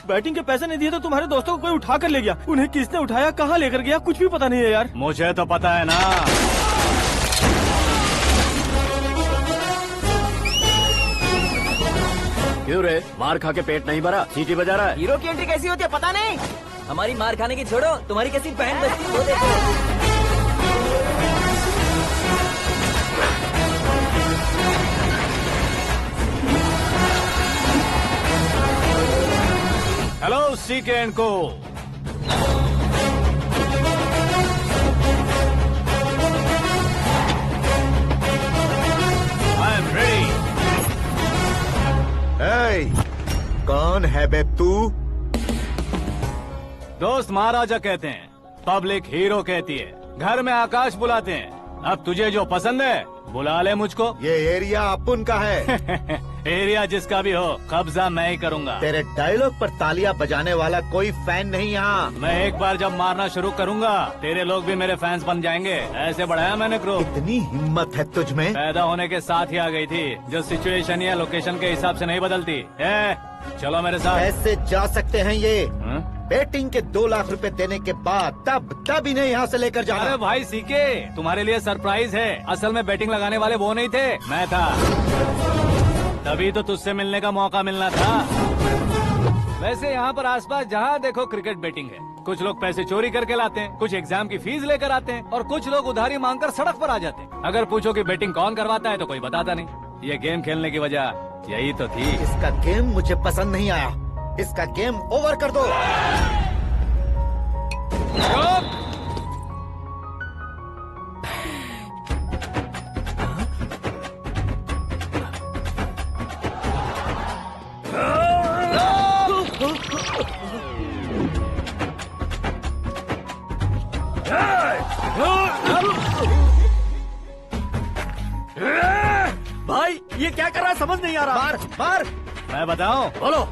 Batting के पैसे नहीं दिए तो तुम्हारे दोस्तों को कोई उठा कर ले गया। उन्हें किसने उठाया, कहाँ लेकर गया, कुछ भी पता नहीं है यार। मुझे तो पता है ना। क्यों रे, मार खा के पेट नहीं भरा, सीटी बजा रहा है? हीरो की एंट्री कैसी होती है पता नहीं। हमारी मार खाने की छोड़ो, तुम्हारी कैसी बहन बचती है वो देखो। हेलो सीके एंड को। I am ready. कौन है बे तू? दोस्त महाराजा कहते हैं, पब्लिक हीरो कहती है, घर में आकाश बुलाते हैं। अब तुझे जो पसंद है बुला ले मुझको। ये एरिया अपुन का है। एरिया जिसका भी हो, कब्जा मैं ही करूंगा। तेरे डायलॉग पर तालियां बजाने वाला कोई फैन नहीं यहाँ। मैं एक बार जब मारना शुरू करूंगा, तेरे लोग भी मेरे फैंस बन जाएंगे। ऐसे बढ़ाया मैंने ग्रुप। इतनी हिम्मत है तुझ में? पैदा होने के साथ ही आ गई थी, जो सिचुएशन या लोकेशन के हिसाब से नहीं बदलती। चलो मेरे साथ। कैसे जा सकते हैं ये? हाँ? बेटिंग के 2 लाख रुपए देने के बाद तब इन्हें यहाँ से लेकर जाना। अरे भाई सीके, तुम्हारे लिए सरप्राइज है। असल में बैटिंग लगाने वाले वो नहीं थे, मैं था। तभी तो तुझसे मिलने का मौका मिलना था। वैसे यहाँ पर आसपास जहाँ देखो क्रिकेट बैटिंग है। कुछ लोग पैसे चोरी करके लाते हैं, कुछ एग्जाम की फीस लेकर आते हैं, और कुछ लोग उधारी मांगकर सड़क पर आ जाते हैं। अगर पूछो कि बैटिंग कौन करवाता है तो कोई बताता नहीं। ये गेम खेलने की वजह यही तो थी। इसका गेम मुझे पसंद नहीं आया। इसका गेम ओवर कर दो। भाई ये क्या कर रहा है, समझ नहीं आ रहा। मार मार। मैं बताऊं? बोलो।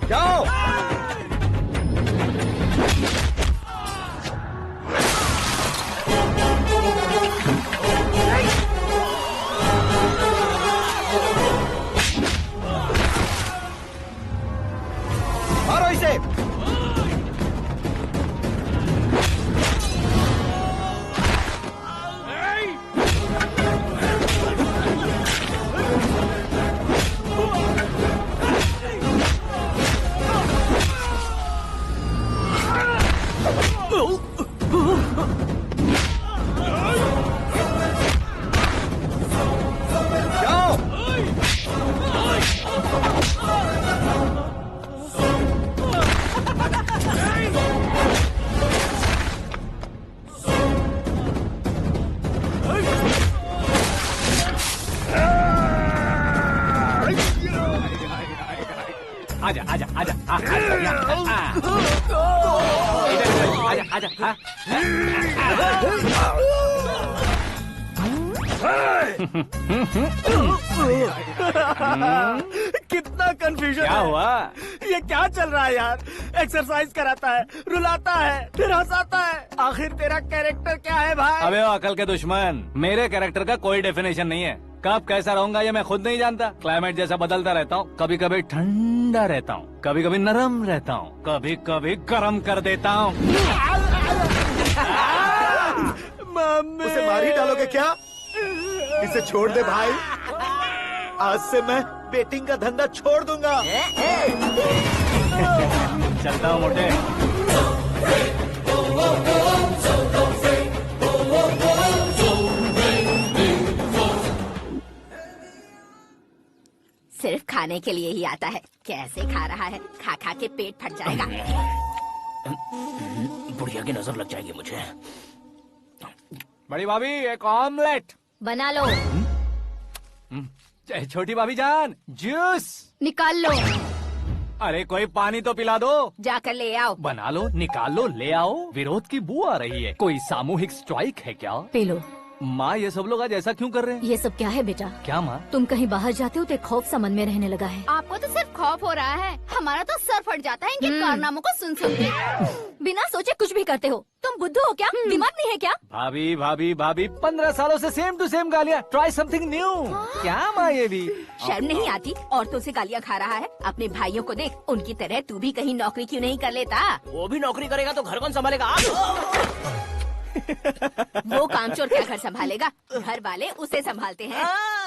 जाओ। मारो इसे। जाओ। आजा आजा आजा आजा आजा आजा। कितना कंफ्यूजन क्या है। हुआ? ये क्या चल रहा है यार? एक्सरसाइज कराता है, रुलाता है, फिर हंसाता है। आखिर तेरा कैरेक्टर क्या है भाई? अबे ओ अकल के दुश्मन, मेरे कैरेक्टर का कोई डेफिनेशन नहीं है। कब कैसा रहूंगा ये मैं खुद नहीं जानता। क्लाइमेट जैसा बदलता रहता हूँ। कभी कभी ठंडा रहता हूँ, कभी कभी नरम रहता हूँ, कभी कभी गर्म कर देता हूँ। उसे मार ही डालोगे क्या? इसे छोड़ दे भाई। आज से मैं बेटिंग का धंधा छोड़ दूंगा। चलता हूँ मोटे। सिर्फ खाने के लिए ही आता है। कैसे खा रहा है, खा खा के पेट फट जाएगा। बुढ़िया की नजर लग जाएगी मुझे। बड़ी भाभी एक ऑमलेट। बना लो। छोटी भाभी जान जूस निकाल लो। अरे कोई पानी तो पिला दो। जाकर ले आओ। बना लो, निकाल लो, ले आओ। विरोध की बू आ रही है। कोई सामूहिक स्ट्राइक है क्या? P low. माँ ये सब लोग आज ऐसा क्यों कर रहे हैं? ये सब क्या है बेटा? क्या माँ? तुम कहीं बाहर जाते हो तो एक खौफ सा मन में रहने लगा है। आपको तो सिर्फ खौफ हो रहा है, हमारा तो सर फट जाता है इनके कारनामों को सुन सुन के। बिना सोचे कुछ भी करते हो। तुम बुद्धू हो क्या? दिमाग नहीं है क्या? भाभी भाभी भाभी 15 सालों से सेम टू सेम गालियाँ। Try something new. क्या माँ ये भी? शर्म नहीं आती? औरतों से गालियाँ खा रहा है। अपने भाइयों को देख, उनकी तरह तू भी कहीं नौकरी क्यों नहीं कर लेता? वो भी नौकरी करेगा तो घर कौन संभालेगा? वो कामचोर क्या घर संभालेगा? घर वाले उसे संभालते हैं।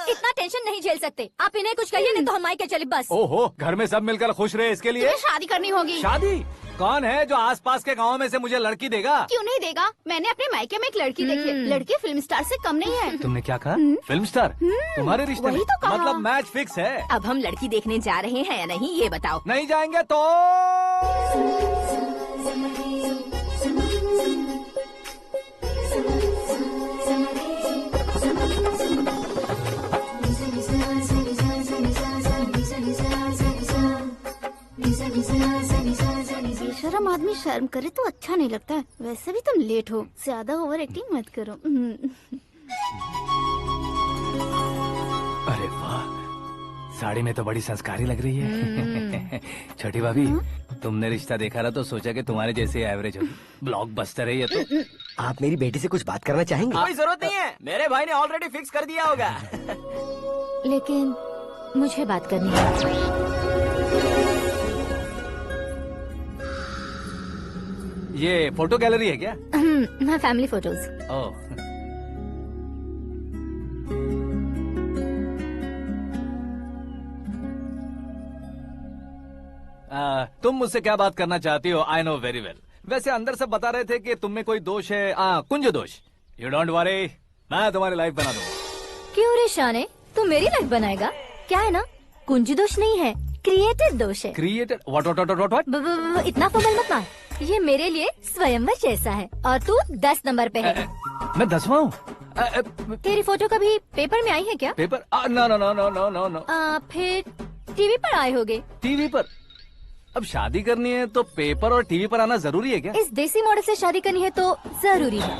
इतना टेंशन नहीं झेल सकते। आप इन्हें कुछ कहिए नहीं तो हम मायके चले बस। ओहो, घर में सब मिलकर खुश रहे इसके लिए। तुम्हें शादी करनी होगी। शादी? कौन है जो आसपास के गाँव में से मुझे लड़की देगा? क्यों नहीं देगा? मैंने अपने मायके में एक लड़की देखी है। लड़की फिल्म स्टार से कम नहीं है। तुमने क्या कहा? Film star? तुम्हारे रिश्ते में? वही तो कहा। मतलब मैच फिक्स है? अब हम लड़की देखने जा रहे हैं या नहीं ये बताओ। नहीं जाएंगे तो? बेशरम आदमी शर्म करे तो अच्छा नहीं लगता है। वैसे भी तुम लेट हो, ज्यादा ओवर एक्टिंग मत करो। अरे वाह, साड़ी में तो बड़ी संस्कारी लग रही है। छोटी भाभी, तुमने रिश्ता देखा ना तो सोचा कि तुम्हारे जैसे एवरेज होगी। ब्लॉकबस्टर है ये तो। आप मेरी बेटी से कुछ बात करना चाहेंगे? कोई जरूरत नहीं है, मेरे भाई ने ऑलरेडी फिक्स कर दिया होगा। लेकिन मुझे बात करनी है। ये फोटो गैलरी है क्या? मैं फैमिली फोटोज। ओह, तुम मुझसे क्या बात करना चाहती हो? I know very well. वैसे अंदर से बता रहे थे कि तुम में कोई दोष है, कुंज दोष। यू डोंट वरी, मैं तुम्हारी लाइफ बना दूंगा। क्यों रे शाने, तू मेरी लाइफ बनाएगा? क्या है ना, कुंज दोष नहीं है, क्रिएटेड दोष है। क्रिएटेड? व्हाट? इतना फबल मत मार। ये मेरे लिए स्वयंवर जैसा है और तू 10 नंबर पे है। मैं 10वां हूँ? तेरी फोटो कभी पेपर में आई है क्या? Paper? No no no no no no no. फिर टीवी पर आए होगे। टीवी पर? अब शादी करनी है तो पेपर और टीवी पर आना जरूरी है क्या? इस देसी मॉडल से शादी करनी है तो जरूरी है।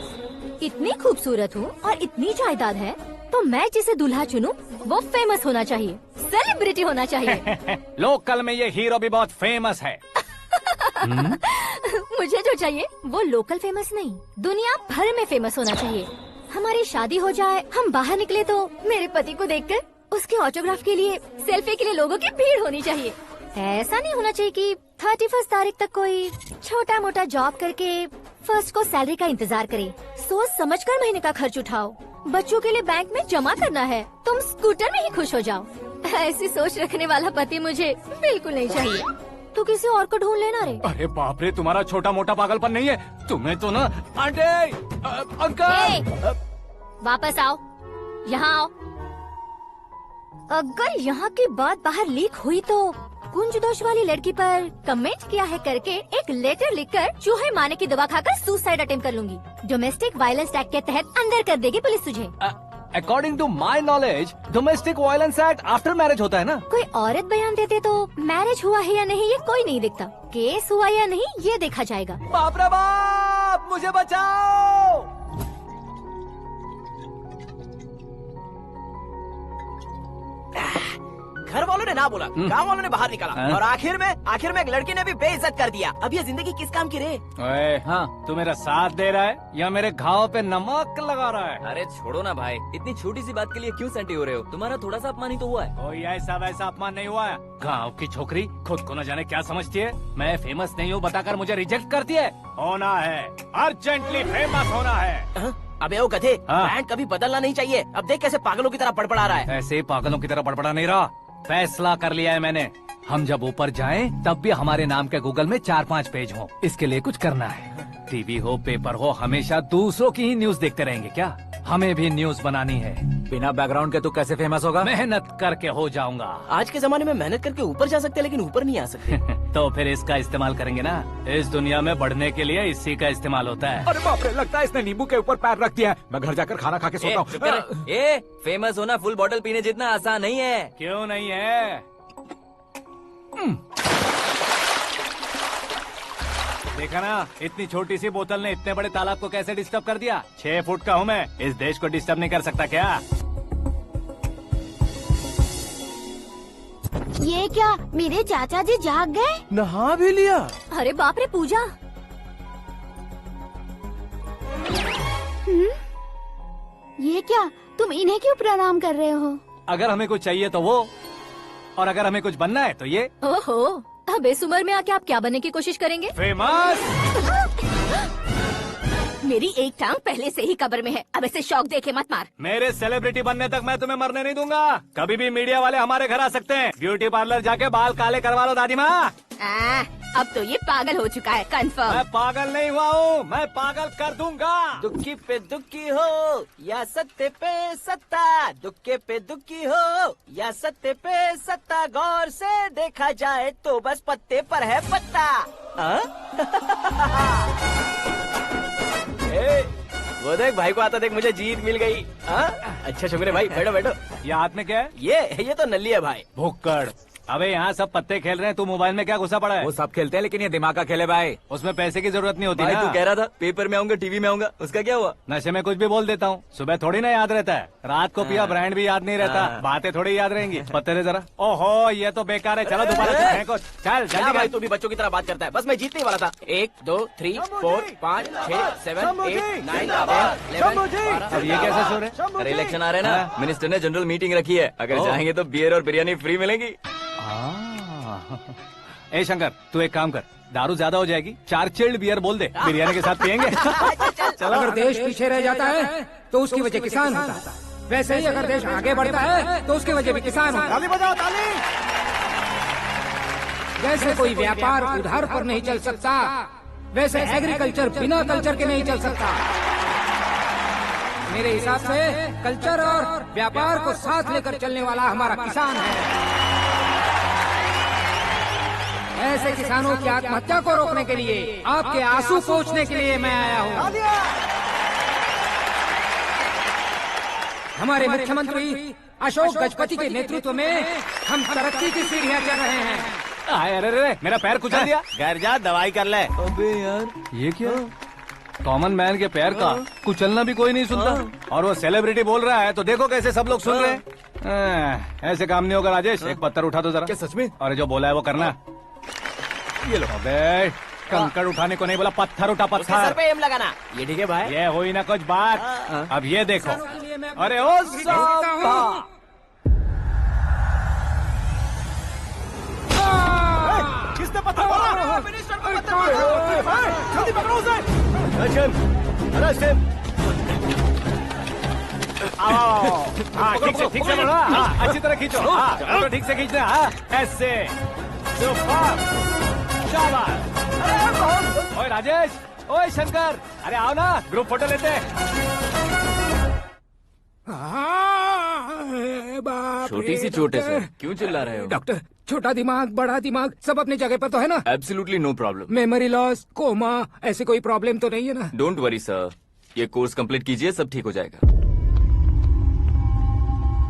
इतनी खूबसूरत हूँ और इतनी जायदाद है तो मैं जिसे दूल्हा चुनूं वो फेमस होना चाहिए, सेलिब्रिटी होना चाहिए। लोकल में ये हीरो भी बहुत फेमस है। मुझे जो चाहिए वो लोकल फेमस नहीं, दुनिया भर में फेमस होना चाहिए। हमारी शादी हो जाए, हम बाहर निकले तो मेरे पति को देखकर उसके ऑटोग्राफ के लिए, सेल्फी के लिए लोगों की भीड़ होनी चाहिए। ऐसा नहीं होना चाहिए कि 31 तारीख तक कोई छोटा मोटा जॉब करके फर्स्ट को सैलरी का इंतजार करे। सोच समझकर महीने का खर्च उठाओ। बच्चों के लिए बैंक में जमा करना है, तुम स्कूटर में ही खुश हो जाओ। ऐसी सोच रखने वाला पति मुझे बिल्कुल नहीं चाहिए। तू किसी और को ढूंढ लेना रे। अरे बाप रे, तुम्हारा छोटा मोटा पागलपन नहीं है? तुम्हें तो ना आंटी, अंकल। वापस आओ, यहाँ आओ। अगर यहाँ की बात बाहर लीक हुई तो कुंज दोष वाली लड़की पर कमेंट किया है करके एक लेटर लिखकर चूहे मारने की दवा खाकर सुसाइड अटेम्प्ट कर लूंगी। डोमेस्टिक वायलेंस एक्ट के तहत अंदर कर देगी पुलिस तुझे। According to my knowledge domestic violence act after marriage होता है ना? कोई औरत बयान देते तो मैरिज हुआ है या नहीं ये कोई नहीं देखता, केस हुआ या नहीं ये देखा जाएगा। बाप रे बाप, मुझे बचाओ। घर वालों ने ना बोला, गाँव वालों ने बाहर निकाला और आखिर में एक लड़की ने भी बेइज्जत कर दिया। अब ये जिंदगी किस काम की रे? ओए, हाँ, तू मेरा साथ दे रहा है या मेरे घाव पे नमक लगा रहा है? अरे छोड़ो ना भाई, इतनी छोटी सी बात के लिए क्यों सेंटी हो रहे हो? तुम्हारा थोड़ा सा अपमान ही तो हुआ है। कोई ऐसा वैसा अपमान नहीं हुआ है। गाँव की छोकरी खुद को न जाने क्या समझती है। मैं फेमस नहीं हूँ बताकर मुझे रिजेक्ट करती है। होना है, अर्जेंटली फेमस होना है। अबे ओ गधे, हाँ। ब्रांड कभी बदलना नहीं चाहिए। अब देख कैसे पागलों की तरह बड़बड़ा रहा है। ऐसे पागलों की तरह बड़बड़ा नहीं रहा। फैसला कर लिया है मैंने। हम जब ऊपर जाएं तब भी हमारे नाम के गूगल में 4-5 पेज हो। इसके लिए कुछ करना है। टीवी हो, पेपर हो, हमेशा दूसरों की ही न्यूज देखते रहेंगे क्या? हमें भी न्यूज बनानी है। बिना बैकग्राउंड के तू कैसे फेमस होगा? मेहनत करके हो जाऊंगा। आज के जमाने में मेहनत करके ऊपर जा सकते हैं लेकिन ऊपर नहीं आ सकते। तो फिर इसका इस्तेमाल करेंगे ना। इस दुनिया में बढ़ने के लिए इसी का इस्तेमाल होता है। अरे बाप रे, लगता है इसने नींबू के ऊपर पैर रख दिया है। मैं घर जाकर खाना खा के सोता हूँ। फेमस होना फुल बॉटल पीने जितना आसान नहीं है। क्यों नहीं है? देखा ना, इतनी छोटी सी बोतल ने इतने बड़े तालाब को कैसे डिस्टर्ब कर दिया। 6 फुट का हूँ मैं, इस देश को डिस्टर्ब नहीं कर सकता क्या? ये क्या मेरे चाचा जी जाग गए? नहा भी लिया। अरे बाप रे पूजा। ये क्या तुम इन्हें क्यों प्रणाम कर रहे हो? अगर हमें कुछ चाहिए तो वो, और अगर हमें कुछ बनना है तो ये। ओहो, अब इस उम्र में आके आप क्या बनने की कोशिश करेंगे? फेमस। मेरी एक टांग पहले से ही कब्र में है, अब ऐसे शौक देके मत मार। मेरे सेलिब्रिटी बनने तक मैं तुम्हें मरने नहीं दूंगा। कभी भी मीडिया वाले हमारे घर आ सकते हैं। ब्यूटी पार्लर जाके बाल काले करवा लो दादी माँ। अब तो ये पागल हो चुका है, कंफर्म। मैं पागल नहीं हुआ हूँ, मैं पागल कर दूंगा। दुखी पे दुखी हो या सत्य पे सत्ता, दुखे पे दुखी हो या सत्य पे सत्ता, गौर से देखा जाए तो बस पत्ते पर है पत्ता। वो देख भाई को आता देख, मुझे जीत मिल गई। अच्छा शुक्र भाई, बैठो बैठो। ये हाथ में क्या है? ये तो नल्ली है भाई। भुक्कड़। अबे यहाँ सब पत्ते खेल रहे हैं, तू मोबाइल में क्या घुसा पड़ा है? वो सब खेलते हैं लेकिन ये दिमाग का खेल है भाई। उसमें पैसे की जरूरत नहीं होती भाई ना। तू कह रहा था पेपर में आऊंगा, टीवी में आऊंगा, उसका क्या हुआ? नशे में कुछ भी बोल देता हूँ, सुबह थोड़ी ना याद रहता है। रात को पिया ब्रांड भी याद नहीं रहता, बातें थोड़ी याद रहेंगी। पत्ते दे जरा। ओहो ये तो बेकार है, चलो दोबारा से फेंको। चल क्या जल्दी भाई कर। तू भी बच्चों की तरह बात करता है। बस मैं जीतने ही वाला था। 1 2 3 4 5 6 7 8 9 10 11 अब ये कैसे शोर है? अरे इलेक्शन आ रहे हैं ना, मिनिस्टर ने जनरल मीटिंग रखी है, अगर जाएंगे तो बियर और बिरयानी फ्री मिलेगी। ए शंकर, तू एक काम कर, दारू ज्यादा हो जाएगी, 4 चिल्ड बियर बोल दे, बिरयानी के साथ पियेंगे। चलो। अगर देश पीछे रह जाता है तो उसकी वजह किसान होता है, वैसे ही अगर देश आगे बढ़ता है तो उसकी वजह भी किसान होता है। ताली बजाओ, ताली। जैसे कोई व्यापार उधार पर नहीं चल सकता, वैसे एग्रीकल्चर बिना कल्चर के नहीं चल सकता। मेरे हिसाब से कल्चर और व्यापार को साथ लेकर चलने वाला हमारा किसान है। ऐसे किसानों की आत्महत्या को रोकने के लिए, आपके आंसू पोंछने के लिए मैं आया हूँ। हमारे मुख्यमंत्री अशोक गजपति के नेतृत्व में हम तरक्की की सीढ़ियाँ चढ़ रहे हैं। अरे अरे मेरा पैर कुचल दिया। घर जा, दवाई कर ले। अबे यार ये क्या? कॉमन मैन के पैर का कुचलना भी कोई नहीं सुनता, और वो सेलिब्रिटी बोल रहा है तो देखो कैसे सब लोग सुन रहे हैं। ऐसे काम नहीं होगा राजेश, एक पत्थर उठा दो जरा। क्या सच में? और जो बोला है वो करना। ये लो। अबे कंकड़ उठाने को नहीं बोला, पत्थर उठा, उसके सर पत्थर। पे एम लगाना। ये ठीक है भाई। ये हुई ना कुछ बात। अब ये देखो। अरे ओ साहब, किसने पत्थर मारा? जल्दी पकड़ो उसे। आओ। हाँ ठीक से बढ़ो। हाँ अच्छी तरह खींचो। हाँ तो ठीक से खींचना। हाँ ऐसे। सुपर। शाबाश। ओए राजेश, ओए शंकर, अरे आओ ना, ग्रुप फोटो लेते हैं। छोटी सी चोट है सर, क्यों चिल्ला रहे हो? डॉक्टर, छोटा दिमाग बड़ा दिमाग सब अपनी जगह पर तो है ना? Absolutely no problem. Memory loss, coma, ऐसी कोई प्रॉब्लम तो नहीं है ना? डोंट वरी सर, ये कोर्स कंप्लीट कीजिए, सब ठीक हो जाएगा।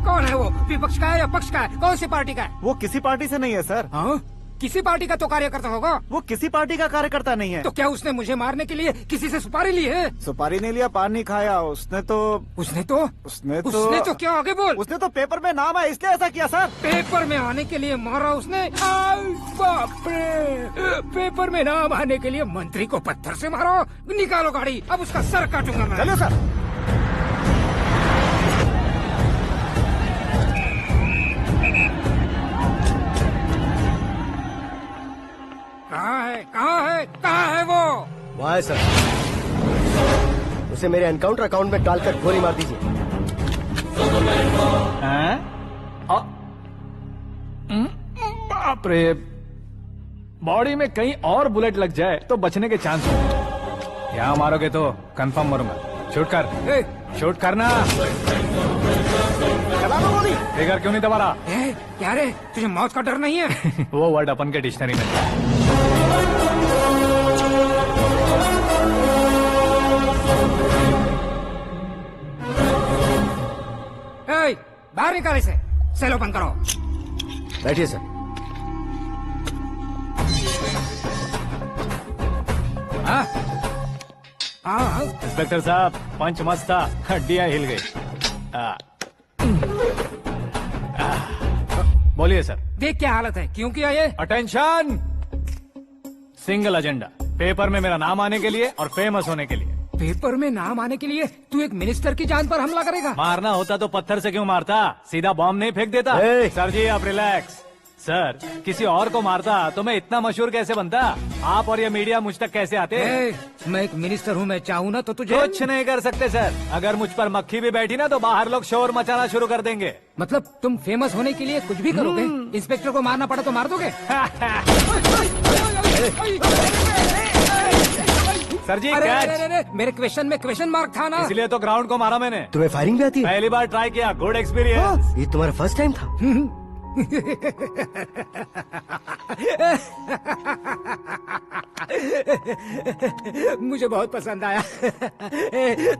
कौन है वो? विपक्ष का है या पक्ष का है? कौन सी पार्टी का है? वो किसी पार्टी से नहीं है सर। हाँ? किसी पार्टी का तो कार्यकर्ता होगा। वो किसी पार्टी का कार्यकर्ता नहीं है। तो क्या उसने मुझे मारने के लिए किसी से सुपारी ली है? सुपारी नहीं लिया, पान नहीं खाया। उसने तो क्या आगे बोल? उसने तो पेपर में नाम है इसलिए ऐसा किया सर। पेपर में आने के लिए मारा उसने? आई बाप रे! पेपर में नाम आने के लिए मंत्री को पत्थर से मारो? निकालो गाड़ी, अब उसका सर काटूंगा मैं। चलो सर। कहाँ है वो? वहाँ है सर, उसे मेरे एनकाउंटर अकाउंट में डालकर गोली मार दीजिए। बाप रे, बॉडी में कहीं और बुलेट लग जाए तो बचने के चांस हो। यहाँ मारोगे तो कंफर्म मरूंगा। शूट कर, शूट करना। फिगर क्यों नहीं दबा रहा? क्या रे, तुझे मौत का डर नहीं है? वो वर्ड अपन के डिक्शनरी में था। बाहर निकाल इसे, सेल ओपन करो। बैठिए सर। हाँ हाँ इंस्पेक्टर साहब पंच मस्त था, हड्डियां हिल गई। बोलिए सर। देख क्या हालत है, क्यों किया ये? अटेंशन, सिंगल एजेंडा, पेपर में मेरा नाम आने के लिए और फेमस होने के लिए। पेपर में नाम आने के लिए तू एक मिनिस्टर की जान पर हमला करेगा? मारना होता तो पत्थर से क्यों मारता, सीधा बॉम्ब नहीं फेंक देता। ए! सर जी आप रिलैक्स। सर किसी और को मारता तो मैं इतना मशहूर कैसे बनता, आप और ये मीडिया मुझ तक कैसे आते? मैं एक मिनिस्टर हूँ, मैं चाहूँ ना तो तुझे कुछ नहीं कर सकते सर, अगर मुझ पर मक्खी भी बैठी ना तो बाहर लोग शोर मचाना शुरू कर देंगे। मतलब तुम फेमस होने के लिए कुछ भी करोगे? इंस्पेक्टर को मारना पड़ा तो मार दोगे? सर जी अरे, कैच। अरे, अरे, मेरे क्वेश्चन में क्वेश्चन मार्क था ना। इसलिए तो ग्राउंड को मारा मैंने। तुम्हें फायरिंग भी आती है? पहली बार ट्राई किया, गुड एक्सपीरियंस। ये तुम्हारा फर्स्ट टाइम था? मुझे बहुत पसंद आया।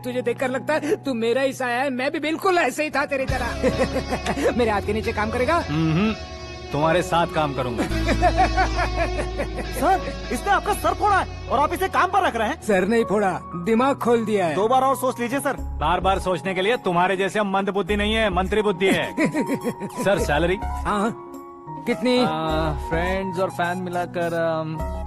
तुझे देखकर लगता है तू मेरा ही साया है, मैं भी बिल्कुल ऐसे ही था तेरी तरह। मेरे हाथ के नीचे काम करेगा? तुम्हारे साथ काम करूंगा। सर इसने आपका सर फोड़ा है और आप इसे काम पर रख रहे हैं। सर नहीं फोड़ा, दिमाग खोल दिया है। 2 बार और सोच लीजिए सर। बार बार सोचने के लिए तुम्हारे जैसे मंद बुद्धि नहीं है, मंत्री बुद्धि है। सर सैलरी हाँ कितनी? फ्रेंड्स और फैन मिलाकर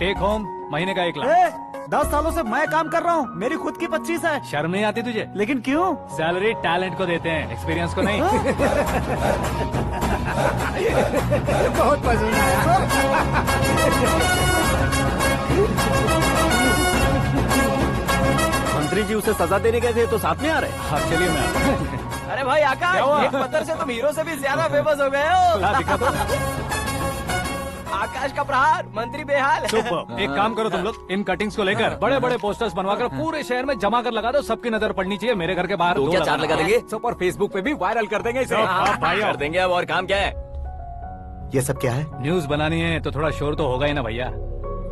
टेक होम महीने का 1 लाख। 10 सालों से मैं काम कर रहा हूँ, मेरी खुद की 25 है। शर्म नहीं आती तुझे? लेकिन क्यों? सैलरी टैलेंट को देते हैं, एक्सपीरियंस को नहीं। बहुत पसंद आया। मंत्री जी उसे सजा देने गए थे तो साथ में आ रहे। हाँ चलिए मैं। अरे भाई आकाश, क्या हुआ? एक पत्थर से तुम हीरो से भी ज्यादा फेमस हो गए हो। ला दिखा दो। आकाश का प्रहार, मंत्री बेहाल। सुपर। एक काम करो तुम लोग, इन कटिंग्स को लेकर बड़े बड़े पोस्टर्स बनवाकर पूरे शहर में जमा कर लगा दो, सबकी नजर पड़नी चाहिए। मेरे घर के बाहर तो क्या 4 लगा देंगे? सुपर, फेसबुक पे भी वायरल कर देंगे इसे। भाई कर देंगे। अब और काम क्या है? ये सब क्या है? न्यूज बनानी है तो थोड़ा शोर तो होगा ही ना भैया।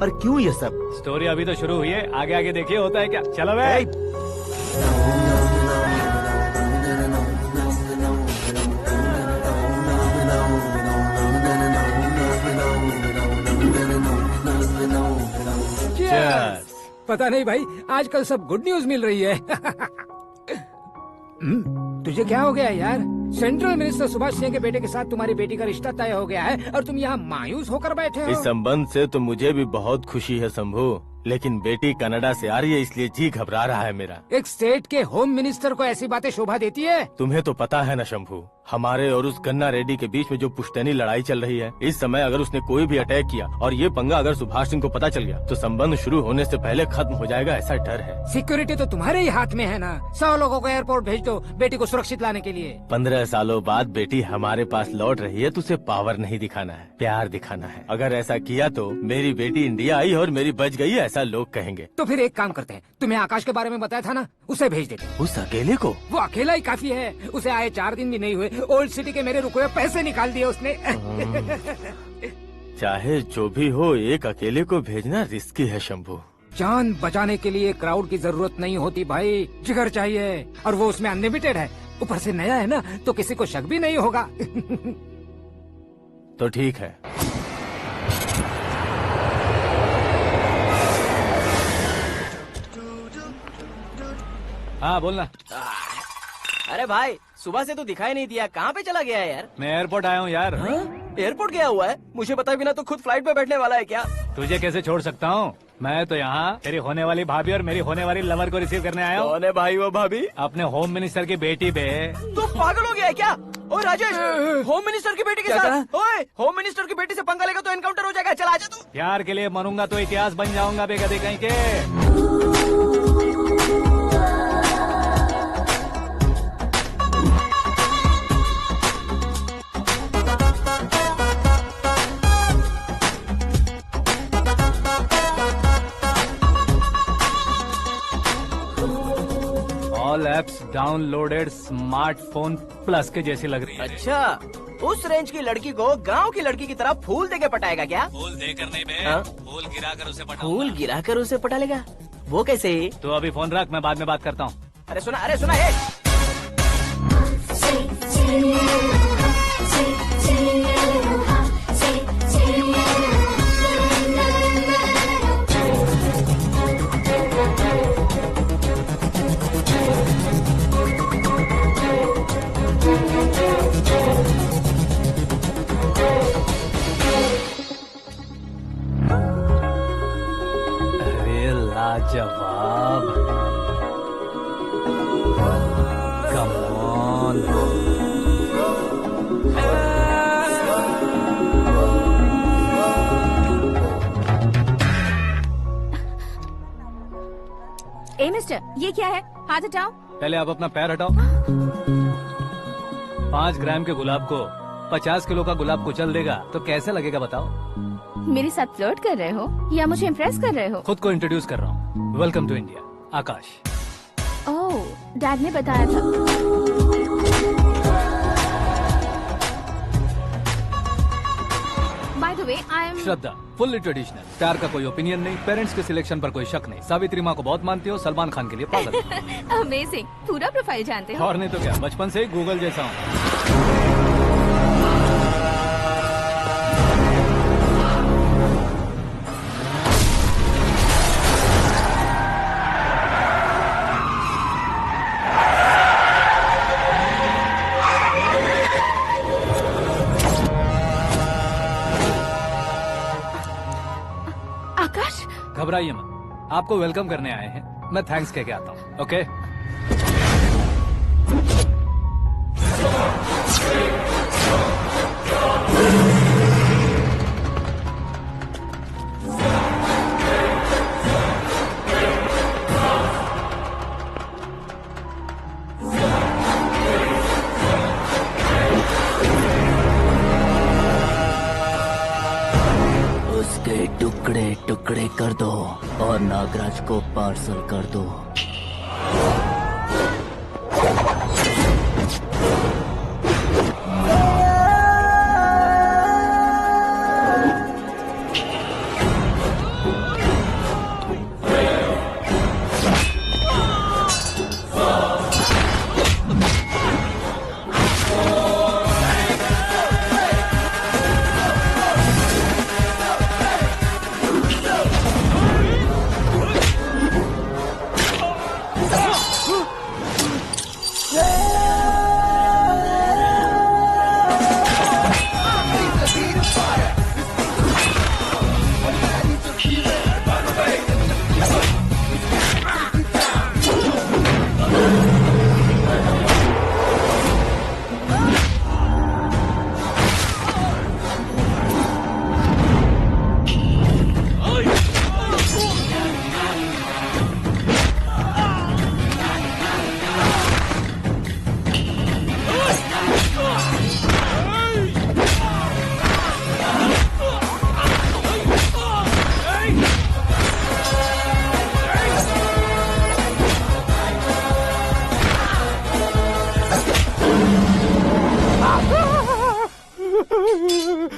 पर क्यों ये सब? स्टोरी अभी तो शुरू हुई है, आगे आगे देखिए होता है क्या। चलो भाई। Cheers. पता नहीं भाई, आजकल सब गुड न्यूज मिल रही है। तुझे क्या हो गया यार? सेंट्रल मिनिस्टर सुभाष सिंह के बेटे के साथ तुम्हारी बेटी का रिश्ता तय हो गया है और तुम यहाँ मायूस होकर बैठे हो। इस संबंध से तो मुझे भी बहुत खुशी है शंभू, लेकिन बेटी कनाडा से आ रही है इसलिए जी घबरा रहा है मेरा। एक स्टेट के होम मिनिस्टर को ऐसी बातें शोभा देती है? तुम्हें तो पता है ना शंभू, हमारे और उस गन्ना रेड्डी के बीच में जो पुश्तैनी लड़ाई चल रही है, इस समय अगर उसने कोई भी अटैक किया और ये पंगा अगर सुभाष सिंह को पता चल गया तो संबंध शुरू होने से पहले खत्म हो जाएगा, ऐसा डर है। सिक्योरिटी तो तुम्हारे ही हाथ में है ना। 100 लोगों को एयरपोर्ट भेज दो बेटी को सुरक्षित लाने के लिए। 15 सालों बाद बेटी हमारे पास लौट रही है तो उसे पावर नहीं दिखाना है, प्यार दिखाना है। अगर ऐसा किया तो मेरी बेटी इंडिया आई और मेरी बच गई, ऐसा लोग कहेंगे। तो फिर एक काम करते हैं, तुम्हें आकाश के बारे में बताया था ना, उसे भेज देते। उस अकेले को? वो अकेला ही काफी है, उसे आए 4 दिन भी नहीं हुए, ओल्ड सिटी के मेरे रुके हुए पैसे निकाल दिए उसने। चाहे जो भी हो, एक अकेले को भेजना रिस्की है शंभू। जान बचाने के लिए क्राउड की जरूरत नहीं होती भाई, जिगर चाहिए, और वो उसमें अनलिमिटेड है। ऊपर से नया है ना तो किसी को शक भी नहीं होगा। तो ठीक है। हाँ बोलना। अरे भाई सुबह से तो दिखाई नहीं दिया, कहाँ पे चला गया है यार? मैं एयरपोर्ट आया हूँ यार। एयरपोर्ट गया हुआ है? मुझे बताए बिना तो खुद फ्लाइट पे बैठने वाला है क्या? तुझे कैसे छोड़ सकता हूँ? मैं तो यहाँ तेरी होने वाली भाभी और मेरी होने वाली लवर को रिसीव करने आया हूँ। कौन है भाई वो भाभी? अपने होम मिनिस्टर की बेटी बे। तू पागल हो गया है क्या? ओए राजेश, होम मिनिस्टर की बेटी के साथ? ओए होम मिनिस्टर की बेटी से पंगा लेगा तो एनकाउंटर हो जाएगा, चल आजा तू। प्यार के लिए मरूंगा तो इतिहास बन जाऊंगा बेगदे कहीं के। All apps downloaded smartphone plus के जैसी लग रही है। अच्छा, उस रेंज की लड़की को गांव की लड़की की तरह फूल देके पटाएगा क्या? फूल देकर नहीं बे, हाँ? फूल गिराकर उसे पटा। फूल गिराकर उसे पटा लेगा? वो कैसे? तो अभी फोन रख, मैं बाद में बात करता हूँ। अरे सुना है। लाजवाब। Come on. ए मिस्टर, ये क्या है? हाथ हटाओ। पहले आप अपना पैर हटाओ। 5 ग्राम के गुलाब को 50 किलो का गुलाब कुचल देगा तो कैसे लगेगा बताओ? मेरे साथ फ्लर्ट कर रहे हो या मुझे इम्प्रेस कर रहे हो? खुद को इंट्रोड्यूस कर रहा हूँ। Welcome to India, Akash. Oh, dad ने बताया था। By the way, I am Shraddha, fully traditional. प्यार का कोई ओपिनियन नहीं, पेरेंट्स के सिलेक्शन पर कोई शक नहीं। सावित्री माँ को बहुत मानती हो, सलमान खान के लिए पागल। अमेजिंग, पूरा प्रोफाइल जानते हो। और नहीं तो क्या, बचपन से ही गूगल जैसा हूँ। आकाश, घबराइए मत, आपको वेलकम करने आए हैं। मैं थैंक्स कह के आता हूँ। ओके? उसके टुकड़े टुकड़े कर दो और नागराज को पार्सल कर दो।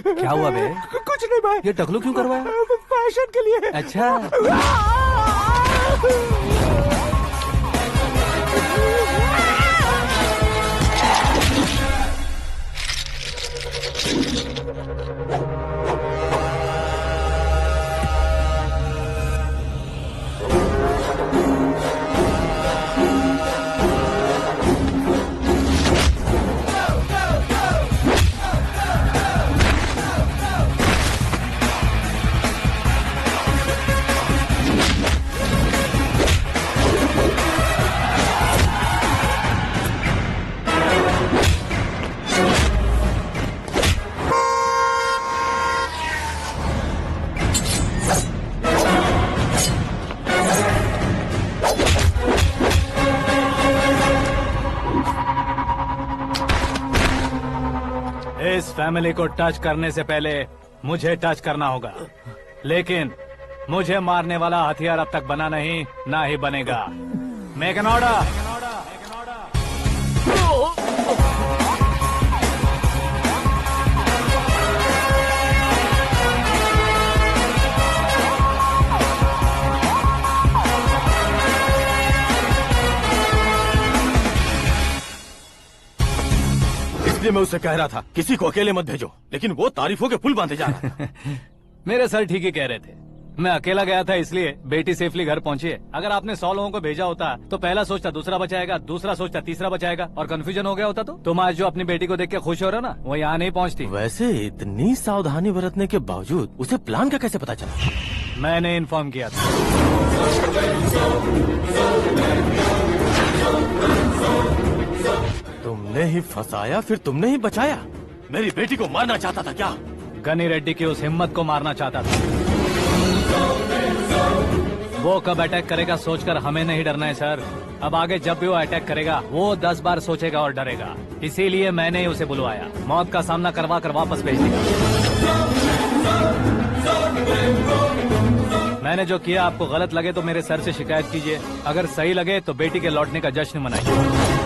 क्या हुआ बे? कुछ नहीं भाई। ये टकलू क्यों करवाया? फैशन के लिए। अच्छा। इस फैमिली को टच करने से पहले मुझे टच करना होगा, लेकिन मुझे मारने वाला हथियार अब तक बना नहीं, ना ही बनेगा। Make an order. इसलिए मैं उससे कह रहा था किसी को अकेले मत भेजो, लेकिन वो तारीफों के पुल बांधे जा रहा था। मेरे सर ठीक ही कह रहे थे। मैं अकेला गया था इसलिए बेटी सेफली घर पहुंची है। अगर आपने 100 लोगों को भेजा होता तो पहला सोचता दूसरा बचाएगा, दूसरा सोचता तीसरा बचाएगा, और कंफ्यूजन हो गया होता तो तुम आज जो अपनी बेटी को देख के खुश हो रहे हो ना, वो यहाँ नहीं पहुँचती। वैसे इतनी सावधानी बरतने के बावजूद उसे प्लान का कैसे पता चला? मैंने इन्फॉर्म किया था। तुमने ही फंसाया, फिर तुमने ही बचाया। मेरी बेटी को मारना चाहता था क्या? गनी रेड्डी की उस हिम्मत को मारना चाहता था। वो कब अटैक करेगा सोचकर हमें नहीं डरना है सर। अब आगे जब भी वो अटैक करेगा वो 10 बार सोचेगा और डरेगा। इसीलिए मैंने ही उसे बुलवाया। मौत का सामना करवा कर वापस भेज दिया। मैंने जो किया आपको गलत लगे तो मेरे सर से शिकायत कीजिए, अगर सही लगे तो बेटी के लौटने का जश्न मनाइए।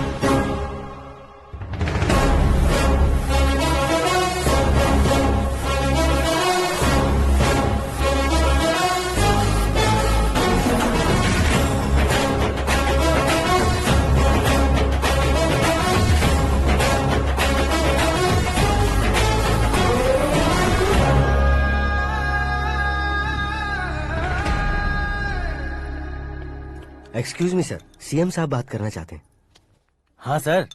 एक्सक्यूज मी सर, सीएम साहब बात करना चाहते हैं। हाँ सर,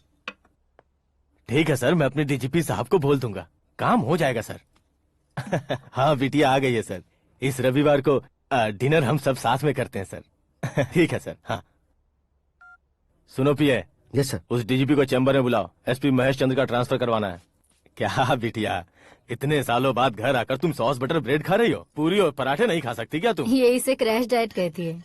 ठीक है सर, मैं अपने डीजीपी साहब को बोल दूंगा, काम हो जाएगा सर। हाँ बिटिया आ गई है सर। इस रविवार को डिनर हम सब साथ में करते हैं सर। ठीक है सर। हाँ सुनो पिए। Yes sir. उस डीजीपी को चैम्बर में बुलाओ, एसपी महेश चंद्र का ट्रांसफर करवाना है। क्या बिटिया, इतने सालों बाद घर आकर तुम सॉस बटर ब्रेड खा रही हो? पूरी और पराठे नहीं खा सकती क्या तुम? ये इसे क्रैश डाइट कहती है।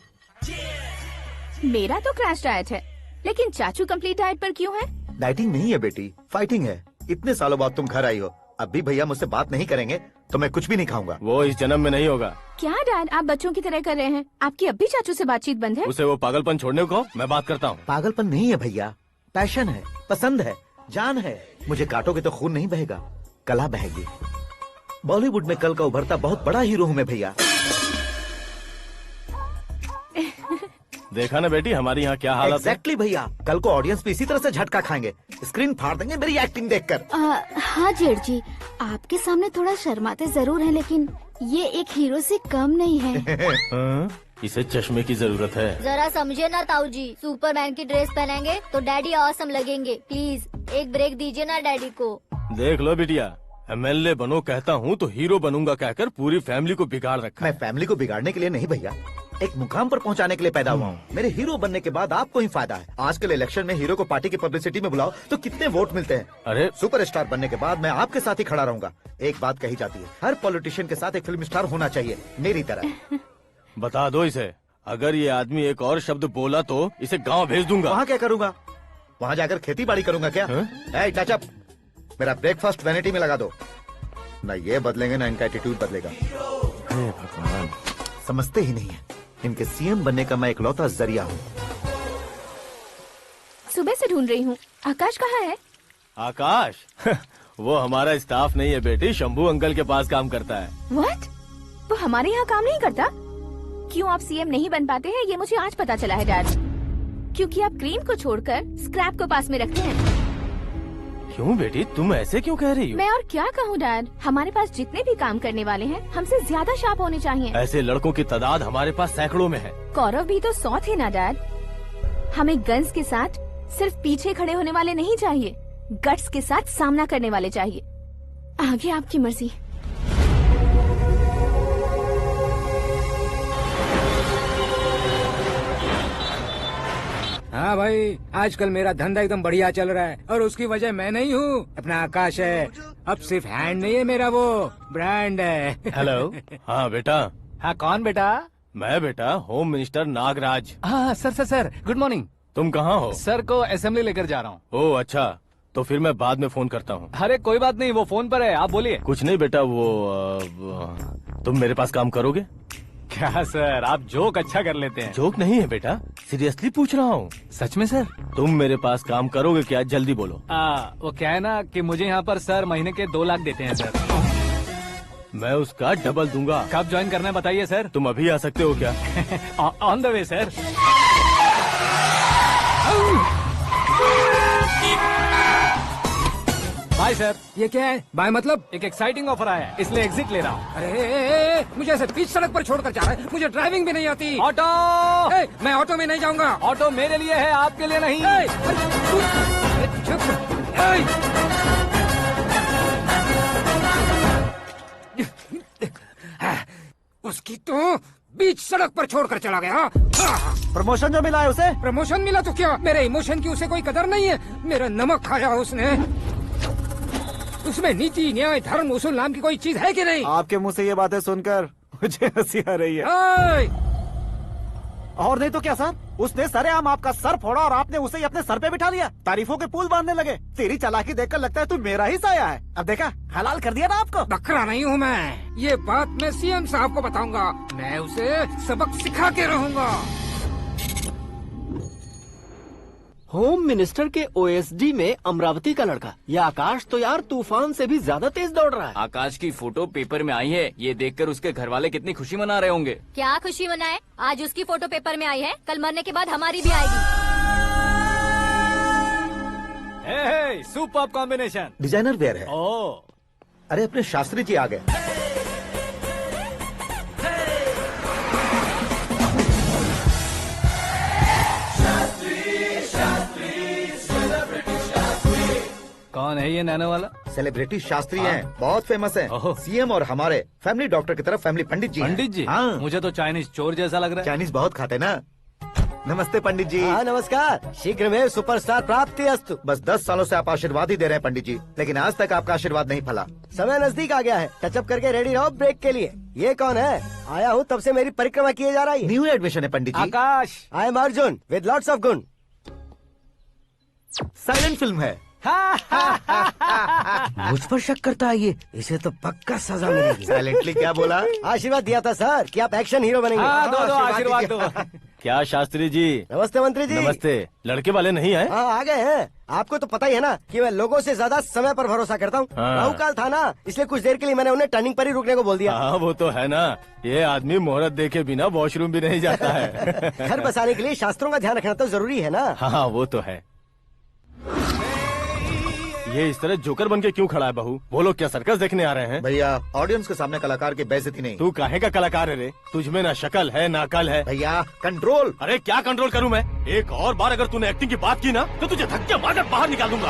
मेरा तो क्रैश डाइट है, लेकिन चाचू कंप्लीट डाइट पर क्यों है? डाइटिंग नहीं है बेटी, फाइटिंग है। इतने सालों बाद तुम घर आई हो, अब भी भैया मुझसे बात नहीं करेंगे तो मैं कुछ भी नहीं खाऊंगा। वो इस जन्म में नहीं होगा। क्या डैड, आप बच्चों की तरह कर रहे हैं? आपकी अब भी चाचू से बातचीत बंद है? उसे वो पागलपन छोड़ने को मैं बात करता हूँ। पागलपन नहीं है भैया, पैशन है, पसंद है, जान है। मुझे काटोगे तो खून नहीं बहेगा, कला बहेगी। बॉलीवुड में कल का उभरता बहुत बड़ा हीरो हूँ मैं भैया। देखा ना बेटी हमारी यहाँ क्या हालत है। एग्जैक्टली भैया, कल को ऑडियंस भी इसी तरह से झटका खाएंगे, स्क्रीन फाड़ देंगे मेरी एक्टिंग देखकर। हाँ जेठ जी, आपके सामने थोड़ा शर्माते जरूर हैं, लेकिन ये एक हीरो से कम नहीं है। हाँ? इसे चश्मे की जरूरत है। जरा समझे ना ताऊ जी, सुपरमैन की ड्रेस पहनेंगे तो डैडी ऑसम लगेंगे। प्लीज एक ब्रेक दीजिए ना डैडी को। देख लो बिटिया, एमएलए बनो कहता हूँ तो हीरो बनूंगा कहकर पूरी फैमिली को बिगाड़ रखा मैं है। फैमिली को बिगाड़ने के लिए नहीं भैया, एक मुकाम पर पहुंचाने के लिए पैदा हुआ हूँ। मेरे हीरो बनने के बाद आपको ही फायदा है। आजकल इलेक्शन में हीरो को पार्टी की पब्लिसिटी में बुलाओ तो कितने वोट मिलते हैं। अरे सुपरस्टार बनने के बाद मैं आपके साथ ही खड़ा रहूंगा। एक बात कही जाती है, हर पॉलिटिशियन के साथ एक फिल्म स्टार होना चाहिए, मेरी तरह। बता दो इसे, अगर ये आदमी एक और शब्द बोला तो इसे गांव भेज दूंगा। वहाँ क्या करूँगा? वहाँ जाकर खेती बाड़ी करूँगा क्या? ए, टच अप, मेरा ब्रेकफास्ट वैनिटी में लगा दो। न ये बदलेंगे न इनका एटीट्यूड बदलेगा। भगवान, समझते ही नहीं है, इनके सीएम बनने का मैं इकलौता जरिया हूँ। सुबह से ढूंढ रही हूँ, आकाश कहाँ है? आकाश वो हमारा स्टाफ नहीं है बेटी, शंभू अंकल के पास काम करता है। व्हाट? वो हमारे यहाँ काम नहीं करता? क्यों आप सीएम नहीं बन पाते हैं ये मुझे आज पता चला है डैड। क्योंकि आप क्रीम को छोड़कर स्क्रैप को पास में रखते हैं। क्यों बेटी, तुम ऐसे क्यों कह रही हो? मैं और क्या कहूँ डैड, हमारे पास जितने भी काम करने वाले हैं हमसे ज्यादा शार्प होने चाहिए। ऐसे लड़कों की तादाद हमारे पास सैकड़ों में है। कौरव भी तो 100 थे ना डैड। हमें गन्स के साथ सिर्फ पीछे खड़े होने वाले नहीं चाहिए, गट्स के साथ सामना करने वाले चाहिए। आगे आपकी मर्जी। हाँ भाई, आजकल मेरा धंधा एकदम बढ़िया चल रहा है और उसकी वजह मैं नहीं हूँ, अपना आकाश है। अब सिर्फ हैंड नहीं है मेरा, वो ब्रांड है। हेलो। हाँ बेटा। हाँ कौन बेटा? मैं बेटा होम मिनिस्टर नागराज। हाँ सर गुड मॉर्निंग। तुम कहाँ हो? सर को असेंबली लेकर जा रहा हूँ। ओह अच्छा, तो फिर मैं बाद में फोन करता हूँ। अरे कोई बात नहीं, वो फोन पर है, आप बोलिए। कुछ नहीं बेटा, तुम मेरे पास काम करोगे? क्या सर, आप जोक अच्छा कर लेते हैं। जोक नहीं है बेटा, सीरियसली पूछ रहा हूँ। सच में सर? तुम मेरे पास काम करोगे क्या? जल्दी बोलो। वो क्या है ना कि मुझे यहाँ पर सर महीने के 2 लाख देते हैं सर। मैं उसका डबल दूंगा। कब ज्वाइन करना है बताइए सर। तुम अभी आ सकते हो क्या? On the way sir. Bye sir. ये क्या है? बाय मतलब? एक एक्साइटिंग ऑफर आया है, इसलिए एग्जिट ले रहा हूँ। अरे मुझे ऐसे बीच सड़क पर छोड़कर जा रहा है, मुझे ड्राइविंग भी नहीं आती। ऑटो। मैं ऑटो में नहीं जाऊंगा। ऑटो मेरे लिए है, आपके लिए नहीं। उसकी तो बीच सड़क पर छोड़कर चला गया। प्रमोशन जो मिला है उसे? प्रमोशन मिला तो क्या, मेरे इमोशन की उसे कोई कदर नहीं है। मेरा नमक खाया उसने। उसमें नीति, न्याय, धर्म, उसूल नाम की कोई चीज है कि नहीं? आपके मुंह से ये बातें सुनकर मुझे हंसी आ रही है। ओए! और नहीं तो क्या सर, उसने सरेआम आपका सर फोड़ा और आपने उसे ही अपने सर पे बिठा लिया। तारीफों के पुल बांधने लगे। तेरी चालाकी देखकर लगता है तू मेरा ही साया है। अब देखा, हलाल कर दिया ना आपको। बकरा नहीं हूँ मैं। ये बात मैं सीएम साहब को बताऊंगा। मैं उसे सबक सिखा के रहूंगा। होम मिनिस्टर के ओएसडी में अमरावती का लड़का। ये आकाश तो यार तूफान से भी ज्यादा तेज दौड़ रहा है। आकाश की फोटो पेपर में आई है, ये देखकर उसके घर वाले कितनी खुशी मना रहे होंगे। क्या खुशी मनाए? आज उसकी फोटो पेपर में आई है, कल मरने के बाद हमारी भी आएगी। Super combination. डिजाइनर वेयर है। ओह, अरे अपने शास्त्री जी आ गए। कौन है ये नैनो वाला? सेलिब्रिटी शास्त्री हैं, बहुत फेमस हैं। ओहो। सीएम और हमारे फैमिली डॉक्टर की तरफ फैमिली पंडित जी हैं। पंडित जी? हाँ, मुझे तो चाइनीज चोर जैसा लग रहा है। चाइनीज बहुत खाते ना। नमस्ते पंडित जी। हाँ नमस्कार, शीघ्र में सुपरस्टार प्राप्ति अस्तु। बस 10 सालों से आप आशीर्वाद ही दे रहे हैं पंडित जी, लेकिन आज तक आपका आशीर्वाद नहीं फला। समय नजदीक आ गया है, टचअप करके रेडी रहो ब्रेक के लिए। ये कौन है? आया हूँ तब से मेरी परिक्रमा किए जा रही है। न्यू एडमिशन है Pandit ji. Akash. I am Arjun with lots of गुण। साइलेंट फिल्म है। मुझ पर शक करता है ये, इसे तो पक्का सजा मिलेगी। साइलेंटली क्या बोला? आशीर्वाद दिया था सर कि आप एक्शन हीरो बनेंगे। हाँ, दो आशीर्वाद दो। क्या शास्त्री जी? नमस्ते मंत्री जी। नमस्ते। लड़के वाले नहीं आए? हाँ आ गए हैं। आपको तो पता ही है ना कि मैं लोगों से ज्यादा समय पर भरोसा करता हूँ। हाँ। राहु काल था ना, इसलिए कुछ देर के लिए मैंने उन्हें टर्निंग पर ही रुकने को बोल दिया। हाँ वो तो है ना, ये आदमी मुहूर्त देखे बिना वॉशरूम भी नहीं जाता है। घर बसाने के लिए शास्त्रों का ध्यान रखना तो जरूरी है ना। हाँ वो तो है। ये इस तरह जोकर बन के क्यों खड़ा है बहू? वो लोग क्या सर्कस देखने आ रहे हैं? भैया ऑडियंस के सामने कलाकार की बेइज्जती नहीं। तू काहे का कलाकार है रे? तुझ में ना शक्ल है ना अकल है। भैया कंट्रोल। अरे क्या कंट्रोल करूं मैं? एक और बार अगर तूने एक्टिंग की बात की ना तो तुझे धक्के मारकर बाहर निकाल दूंगा।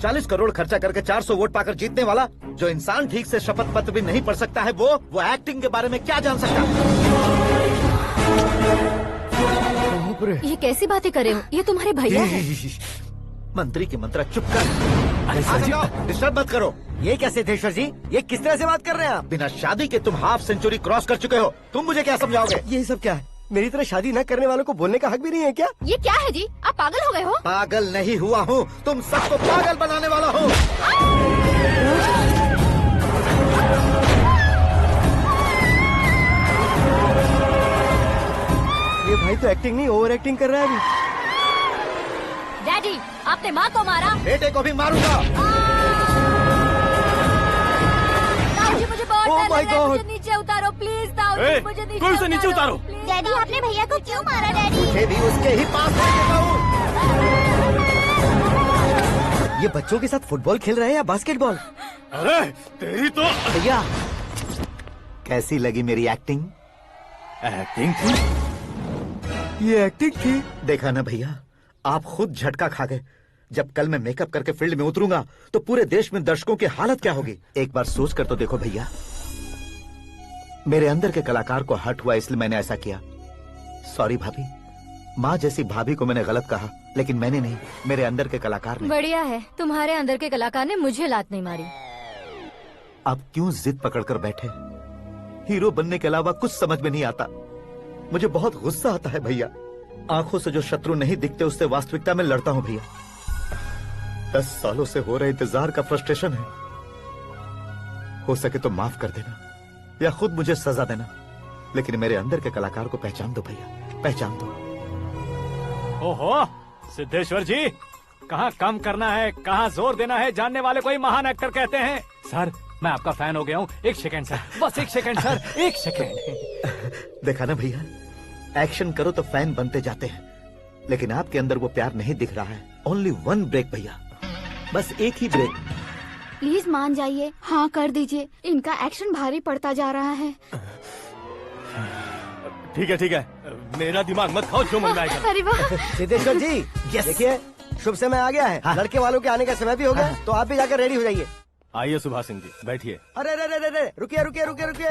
40 करोड़ खर्चा करके 400 वोट पाकर जीतने वाला, जो इंसान ठीक से शपथ पत्र भी नहीं पढ़ सकता है, वो एक्टिंग के बारे में क्या जान सकता है? ये कैसी बातें कर रहे हो? ये तुम्हारे भैया है। मंत्री की मंत्रा चुप कर। डिस्टर्ब मत करो। ये क्या सिद्धेश्वर जी, ये किस तरह से बात कर रहे हैं आप? बिना शादी के तुम हाफ सेंचुरी क्रॉस कर चुके हो, तुम मुझे क्या समझाओगे? ये सब क्या है? मेरी तरह शादी न करने वालों को बोलने का हक भी नहीं है क्या? ये क्या है जी? आप पागल हो गए हो? पागल नहीं हुआ हूँ, तुम सबको पागल बनाने वाला हूँ। ये भाई तो एक्टिंग नहीं ओवर एक्टिंग कर रहा है अभी। डैडी, आपने माँ को मारा। बेटे को भी मारूंगा। ताऊ जी मुझे बहुत Oh डर my लग रहा है, God! मुझे नीचे उतारो प्लीज। ताऊ जी ए, मुझे कोई उसे नीचे उतारो। please। डैडी आपने भैया को क्यों मारा डैडी? मुझे भी उसके ही पास लेके जाऊं। ये बच्चों के साथ फुटबॉल खेल रहे हैं या बास्केटबॉल? अरे तेरी तो भैया कैसी लगी मेरी एक्टिंग? एक्टिंग थी। ये एक्टिंग थी। देखा ना भैया, आप खुद झटका खा गए। जब कल मैं मेकअप करके फील्ड में उतरूंगा तो पूरे देश में दर्शकों की हालत क्या होगी? एक बार सोच कर तो देखो भैया। मेरे अंदर के कलाकार को हर्ट हुआ इसलिए मैंने ऐसा किया। सॉरी भाभी। माँ जैसी भाभी को मैंने गलत कहा, लेकिन मैंने नहीं, मेरे अंदर के कलाकार ने। बढ़िया है, तुम्हारे अंदर के कलाकार ने मुझे लात नहीं मारी। आप क्यों जिद पकड़कर बैठे? हीरो बनने के अलावा कुछ समझ में नहीं आता। मुझे बहुत गुस्सा आता है भैया। आंखों से जो शत्रु नहीं दिखते उससे वास्तविकता में लड़ता हूँ भैया। 10 सालों से हो रहे इंतजार का फ्रस्ट्रेशन है। हो सके तो माफ कर देना या खुद मुझे सजा देना, लेकिन मेरे अंदर के कलाकार को पहचान दो भैया, पहचान दो। ओहो सिद्धेश्वर जी, कहाँ कम करना है कहाँ जोर देना है जानने वाले को ही महान एक्टर कहते हैं। सर मैं आपका फैन हो गया हूँ। एक सेकंड सर, बस एक सेकंड सर, एक सेकंड। देखा ना भैया, एक्शन करो तो फैन बनते जाते हैं, लेकिन आपके अंदर वो प्यार नहीं दिख रहा है। ओनली 1 ब्रेक भैया, बस एक ही ब्रेक। प्लीज मान जाइए, हाँ कर दीजिए। इनका एक्शन भारी पड़ता जा रहा है। ठीक है, मेरा दिमाग मत खाओ, जो मन में आएगा। अरे वाह। सिद्धेश्वर जी देखिए, शुभ समय आ गया है। लड़के वालों के आने का समय भी हो गया, तो आप भी जाकर रेडी हो जाइए। आइए सुभाष सिंह जी, बैठिए। अरे अरे अरे अरे, रुकिए रुकिए रुकिए रुकिए।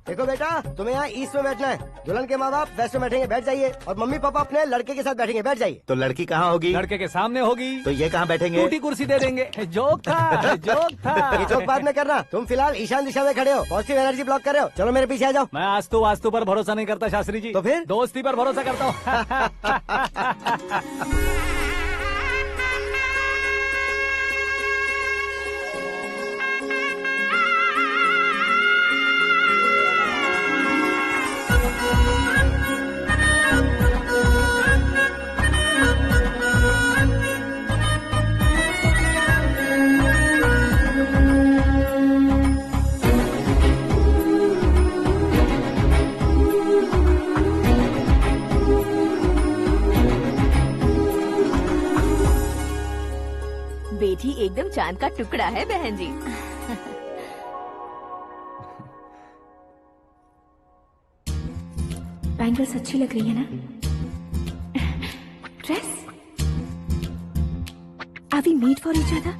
देखो बेटा, तुम्हें यहाँ ईस्ट में बैठना है। दुल्हन के माँ बाप वेस्ट में बैठेंगे, बैठ जाइए। और मम्मी पापा अपने लड़के के साथ बैठेंगे, बैठ जाइए। तो लड़की कहाँ होगी? लड़के के सामने होगी। तो ये कहाँ बैठेंगे? टूटी कुर्सी दे देंगे। जोक था, जोक था। ये जोक बाद में करना। तुम फिलहाल ईशान दिशा में खड़े हो, पॉजिटिव एनर्जी ब्लॉक कर रहे हो। चलो मेरे पीछे आ जाओ। मैं आस्तु वास्तु पर भरोसा नहीं करता शास्त्री जी। तो फिर? दोस्ती पर भरोसा करता हूँ। बेटी एकदम चांद का टुकड़ा है बहन जी। बैंगल्स अच्छी लग रही है ना? Dress? Are we made for each other?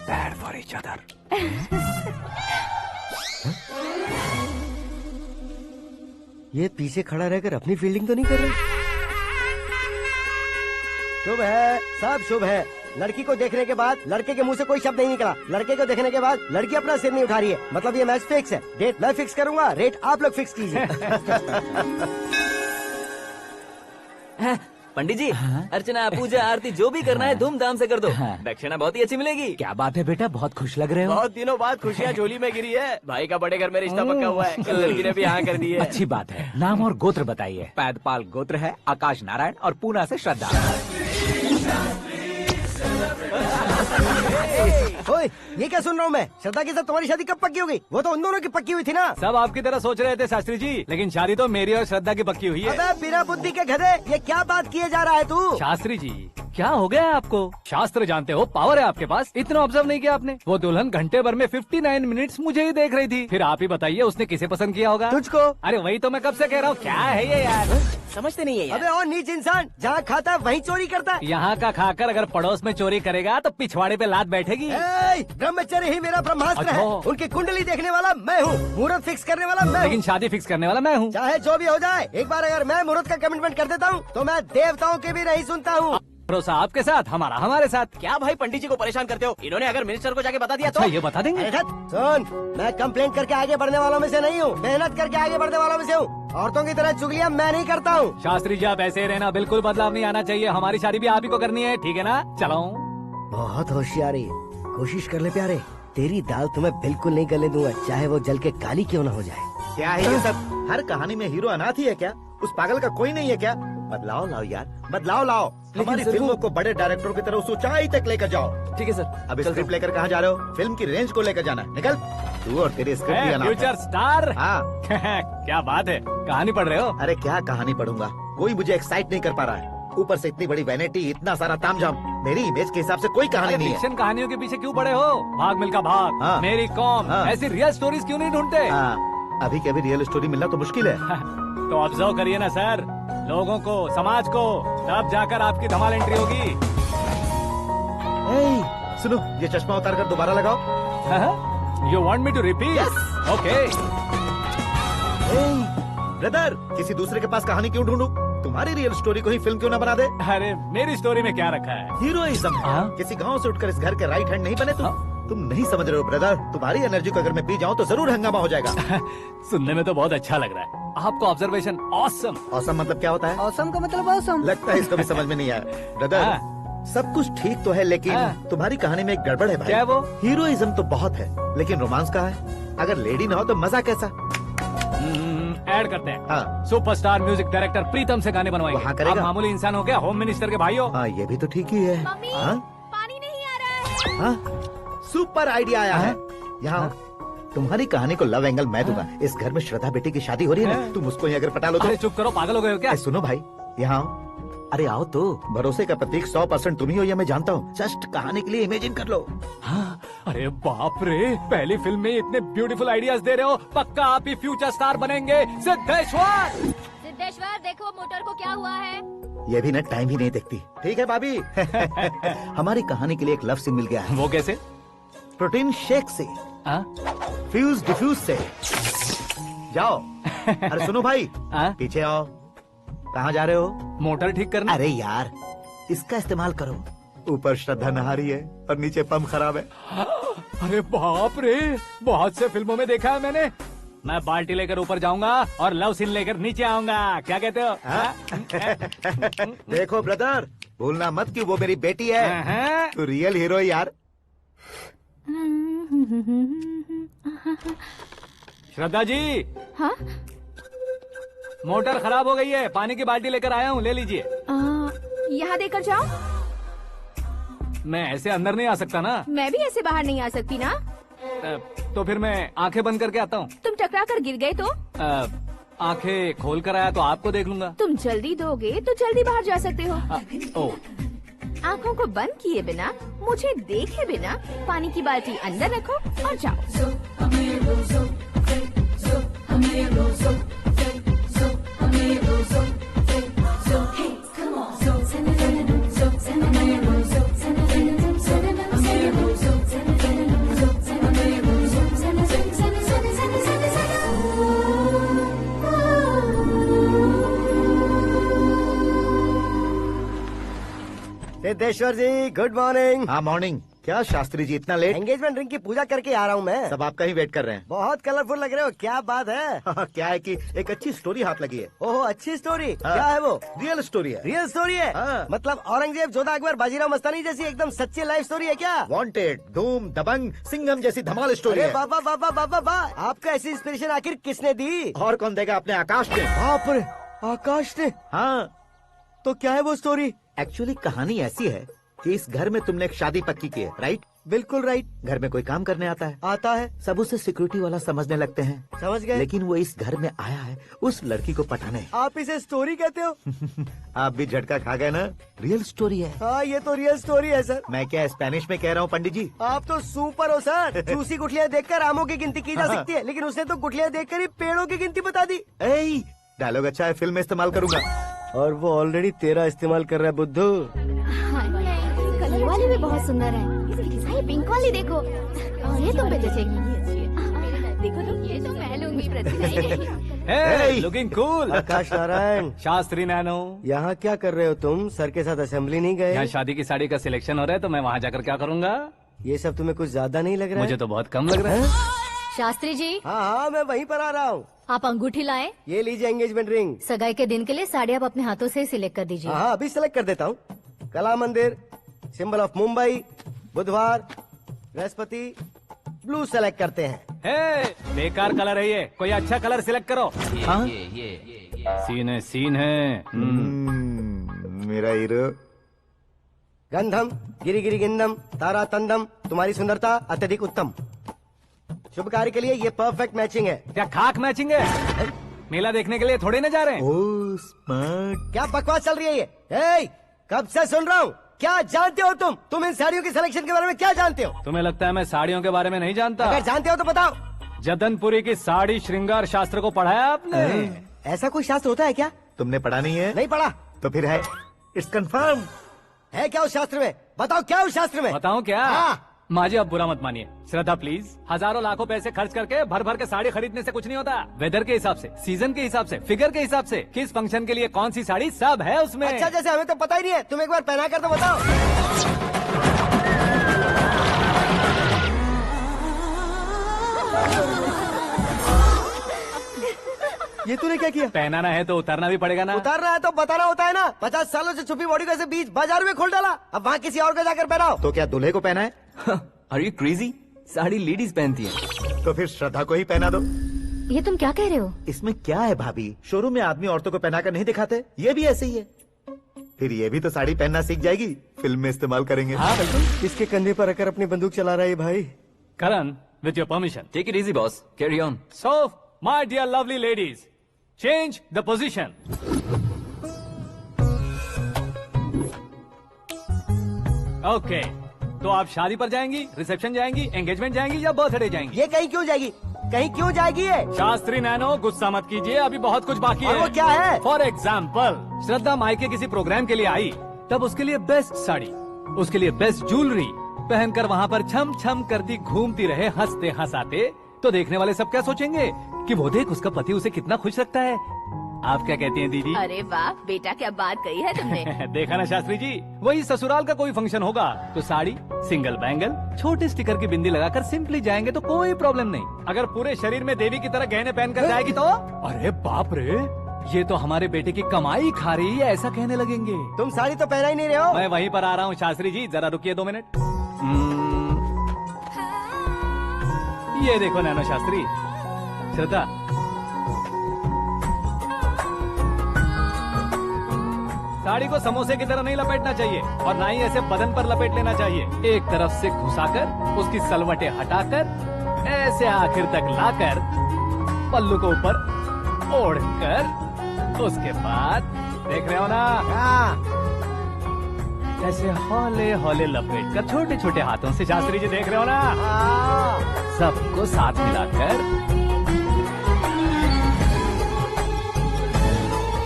Bad for each other. ये पीछे खड़ा रहकर अपनी फील्डिंग तो नहीं कर रहा? शुभ है, सब शुभ है। लड़की को देखने के बाद लड़के के मुंह से कोई शब्द नहीं निकला। लड़के को देखने के बाद लड़की अपना सिर नहीं उठा रही है। मतलब ये मैच फिक्स है। डेट मैं फिक्स करूंगा, रेट आप लोग फिक्स कीजिए। पंडित जी, अर्चना पूजा आरती जो भी करना है धूमधाम से कर दो। दक्षिणा बहुत ही अच्छी मिलेगी। क्या बात है बेटा, बहुत खुश लग रहे हो। बहुत दिनों बाद खुशियाँ झोली में गिरी है। भाई का बड़े घर में रिश्ता पक्का हुआ है। कल लड़की ने भी हाँ कर दी है। अच्छी बात है। नाम और गोत्र बताइए। पैदपाल गोत्र है, आकाश नारायण और पूना से श्रद्धा। ओए, ये क्या सुन रहा हूँ मैं? श्रद्धा के साथ तुम्हारी शादी कब पक्की हो गई? वो तो उन दोनों की पक्की हुई थी ना। सब आपकी तरह सोच रहे थे शास्त्री जी, लेकिन शादी तो मेरी और श्रद्धा की पक्की हुई है। अबे बिना बुद्धि के गधे, ये क्या बात किए जा रहा है तू? शास्त्री जी, क्या हो गया है आपको? शास्त्र जानते हो, पावर है आपके पास। इतना ऑब्जर्व नहीं किया आपने? वो दुल्हन घंटे भर में 59 मिनट्स मुझे ही देख रही थी। फिर आप ही बताइए उसने किसे पसंद किया होगा? तुझको। अरे वही तो मैं कब से कह रहा हूँ, क्या है ये यार? समझते नहीं है यार। अबे और नीच इंसान, जहाँ खाता है वहीं चोरी करता है। यहाँ का खाकर अगर पड़ोस में चोरी करेगा तो पिछवाड़े पे लात बैठेगी। ब्रह्मचर्य ही मेरा ब्रह्मास्त्र है। अच्छा। उनकी कुंडली देखने वाला मैं हूँ, मुहूर्त फिक्स करने वाला मैं हूँ। लेकिन शादी फिक्स करने वाला मैं हूँ। चाहे जो भी हो जाए, एक बार अगर मैं मुहूर्त का कमिटमेंट कर देता हूँ तो मैं देवताओं के भी नहीं सुनता हूँ। भरोसा आपके साथ, हमारा हमारे साथ। क्या भाई पंडित जी को परेशान करते हो? इन्होंने अगर मिनिस्टर को जाके बता दिया अच्छा, तो ये बता देंगे? अरे सुन, मैं कंप्लेंट करके आगे बढ़ने वालों में से नहीं हूँ, मेहनत करके आगे बढ़ने वालों में से हूँ। औरतों की तरह चुगलियाँ मैं नहीं करता हूँ। शास्त्री जी, आप ऐसे ही रहना, बिल्कुल बदलाव नहीं आना चाहिए। हमारी शादी भी आप ही को करनी है, ठीक है ना? चलो। बहुत होशियारी, कोशिश कर ले प्यारे। तेरी दाल तुम्हें बिल्कुल नहीं गलने दूंगा, चाहे वो जल के काली क्यों न हो जाए। क्या है ये सब? हर कहानी में हीरो अनाथ ही है क्या? उस पागल का कोई नहीं है क्या? बदलाव लाओ यार, बदलाव लाओ। हमारी फिल्मों को बड़े डायरेक्टरों की तरह उस ऊंचाई तक लेकर जाओ। ठीक है सर। अब स्क्रिप्ट लेकर कहाँ जा रहे हो? फिल्म की रेंज को लेकर जाना। निकल तू और तेरी स्क्रिप्ट भी अनाथ है। Future star. हाँ। क्या बात है, कहानी पढ़ रहे हो? अरे क्या कहानी पढ़ूंगा, कोई मुझे एक्साइट नहीं कर पा रहा है। ऊपर से इतनी बड़ी वैनिटी, इतना सारा तामझाम। मेरी इमेज के हिसाब से कोई कहानी नहीं है। फिक्शन कहानियों के पीछे क्यों पड़े हो? भाग मिल्खा भाग, हाँ। मेरी कॉम, हाँ। ऐसी रियल स्टोरीज क्यों नहीं ढूंढते? हाँ, अभी के अभी रियल स्टोरी मिलना तो मुश्किल है। तो ऑब्जर्व करिए ना सर, लोगों को, समाज को, तब जाकर आपकी धमाल एंट्री होगी। सुनो, ये चश्मा उतार कर दोबारा लगाओ। You want me to repeat? Okay. Brother, किसी दूसरे के पास कहानी क्यों ढूंढूं? तुम्हारी रियल स्टोरी को ही फिल्म क्यों ना बना दे? अरे मेरी स्टोरी में क्या रखा है? हीरोइज्म। किसी गांव से उठकर इस घर के राइट हैंड नहीं बने तुम नहीं समझ रहे हो ब्रदर। तुम्हारी एनर्जी को अगर मैं पी जाऊं तो जरूर हंगामा हो जाएगा। सुनने में तो बहुत अच्छा लग रहा है। आपको ऑब्जर्वेशन ऑसम। ऑसम मतलब क्या होता है? ऑसम का मतलब ऑसम। लगता है इसको भी समझ में नहीं आया। ब्रदर, सब कुछ ठीक तो है, लेकिन तुम्हारी कहानी में एक गड़बड़ है भाई। क्या वो? हीरोइज्म तो बहुत है, लेकिन रोमांस कहाँ है? अगर लेडी ना हो तो मजा कैसा? ऐड करते हैं। हाँ। सुपरस्टार म्यूजिक डायरेक्टर प्रीतम से गाने बनवाएंगे। वहाँ करेगा? आप मामूली इंसान हो क्या, होम मिनिस्टर के भाई हो? हाँ, ये भी तो ठीक ही है। मम्मी, हाँ? पानी नहीं आ रहा है। हाँ? सुपर आइडिया आया है। यहाँ तुम्हारी कहानी को लव एंगल मैं दूंगा। इस घर में श्रद्धा बेटी की शादी हो रही है ना, तुम उसको ही अगर पटा लो तो। अरे चुप करो, पागल हो गए हो क्या? सुनो भाई, यहाँ आओ। अरे आओ तो। भरोसे का प्रतीक 100% तुम ही हो, ये मैं जानता हूँ। जस्ट कहानी के लिए इमेजिन कर लो। हाँ। अरे बाप रे, पहली फिल्म में इतने ब्यूटीफुल आइडियाज दे रहे हो, पक्का आप ही फ्यूचर स्टार बनेंगे। सिद्धेश्वर, सिद्धेश्वर देखो मोटर को क्या हुआ है। ये भी ना टाइम ही नहीं देखती। ठीक है भाभी। हमारी कहानी के लिए एक लव सीन मिल गया है। वो कैसे? प्रोटीन शेक से, फ्यूज डिफ्यूज से। जाओ। अरे सुनो भाई, पीछे आओ। कहाँ जा रहे हो? मोटर ठीक करना। अरे यार, इसका इस्तेमाल करो। ऊपर श्रद्धा नहा रही है और नीचे पंप खराब है। अरे बाप रे, बहुत से फिल्मों में देखा है मैंने। मैं बाल्टी लेकर ऊपर जाऊंगा और लव सीन लेकर नीचे आऊंगा। क्या कहते हो? देखो ब्रदर, भूलना मत कि वो मेरी बेटी है। तू रियल हीरो यार। श्रद्धा जी। हाँ? मोटर खराब हो गई है, पानी की बाल्टी लेकर आया हूँ, ले लीजिए। यहाँ देकर जाओ। मैं ऐसे अंदर नहीं आ सकता ना। मैं भी ऐसे बाहर नहीं आ सकती ना। तो फिर मैं आंखें बंद करके आता हूँ। तुम टकरा कर गिर गए तो? आंखें खोल कर आया तो आपको देख लूंगा। तुम जल्दी दोगे तो जल्दी बाहर जा सकते हो। आँखों को बंद किए बिना, मुझे देखे बिना पानी की बाल्टी अंदर रखो और जाओ। सिद्धेश्वर जी, गुड मॉर्निंग। हाँ मॉर्निंग। क्या शास्त्री जी इतना लेट? एंगेजमेंट रिंग की पूजा करके आ रहा हूँ मैं। सब आपका ही वेट कर रहे हैं। बहुत कलरफुल लग रहे हो, क्या बात है? क्या है कि एक अच्छी स्टोरी हाथ लगी है। ओह, अच्छी स्टोरी। क्या है वो? रियल स्टोरी है। रियल स्टोरी है? मतलब औरंगजेब, जोधा अकबर, बाजीराव मस्तानी जैसी एकदम सच्ची लाइफ स्टोरी है क्या? वांटेड, धूम, दबंग, सिंघम जैसी धमाल स्टोरी है। बाबा बाबा बाबा बाबा, आपको ऐसी इंस्पिरेशन आखिर किसने दी? और कौन देगा? अपने आकाश ने। बाप रे, आकाश ने? हाँ। तो क्या है वो स्टोरी? एक्चुअली कहानी ऐसी है कि इस घर में तुमने एक शादी पक्की की है, राइट? बिल्कुल राइट। घर में कोई काम करने आता है? आता है। सब उसे सिक्योरिटी वाला समझने लगते हैं। समझ गए। लेकिन वो इस घर में आया है उस लड़की को पटाने। आप इसे स्टोरी कहते हो? आप भी झटका खा गए ना? रियल स्टोरी है। हाँ, ये तो रियल स्टोरी है सर। मैं क्या स्पेनिश में कह रहा हूँ पंडित जी? आप तो सुपर हो सर। चूसी गुठलियाँ देखकर आमों की गिनती की जा सकती है, लेकिन उसने तो गुठलियाँ देखकर ही पेड़ों की गिनती बता दी। डायलॉग अच्छा है, फिल्म में इस्तेमाल करूंगा। और वो ऑलरेडी तेरा इस्तेमाल कर रहा है बुद्धू। ये वाली भी बहुत सुंदर है। इसकी डिजाइन पिंक वाली देखो, और ये तुम पे जचेगी। देखो तो, ये तो मैं लूंगी। Looking cool. Akash Narayan. Shastri Nano. यहाँ क्या कर रहे हो तुम? सर के साथ असेंबली नहीं गए? यहाँ शादी की साड़ी का सिलेक्शन हो रहा है, तो मैं वहाँ जाकर क्या करूँगा? ये सब तुम्हें कुछ ज्यादा नहीं लग रहा है? मुझे तो बहुत कम लग रहा है। शास्त्री जी। हाँ, मैं वहीं पर आ रहा हूँ। आप अंगूठी लाए। ये लीजिए एंगेजमेंट रिंग। सगाई के दिन के लिए साड़ी आप अपने हाथों से सिलेक्ट कर दीजिए। हाँ, अभी सिलेक्ट कर देता हूँ। कला मंदिर, सिंबल ऑफ मुंबई, बुधवार, बृहस्पति, ब्लू सेलेक्ट करते हैं। बेकार कलर है ये, कोई अच्छा कलर सिलेक्ट करो। सीन है। मेरा हीरो। गंधम, गिरी गिरी गिंदम, तारा तंदम, तुम्हारी सुंदरता अत्यधिक उत्तम। शुभ कार्य के लिए ये परफेक्ट मैचिंग है। क्या खाक मैचिंग है? मेला देखने के लिए थोड़े न जा रहे हैं। Oh smart. क्या बकवास चल रही है ये? कब से सुन रहा हूँ। क्या जानते हो तुम इन साड़ियों की सिलेक्शन के बारे में क्या जानते हो? तुम्हें लगता है मैं साड़ियों के बारे में नहीं जानता? अगर जानते हो तो बताओ। जदनपुरी की साड़ी श्रृंगार शास्त्र को पढ़ा है आपने? ऐसा कोई शास्त्र होता है क्या? तुमने पढ़ा नहीं है? नहीं पढ़ा। तो फिर है, इट्स कंफर्म। है क्या उस शास्त्र में? बताओ क्या उस शास्त्र में? बताऊं क्या? हाँ। माजी, अब बुरा मत मानिए। श्रद्धा प्लीज, हजारों लाखों पैसे खर्च करके भर भर के साड़ी खरीदने से कुछ नहीं होता। वेदर के हिसाब से, सीजन के हिसाब से, फिगर के हिसाब से, किस फंक्शन के लिए कौन सी साड़ी, सब है उसमें। अच्छा, जैसे हमें तो पता ही नहीं है, तुम एक बार पहना कर तो बताओ। ये तूने क्या किया? पहनाना है तो उतारना भी पड़ेगा ना। उतारना है तो बताना होता है ना। 50 सालों से छुपी बॉडी को ऐसे बीच बाजार में खोल डाला, अब वहाँ किसी और को जाकर पहनाओ। तो क्या दूल्हे को पहना है? Are you crazy? Sari ladies पहनती है। तो फिर श्रद्धा को ही पहना दो। ये तुम क्या कह रहे हो? इसमें क्या है भाभी? शोरूम में आदमी औरतों को पहनाकर नहीं दिखाते? ये भी ऐसे ही है। फिर ये भी तो साड़ी पहनना सीख जाएगी, फिल्म में इस्तेमाल करेंगे। हाँ बिल्कुल। इसके कंधे पर रखकर अपनी बंदूक चला रहा है भाई। Karan, with your permission. Take it easy boss, carry on. So my dear lovely ladies, change the position. Okay, तो आप शादी पर जाएंगी, रिसेप्शन जाएंगी, एंगेजमेंट जाएंगी या बर्थडे जाएंगी? ये कहीं क्यों जाएगी? कहीं क्यों जाएगी ये? शास्त्री नैनो गुस्सा मत कीजिए, अभी बहुत कुछ बाकी और है। वो क्या है? फॉर एग्जाम्पल, श्रद्धा मायके किसी प्रोग्राम के लिए आई, तब उसके लिए बेस्ट साड़ी, उसके लिए बेस्ट ज्वेलरी पहनकर वहाँ पर छम छम करती घूमती रहे हंसते हंसाते, तो देखने वाले सब क्या सोचेंगे कि वो देख उसका पति उसे कितना खुश रखता है। आप क्या कहती हैं दीदी? अरे वाह बेटा, क्या बात कही है तुमने। देखा ना शास्त्री जी, वही ससुराल का कोई फंक्शन होगा तो साड़ी, सिंगल बैंगल, छोटे स्टिकर की बिंदी लगाकर सिंपली जाएंगे तो कोई प्रॉब्लम नहीं। अगर पूरे शरीर में देवी की तरह गहने पहन कर जाएगी तो अरे बाप रे, ये तो हमारे बेटे की कमाई खा रही है, ऐसा कहने लगेंगे। तुम साड़ी तो पहना ही नहीं रहे हो। मैं वहीं पर आ रहा हूँ शास्त्री जी, जरा रुकिए 2 मिनट। ये देखो नैनो शास्त्री, श्रद्धा साड़ी को समोसे की तरह नहीं लपेटना चाहिए और ना ही ऐसे बदन पर लपेट लेना चाहिए। एक तरफ से घुसाकर उसकी सलवटें हटाकर ऐसे आखिर तक लाकर पल्लू को ऊपर ओढ़कर उसके बाद देख रहे हो ना, ऐसे हौले हौले लपेट कर छोटे छोटे हाथों से, शास्त्री जी देख रहे हो ना, सबको साथ मिलाकर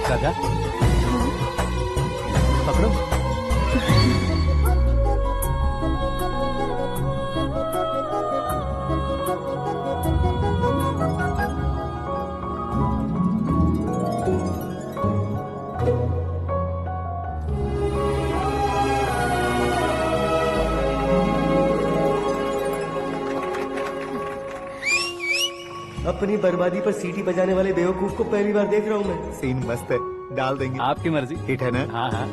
सदा पकड़ो। अपनी बर्बादी पर सीटी बजाने वाले बेवकूफ को पहली बार देख रहा हूँ मैं। सीन मस्त है, डाल देंगे। आपकी मर्जी। हिट है ना? हाँ हाँ।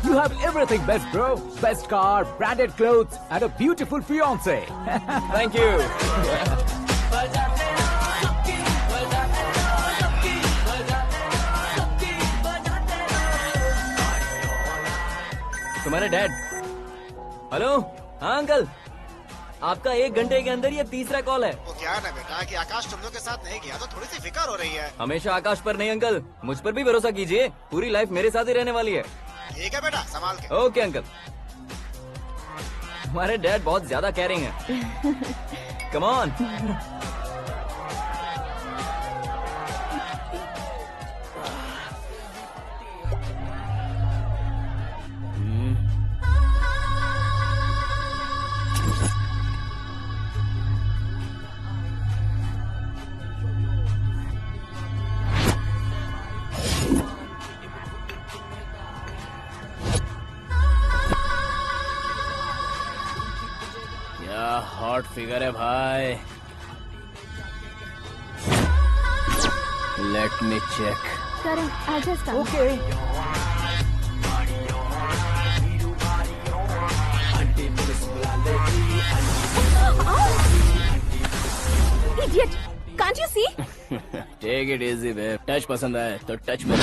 You have everything best, bro. Best car, branded clothes, and a beautiful fiance. Thank you. तुम्हारे डैड। हेलो, हाँ अंकल, आपका 1 घंटे के अंदर ये तीसरा कॉल है। वो क्या है ना बेटा कि आकाश तुम लोग के साथ नहीं गया तो थोड़ी सी फिक्र हो रही है। हमेशा आकाश पर नहीं अंकल, मुझ पर भी भरोसा कीजिए, पूरी लाइफ मेरे साथ ही रहने वाली है। ठीक है बेटा, संभाल के। Okay uncle. हमारे डैड बहुत ज्यादा केयरिंग है। Come on. क्या हॉट फिगर है भाई। Let me check. Karan, I'll just come. Idiot! Can't you see? Take it easy babe. Touch पसंद आए तो टच में।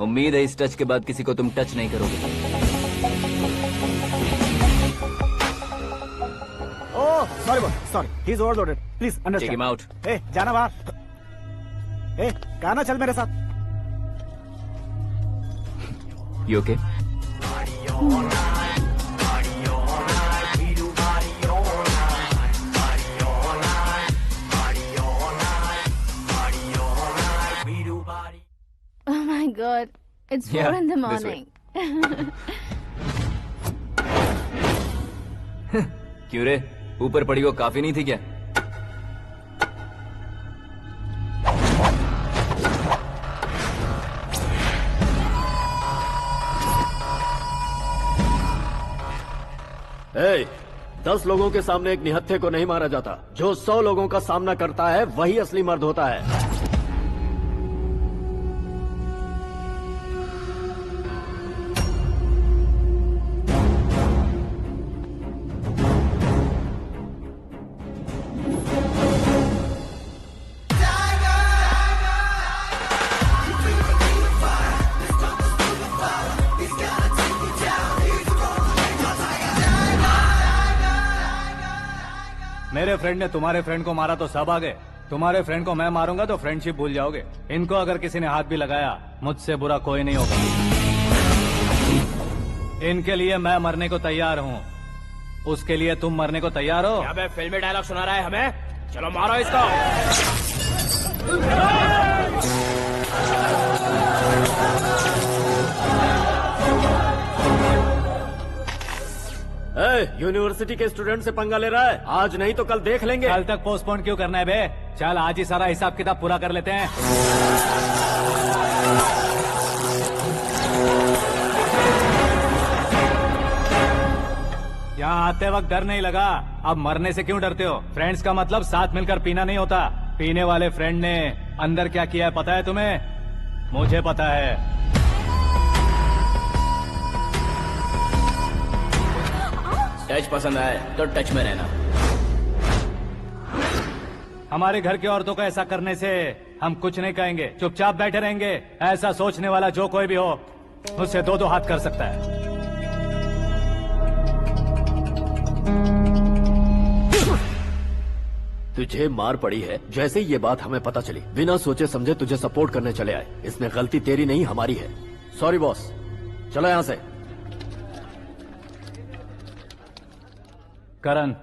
उम्मीद है इस टच के बाद किसी को तुम टच नहीं करोगे। Oh sorry, he is overloaded, please take understand. Him out. ए जाना बाहर। ए गाना चल मेरे साथ। You okay? Oh my God, it's 4 Yeah, in the this way. morning. क्यों रे, ऊपर पड़ी वो काफी नहीं थी क्या? ए, 10 लोगों के सामने एक निहत्थे को नहीं मारा जाता। जो 100 लोगों का सामना करता है वही असली मर्द होता है। मेरे फ्रेंड ने तुम्हारे फ्रेंड को मारा तो सब आ गए, तुम्हारे फ्रेंड को मैं मारूंगा तो फ्रेंडशिप भूल जाओगे। इनको अगर किसी ने हाथ भी लगाया, मुझसे बुरा कोई नहीं होगा। इनके लिए मैं मरने को तैयार हूँ, उसके लिए तुम मरने को तैयार हो? अबे फिल्मी डायलॉग सुना रहा है हमें? चलो मारो इसको। यूनिवर्सिटी के स्टूडेंट से पंगा ले रहा है, आज नहीं तो कल देख लेंगे। कल तक पोस्टपोन क्यों करना है बे? चल आज ही सारा हिसाब किताब पूरा कर लेते हैं। यहाँ आते वक्त डर नहीं लगा, अब मरने से क्यों डरते हो? फ्रेंड्स का मतलब साथ मिलकर पीना नहीं होता। पीने वाले फ्रेंड ने अंदर क्या किया है पता है तुम्हें? मुझे पता है। टच पसंद आए तो टच में रहना। हमारे घर की औरतों को ऐसा करने से हम कुछ नहीं कहेंगे, चुपचाप बैठे रहेंगे। ऐसा सोचने वाला जो कोई भी हो, उससे दो दो हाथ कर सकता है। तुझे मार पड़ी है जैसे ही ये बात हमें पता चली, बिना सोचे समझे तुझे सपोर्ट करने चले आए। इसमें गलती तेरी नहीं हमारी है। सॉरी बॉस, चलो यहाँ से। करण,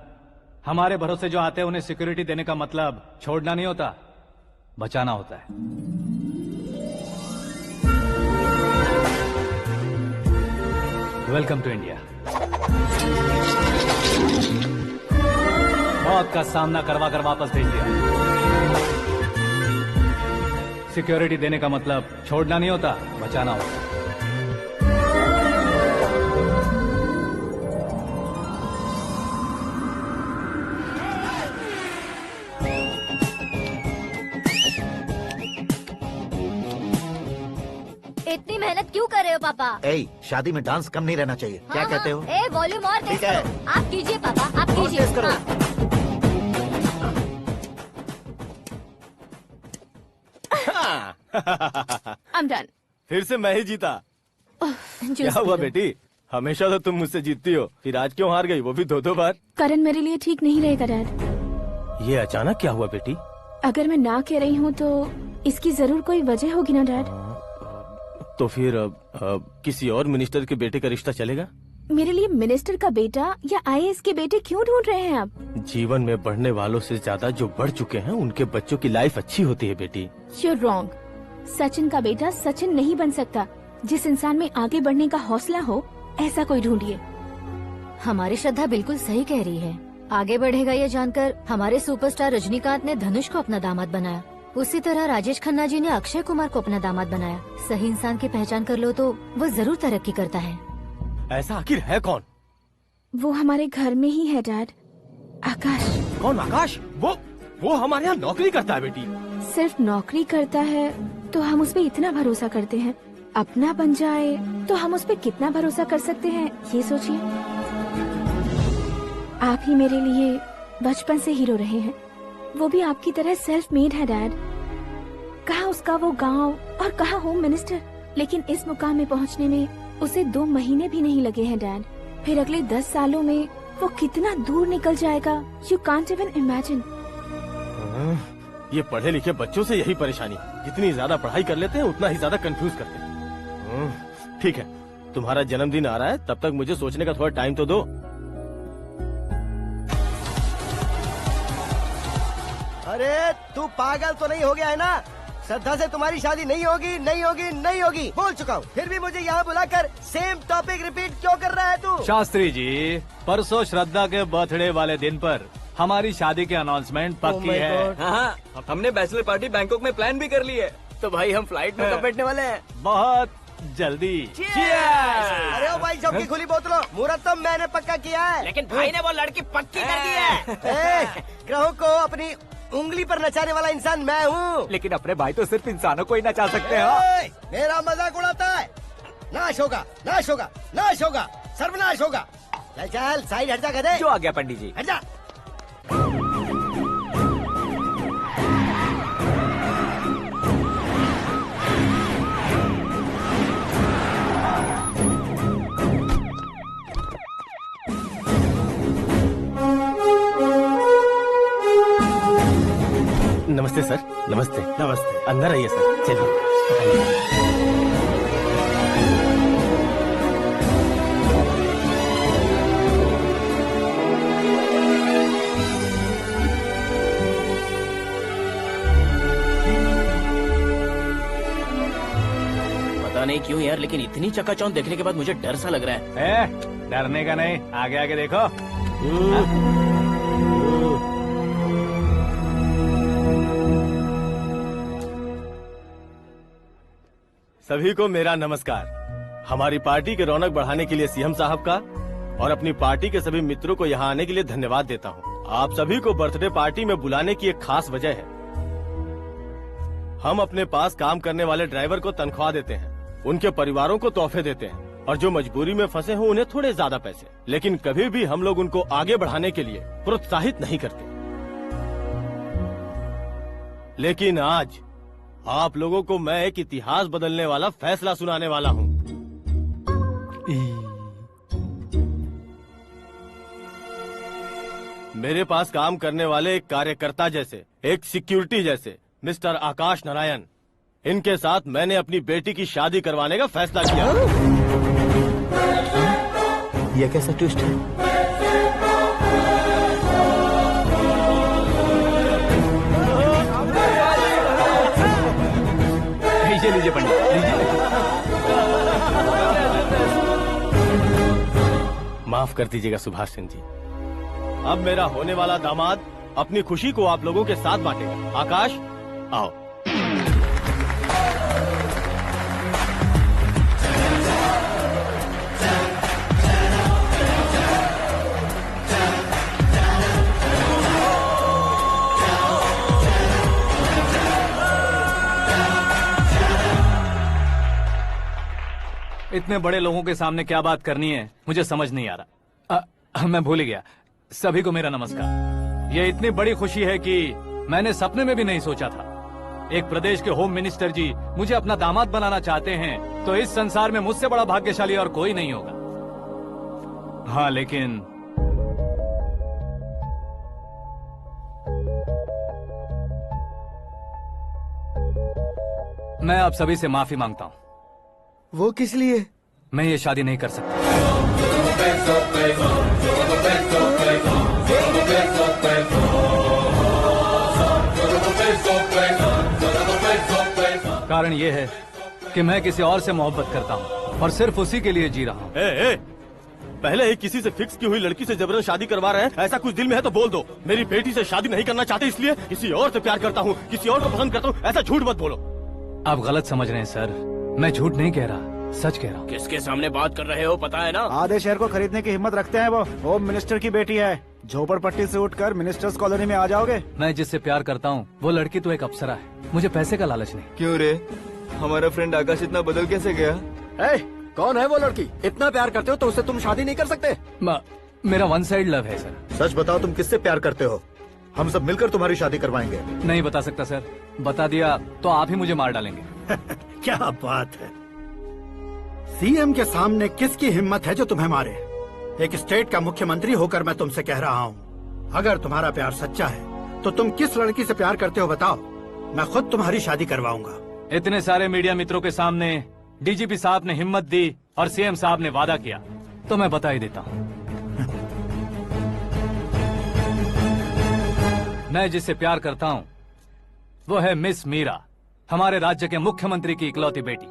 हमारे भरोसे जो आते हैं उन्हें सिक्योरिटी देने का मतलब छोड़ना नहीं होता, बचाना होता है। Welcome to India. मौत का सामना करवा कर वापस भेज दिया। सिक्योरिटी देने का मतलब छोड़ना नहीं होता, बचाना होता है। इतनी मेहनत क्यों कर रहे हो पापा? ए, शादी में डांस कम नहीं रहना चाहिए। क्या कहते हो? ए वॉल्यूम और तेज ठीक है। करो। आप कीजिए पापा, आप और कीजिए। तेज करो। I'm done. फिर से मैं ही जीता। क्या हुआ बेटी? हमेशा तो तुम मुझसे जीतती हो, फिर आज क्यों हार गई, वो भी दो बार? करण मेरे लिए ठीक नहीं रहेगा डैड। ये अचानक क्या हुआ बेटी? अगर मैं ना कह रही हूँ तो इसकी जरूर कोई वजह होगी ना डैड। तो फिर किसी और मिनिस्टर के बेटे का रिश्ता चलेगा? मेरे लिए मिनिस्टर का बेटा या आईएएस के बेटे क्यों ढूंढ रहे हैं आप? जीवन में बढ़ने वालों से ज्यादा जो बढ़ चुके हैं उनके बच्चों की लाइफ अच्छी होती है बेटी। You're wrong. सचिन का बेटा सचिन नहीं बन सकता। जिस इंसान में आगे बढ़ने का हौसला हो, ऐसा कोई ढूंढिए। हमारी श्रद्धा बिल्कुल सही कह रही है। आगे बढ़ेगा ये जानकर हमारे सुपरस्टार रजनीकांत ने धनुष को अपना दामाद बनाया। उसी तरह राजेश खन्ना जी ने अक्षय कुमार को अपना दामाद बनाया। सही इंसान की पहचान कर लो तो वो जरूर तरक्की करता है। ऐसा आखिर है कौन? वो हमारे घर में ही है डैड, आकाश। कौन आकाश? वो हमारे यहाँ नौकरी करता है बेटी। सिर्फ नौकरी करता है तो हम उस पे इतना भरोसा करते हैं, अपना बन जाए तो हम उस पे कितना भरोसा कर सकते हैं, ये सोचिए। आप ही मेरे लिए बचपन से हीरो रहे हैं, वो भी आपकी तरह सेल्फ मेड है डैड। कहाँ उसका वो गांव और कहाँ होम मिनिस्टर, लेकिन इस मुकाम में पहुँचने में उसे 2 महीने भी नहीं लगे हैं डैड। फिर अगले 10 सालों में वो कितना दूर निकल जाएगा, यू कांट इवन इमेजिन। ये पढ़े लिखे बच्चों से यही परेशानी, जितनी ज्यादा पढ़ाई कर लेते हैं उतना ही ज्यादा कंफ्यूज करते हैं। ठीक है, तुम्हारा जन्मदिन आ रहा है, तब तक मुझे सोचने का थोड़ा टाइम तो दो। अरे तू पागल तो नहीं हो गया है ना? श्रद्धा से तुम्हारी शादी नहीं होगी, नहीं होगी, नहीं होगी, बोल चुका हूँ। फिर भी मुझे यहाँ बुलाकर सेम टॉपिक रिपीट क्यों कर रहा है तू? शास्त्री जी, परसों श्रद्धा के बर्थडे वाले दिन पर हमारी शादी की अनाउंसमेंट पक्की है। हाँ, हमने बैचलर पार्टी बैंकॉक में प्लान भी कर ली है। तो भाई हम फ्लाइट में कब बैठने वाले हैं? बहुत जल्दी। अरे ओ भाई, सबकी खुली बोतलों, मुहूर्त तो मैंने पक्का किया है। लेकिन भाई ने वो लड़की पक्की कर दी है। ग्रहों को अपनी उंगली पर नचाने वाला इंसान मैं हूँ। लेकिन अपने भाई तो सिर्फ इंसानों को ही नचा सकते हैं। मेरा मजाक उड़ाता है? नाश होगा, नाश होगा, नाश होगा, सर्वनाश होगा। चल चल साइड हट जा गधे। जो आ गया पंडित जी। हट जा। नमस्ते सर। नमस्ते। नमस्ते। अंदर आइए सर, चलिए। पता नहीं क्यों यार, लेकिन इतनी चकाचौंध देखने के बाद मुझे डर सा लग रहा है। डरने का नहीं, आगे आगे देखो। सभी को मेरा नमस्कार। हमारी पार्टी के रौनक बढ़ाने के लिए सीएम साहब का और अपनी पार्टी के सभी मित्रों को यहाँ आने के लिए धन्यवाद देता हूँ। आप सभी को बर्थडे पार्टी में बुलाने की एक खास वजह है। हम अपने पास काम करने वाले ड्राइवर को तनख्वाह देते हैं, उनके परिवारों को तोहफे देते हैं और जो मजबूरी में फंसे हो उन्हें थोड़े ज्यादा पैसे, लेकिन कभी भी हम लोग उनको आगे बढ़ाने के लिए प्रोत्साहित नहीं करते। लेकिन आज आप लोगों को मैं एक इतिहास बदलने वाला फैसला सुनाने वाला हूँ। मेरे पास काम करने वाले एक कार्यकर्ता जैसे, एक सिक्योरिटी जैसे मिस्टर आकाश नारायण, इनके साथ मैंने अपनी बेटी की शादी करवाने का फैसला किया। यह कैसा ट्विस्ट है? लीजिए पंडित, लीजिए। माफ कर दीजिएगा सुभाष सिंह जी। अब मेरा होने वाला दामाद अपनी खुशी को आप लोगों के साथ बांटेगा। आकाश, आओ। इतने बड़े लोगों के सामने क्या बात करनी है मुझे समझ नहीं आ रहा। मैं भूल ही गया। सभी को मेरा नमस्कार। ये इतनी बड़ी खुशी है कि मैंने सपने में भी नहीं सोचा था। एक प्रदेश के होम मिनिस्टर जी मुझे अपना दामाद बनाना चाहते हैं, तो इस संसार में मुझसे बड़ा भाग्यशाली और कोई नहीं होगा। हाँ, लेकिन मैं आप सभी से माफी मांगता हूँ। वो किस लिए? मैं ये शादी नहीं कर सकता। कारण ये है कि मैं किसी और से मोहब्बत करता हूँ और सिर्फ उसी के लिए जी रहा हूँ। पहले ही किसी से फिक्स की हुई लड़की से जबरन शादी करवा रहे हैं। ऐसा कुछ दिल में है तो बोल दो। मेरी बेटी से शादी नहीं करना चाहते इसलिए किसी और से प्यार करता हूँ, किसी और को पसंद करता हूँ, ऐसा झूठ मत बोलो। आप गलत समझ रहे हैं सर, मैं झूठ नहीं कह रहा, सच कह रहा हूँ। किसके सामने बात कर रहे हो पता है ना? आधे शहर को खरीदने की हिम्मत रखते हैं वो। होम मिनिस्टर की बेटी है। झोपड़पट्टी से उठकर मिनिस्टर्स कॉलोनी में आ जाओगे। मैं जिससे प्यार करता हूँ वो लड़की तो एक अप्सरा है, मुझे पैसे का लालच नहीं। क्यों रे, हमारा फ्रेंड आकाश इतना बदल कैसे गया? कौन है वो लड़की? इतना प्यार करते हो तो उससे तुम शादी नहीं कर सकते? मेरा वन साइड लव है सर। सच बताओ, तुम किससे प्यार करते हो? हम सब मिलकर तुम्हारी शादी करवाएंगे। नहीं बता सकता सर, बता दिया तो आप ही मुझे मार डालेंगे। क्या बात है, सीएम के सामने किसकी हिम्मत है जो तुम्हें मारे? एक स्टेट का मुख्यमंत्री होकर मैं तुमसे कह रहा हूँ, अगर तुम्हारा प्यार सच्चा है तो तुम किस लड़की से प्यार करते हो बताओ, मैं खुद तुम्हारी शादी करवाऊंगा। इतने सारे मीडिया मित्रों के सामने डीजीपी साहब ने हिम्मत दी और सीएम साहब ने वादा किया, तो मैं बता ही देता हूँ। मैं जिससे प्यार करता हूँ वो है मिस मीरा, हमारे राज्य के मुख्यमंत्री की इकलौती बेटी।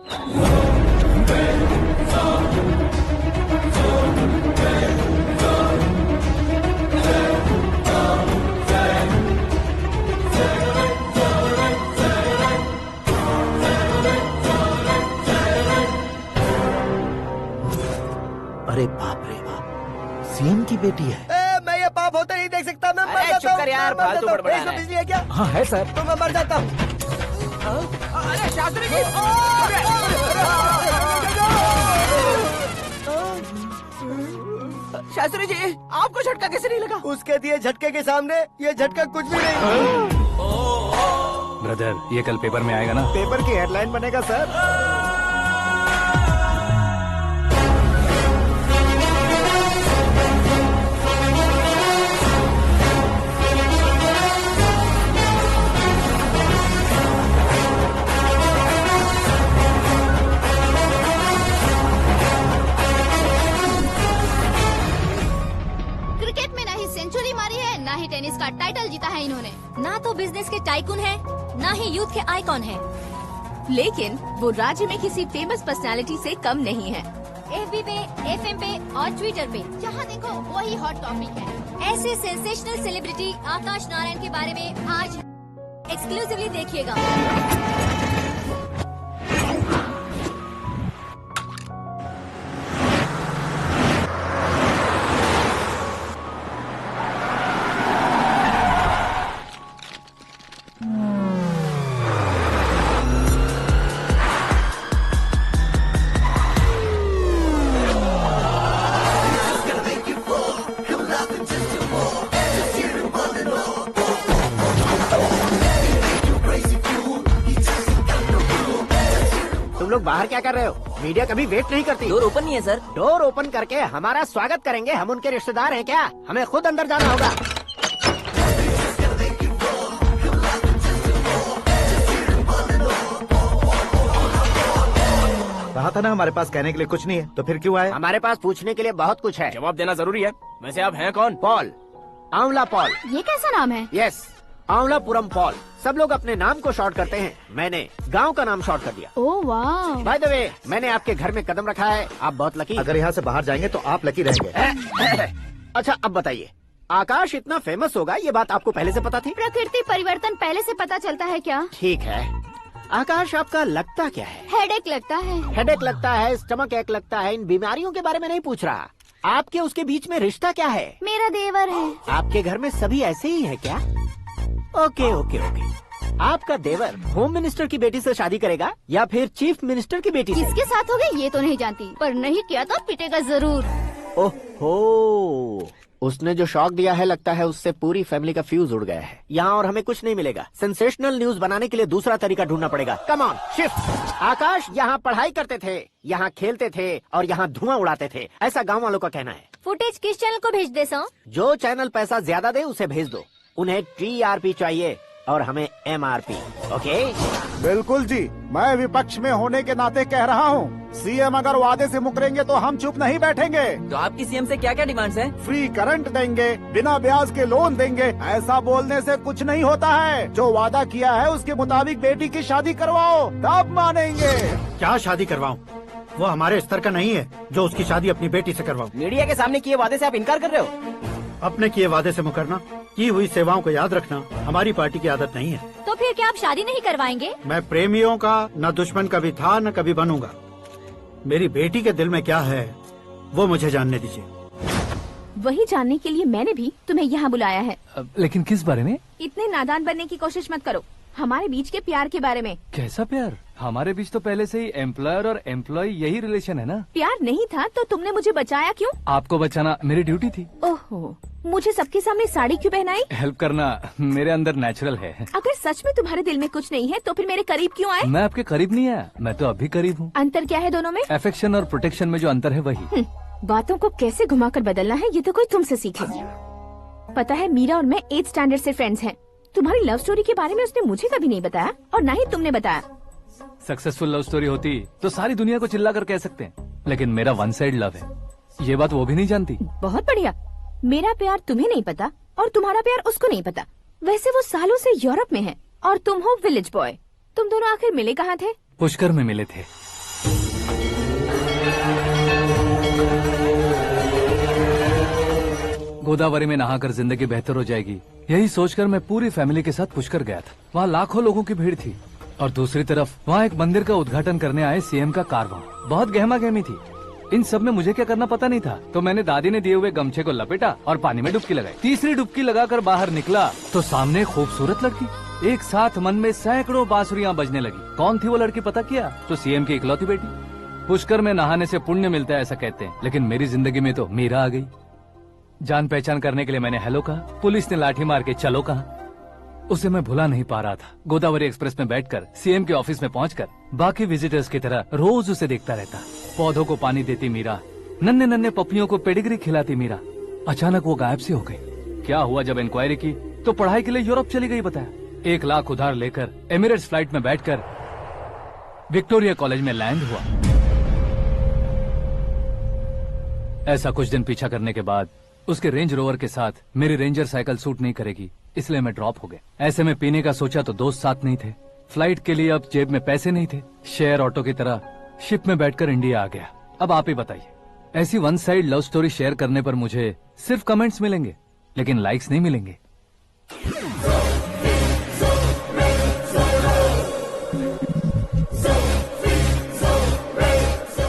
अरे बाप रे बाप, सीएम की बेटी है। मैं ये पाप होते नहीं देख सकता। मैं मर जाता हूँ। यार, फालतू बड़बड़ा रहा है। बिजली है क्या? हाँ है सर। तो मैं मर जाता हूँ। अरे शास्त्री जी, शास्त्री जी, आपको झटका कैसे नहीं लगा? उसके दिए झटके के सामने ये झटका कुछ भी नहीं। ब्रदर, ये कल पेपर में आएगा ना? पेपर की हेडलाइन बनेगा सर। टाइटल जीता है इन्होंने। ना तो बिजनेस के टाइकून है, ना ही यूथ के आइकॉन है। लेकिन वो राज्य में किसी फेमस पर्सनालिटी से कम नहीं है। FB पे, FM पे और ट्विटर पे जहाँ देखो वही हॉट टॉपिक है। ऐसे सेंसेशनल सेलिब्रिटी आकाश नारायण के बारे में आज एक्सक्लूसिवली देखिएगा। लोग बाहर क्या कर रहे हो? मीडिया कभी वेट नहीं करती। डोर ओपन नहीं है सर। डोर ओपन करके हमारा स्वागत करेंगे। हम उनके रिश्तेदार हैं क्या? हमें खुद अंदर जाना होगा। कहा था ना हमारे पास कहने के लिए कुछ नहीं है, तो फिर क्यों आए? हमारे पास पूछने के लिए बहुत कुछ है। जवाब देना जरूरी है। वैसे आप हैं कौन? पॉल, आंवला पॉल। ये कैसा नाम है? Yes, Aanwalapuram Paul. सब लोग अपने नाम को शॉर्ट करते हैं, मैंने गांव का नाम शॉर्ट कर दिया। ओह वाह। बाय द वे, मैंने आपके घर में कदम रखा है। आप बहुत लकी। अगर यहाँ से बाहर जाएंगे तो आप लकी रहेंगे। अच्छा अब बताइए, आकाश इतना फेमस होगा ये बात आपको पहले से पता थी? प्रकृति परिवर्तन पहले से पता चलता है क्या? ठीक है, आकाश आपका लगता क्या है? हेडेक लगता है। हेडेक लगता है, स्टमक एक लगता है। इन बीमारियों के बारे में नहीं पूछ रहा। आपके उसके बीच में रिश्ता क्या है? मेरा देवर है। आपके घर में सभी ऐसे ही है क्या? Okay okay okay. आपका देवर होम मिनिस्टर की बेटी से शादी करेगा या फिर चीफ मिनिस्टर की बेटी से? किसके साथ होगा ये तो नहीं जानती, पर नहीं किया तो पिटेगा जरूर। ओहो, उसने जो शॉक दिया है लगता है उससे पूरी फैमिली का फ्यूज उड़ गया है। यहाँ और हमें कुछ नहीं मिलेगा। सेंसेशनल न्यूज बनाने के लिए दूसरा तरीका ढूंढना पड़ेगा। Come on shift. आकाश यहाँ पढ़ाई करते थे, यहाँ खेलते थे और यहाँ धुआं उड़ाते थे, ऐसा गाँव वालों का कहना है। फुटेज किस चैनल को भेज दे सो? जो चैनल पैसा ज्यादा दे उसे भेज दो। उन्हें TRP चाहिए और हमें MRP। ओके? बिल्कुल जी, मैं विपक्ष में होने के नाते कह रहा हूँ, सीएम अगर वादे से मुकरेंगे तो हम चुप नहीं बैठेंगे। तो आपकी सीएम से क्या क्या डिमांड्स हैं? फ्री करंट देंगे, बिना ब्याज के लोन देंगे। ऐसा बोलने से कुछ नहीं होता है। जो वादा किया है उसके मुताबिक बेटी की शादी करवाओ, तब मानेंगे। क्या शादी करवाऊं? वो हमारे स्तर का नहीं है जो उसकी शादी अपनी बेटी से करवाऊं। मीडिया के सामने किए वादे से आप इनकार कर रहे हो? अपने किए वादे से मुकरना, की हुई सेवाओं को याद रखना हमारी पार्टी की आदत नहीं है। तो फिर क्या आप शादी नहीं करवाएंगे? मैं प्रेमियों का न दुश्मन कभी था न कभी बनूंगा। मेरी बेटी के दिल में क्या है वो मुझे जानने दीजिए। वही जानने के लिए मैंने भी तुम्हें यहाँ बुलाया है। लेकिन किस बारे में? इतने नादान बनने की कोशिश मत करो। हमारे बीच के प्यार के बारे में। कैसा प्यार? हमारे बीच तो पहले से ही एम्प्लॉयर और एम्प्लॉय यही रिलेशन है ना। प्यार नहीं था तो तुमने मुझे बचाया क्यों? आपको बचाना मेरी ड्यूटी थी। ओहो, मुझे सबके सामने साड़ी क्यों पहनाई? हेल्प करना मेरे अंदर नेचुरल है। अगर सच में तुम्हारे दिल में कुछ नहीं है तो फिर मेरे करीब क्यों आए? मैं आपके करीब नहीं आया, मैं तो अभी करीब हूँ। अंतर क्या है दोनों में? अफेक्शन और प्रोटेक्शन में जो अंतर है वही। बातों को कैसे घुमाकर बदलना है ये तो कोई तुमसे सीखे। पता है, मीरा और मैं 8th स्टैंडर्ड से फ्रेंड्स हैं। तुम्हारी लव स्टोरी के बारे में उसने मुझे कभी नहीं बताया और ना ही तुमने बताया। सक्सेसफुल लव स्टोरी होती तो सारी दुनिया को चिल्ला कर कह सकते हैं, लेकिन मेरा वन साइड लव है, ये बात वो भी नहीं जानती। बहुत बढ़िया। मेरा प्यार तुम्हें नहीं पता और तुम्हारा प्यार उसको नहीं पता। वैसे वो सालों से यूरोप में है और तुम हो विलेज बॉय। तुम दोनों आखिर मिले कहाँ थे? पुष्कर में मिले थे। गोदावरी में नहाकर जिंदगी बेहतर हो जाएगी, यही सोचकर मैं पूरी फैमिली के साथ पुष्कर गया था। वहाँ लाखों लोगों की भीड़ थी और दूसरी तरफ वहाँ एक मंदिर का उद्घाटन करने आए सीएम का कारवां। बहुत गहमा गहमी थी। इन सब में मुझे क्या करना पता नहीं था, तो मैंने दादी ने दिए हुए गमछे को लपेटा और पानी में डुबकी लगाई। तीसरी डुबकी लगाकर बाहर निकला तो सामने खूबसूरत लड़की। एक साथ मन में सैकड़ों बांसुरियां बजने लगी। कौन थी वो लड़की पता किया? तो सीएम की इकलौती बेटी। पुष्कर में नहाने से पुण्य मिलता है ऐसा कहते हैं, लेकिन मेरी जिंदगी में तो मीरा आ गई। जान पहचान करने के लिए मैंने हेलो कहा, पुलिस ने लाठी मार के चलो कहा। उसे मैं भुला नहीं पा रहा था। गोदावरी एक्सप्रेस में बैठकर सीएम के ऑफिस में पहुंचकर बाकी विजिटर्स की तरह रोज उसे देखता रहता। पौधों को पानी देती मीरा, नन्हे नन्हे पपियों को पेडिग्री खिलाती मीरा। अचानक वो गायब सी हो गई। क्या हुआ? जब इंक्वायरी की तो पढ़ाई के लिए यूरोप चली गई बताया। 1 लाख उधार लेकर एमिरेट्स फ्लाइट में बैठकर विक्टोरिया कॉलेज में लैंड हुआ। ऐसा कुछ दिन पीछा करने के बाद उसके रेंज रोवर के साथ मेरी रेंजर साइकिल सूट नहीं करेगी, इसलिए मैं ड्रॉप हो गया। ऐसे में पीने का सोचा तो दोस्त साथ नहीं थे, फ्लाइट के लिए अब जेब में पैसे नहीं थे, शेयर ऑटो की तरह शिप में बैठकर इंडिया आ गया। अब आप ही बताइए, ऐसी one side love story share करने पर मुझे सिर्फ कमेंट्स मिलेंगे लेकिन लाइक्स नहीं मिलेंगे।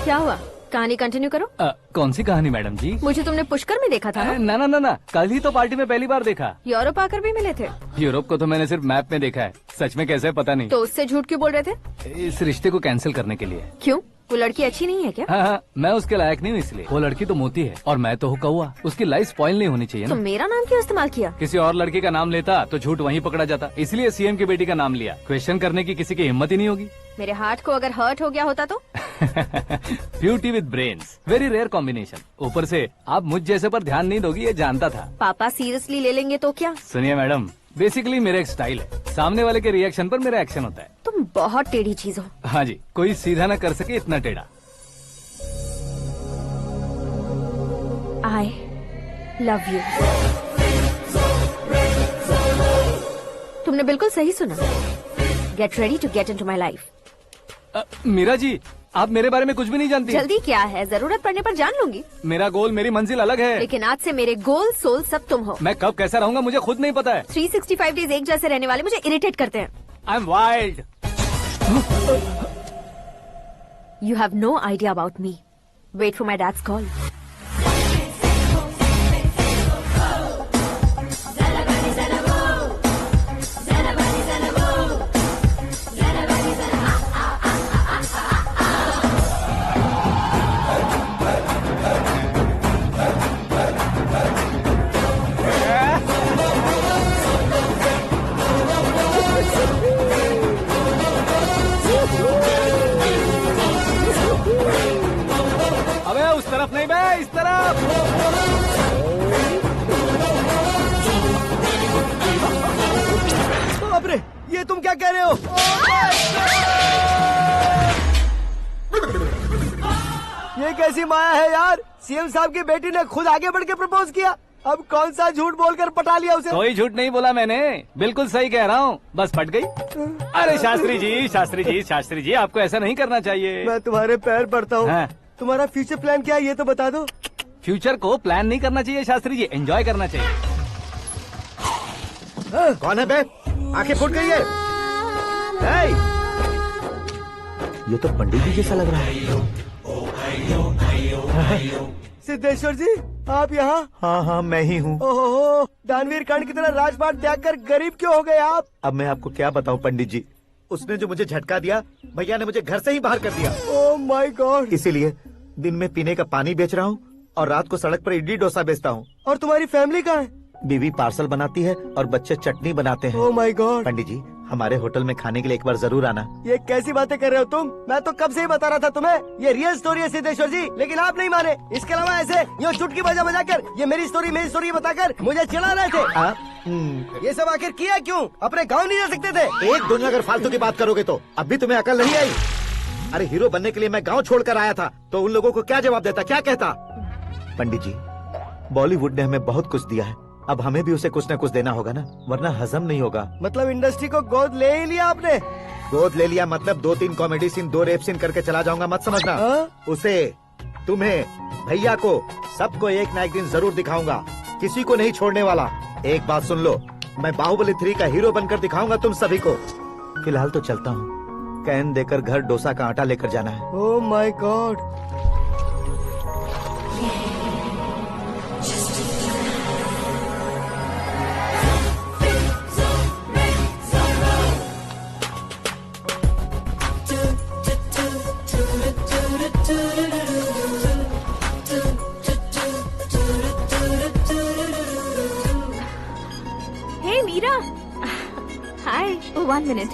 क्या हुआ, कहानी कंटिन्यू करो। कौन सी कहानी मैडम जी? मुझे तुमने पुष्कर में देखा था ना? ना ना ना, कल ही तो पार्टी में पहली बार देखा। यूरोप आकर भी मिले थे? यूरोप को तो मैंने सिर्फ मैप में देखा है, सच में कैसे पता नहीं। तो उससे झूठ क्यों बोल रहे थे? इस रिश्ते को कैंसिल करने के लिए। क्यों, वो लड़की अच्छी नहीं है क्या? हाँ, मैं उसके लायक नहीं हूँ इसलिए। वो लड़की तो मोती है और मैं तो हूँ कौवा, उसकी लाइफ स्पॉइल नहीं होनी चाहिए तो ना। मेरा नाम क्यों इस्तेमाल किया? किसी और लड़की का नाम लेता तो झूठ वहीं पकड़ा जाता, इसलिए सीएम की बेटी का नाम लिया। क्वेश्चन करने की किसी की हिम्मत ही नहीं होगी। मेरे हार्ट को अगर हर्ट हो गया होता तो? Beauty with brains, very rare combination. ऊपर से आप मुझ जैसे पर ध्यान नहीं दोगी ये जानता था। पापा सीरियसली ले लेंगे तो क्या? सुनिए मैडम, बेसिकली मेरा एक स्टाइल है, सामने वाले के रिएक्शन पर मेरा एक्शन होता है। तुम बहुत टेढ़ी चीज हो। हाँ जी, कोई सीधा न कर सके इतना टेढ़ा। I love you। तुमने बिल्कुल सही सुना। Get ready to get into my life। Meera ji, आप मेरे बारे में कुछ भी नहीं जानती। जल्दी क्या है, जरूरत पड़ने पर जान लूंगी। मेरा गोल, मेरी मंजिल अलग है। लेकिन आज से मेरे गोल सोल सब तुम हो। मैं कब कैसा रहूंगा मुझे खुद नहीं पता है। 365 डेज एक जैसे रहने वाले मुझे इरिटेट करते हैं। I'm wild। You have no idea about me। Wait for my dad's call। अबे उस तरफ नहीं बे, इस तरफ। बाप रे, ये तुम क्या कह रहे हो? ये कैसी माया है यार? सीएम साहब की बेटी ने खुद आगे बढ़ के प्रपोज किया। अब कौन सा झूठ बोलकर पटा लिया उसे? कोई झूठ नहीं बोला मैंने, बिल्कुल सही कह रहा हूँ, बस फट गई। अरे शास्त्री जी, शास्त्री जी, शास्त्री जी, आपको ऐसा नहीं करना चाहिए। मैं तुम्हारे पैर पड़ता हूँ। हाँ। तुम्हारा फ्यूचर प्लान क्या है ये तो बता दो। फ्यूचर को प्लान नहीं करना चाहिए शास्त्री जी, एंजॉय करना चाहिए। कौन है बे? आंखें फूट गई है। हे! ये तो पंडित जी जैसा लग रहा है। सिद्धेश्वर जी, आप यहाँ? हाँ हाँ, मैं ही हूँ। ओहो, दानवीर कर्ण की तरह राजपाट त्याग कर गरीब क्यों हो गए आप? अब मैं आपको क्या बताऊँ पंडित जी, उसने जो मुझे झटका दिया, भैया ने मुझे घर से ही बाहर कर दिया। Oh my God. इसीलिए दिन में पीने का पानी बेच रहा हूँ और रात को सड़क पर इडली डोसा बेचता हूँ। और तुम्हारी फैमिली कहाँ है? बीवी पार्सल बनाती है और बच्चे चटनी बनाते हैं। Oh my God. पंडित जी, हमारे होटल में खाने के लिए एक बार जरूर आना। ये कैसी बातें कर रहे हो तुम? मैं तो कब से ही बता रहा था तुम्हें, ये रियल स्टोरी है सिद्धेश्वर जी, लेकिन आप नहीं माने। इसके अलावा ऐसे यूँ चुटकी बजा कर ये मेरी स्टोरी बताकर मुझे चिढ़ा रहे थे। ये सब आखिर किया क्यों? अपने गाँव नहीं जा सकते थे? एक दुनिया अगर फालतू की बात करोगे तो अब भी तुम्हें अकल नहीं आई। अरे हीरो बनने के लिए मैं गाँव छोड़कर आया था, तो उन लोगों को क्या जवाब देता, क्या कहता? पंडित जी, बॉलीवुड ने हमें बहुत कुछ दिया है, अब हमें भी उसे कुछ न कुछ देना होगा ना, वरना हजम नहीं होगा। मतलब इंडस्ट्री को गोद ले ही लिया आपने? गोद ले लिया मतलब 2-3 कॉमेडी सीन, 2 रेप सीन करके चला जाऊंगा मत समझना। उसे, तुम्हें, भैया को, सबको एक न एक दिन जरूर दिखाऊंगा, किसी को नहीं छोड़ने वाला। एक बात सुन लो, मैं बाहुबली 3 का हीरो बनकर दिखाऊंगा तुम सभी को। फिलहाल तो चलता हूँ, कैन देकर घर डोसा का आटा लेकर जाना है। Oh my God. Hey Meera. Hi. Oh, 1 minute.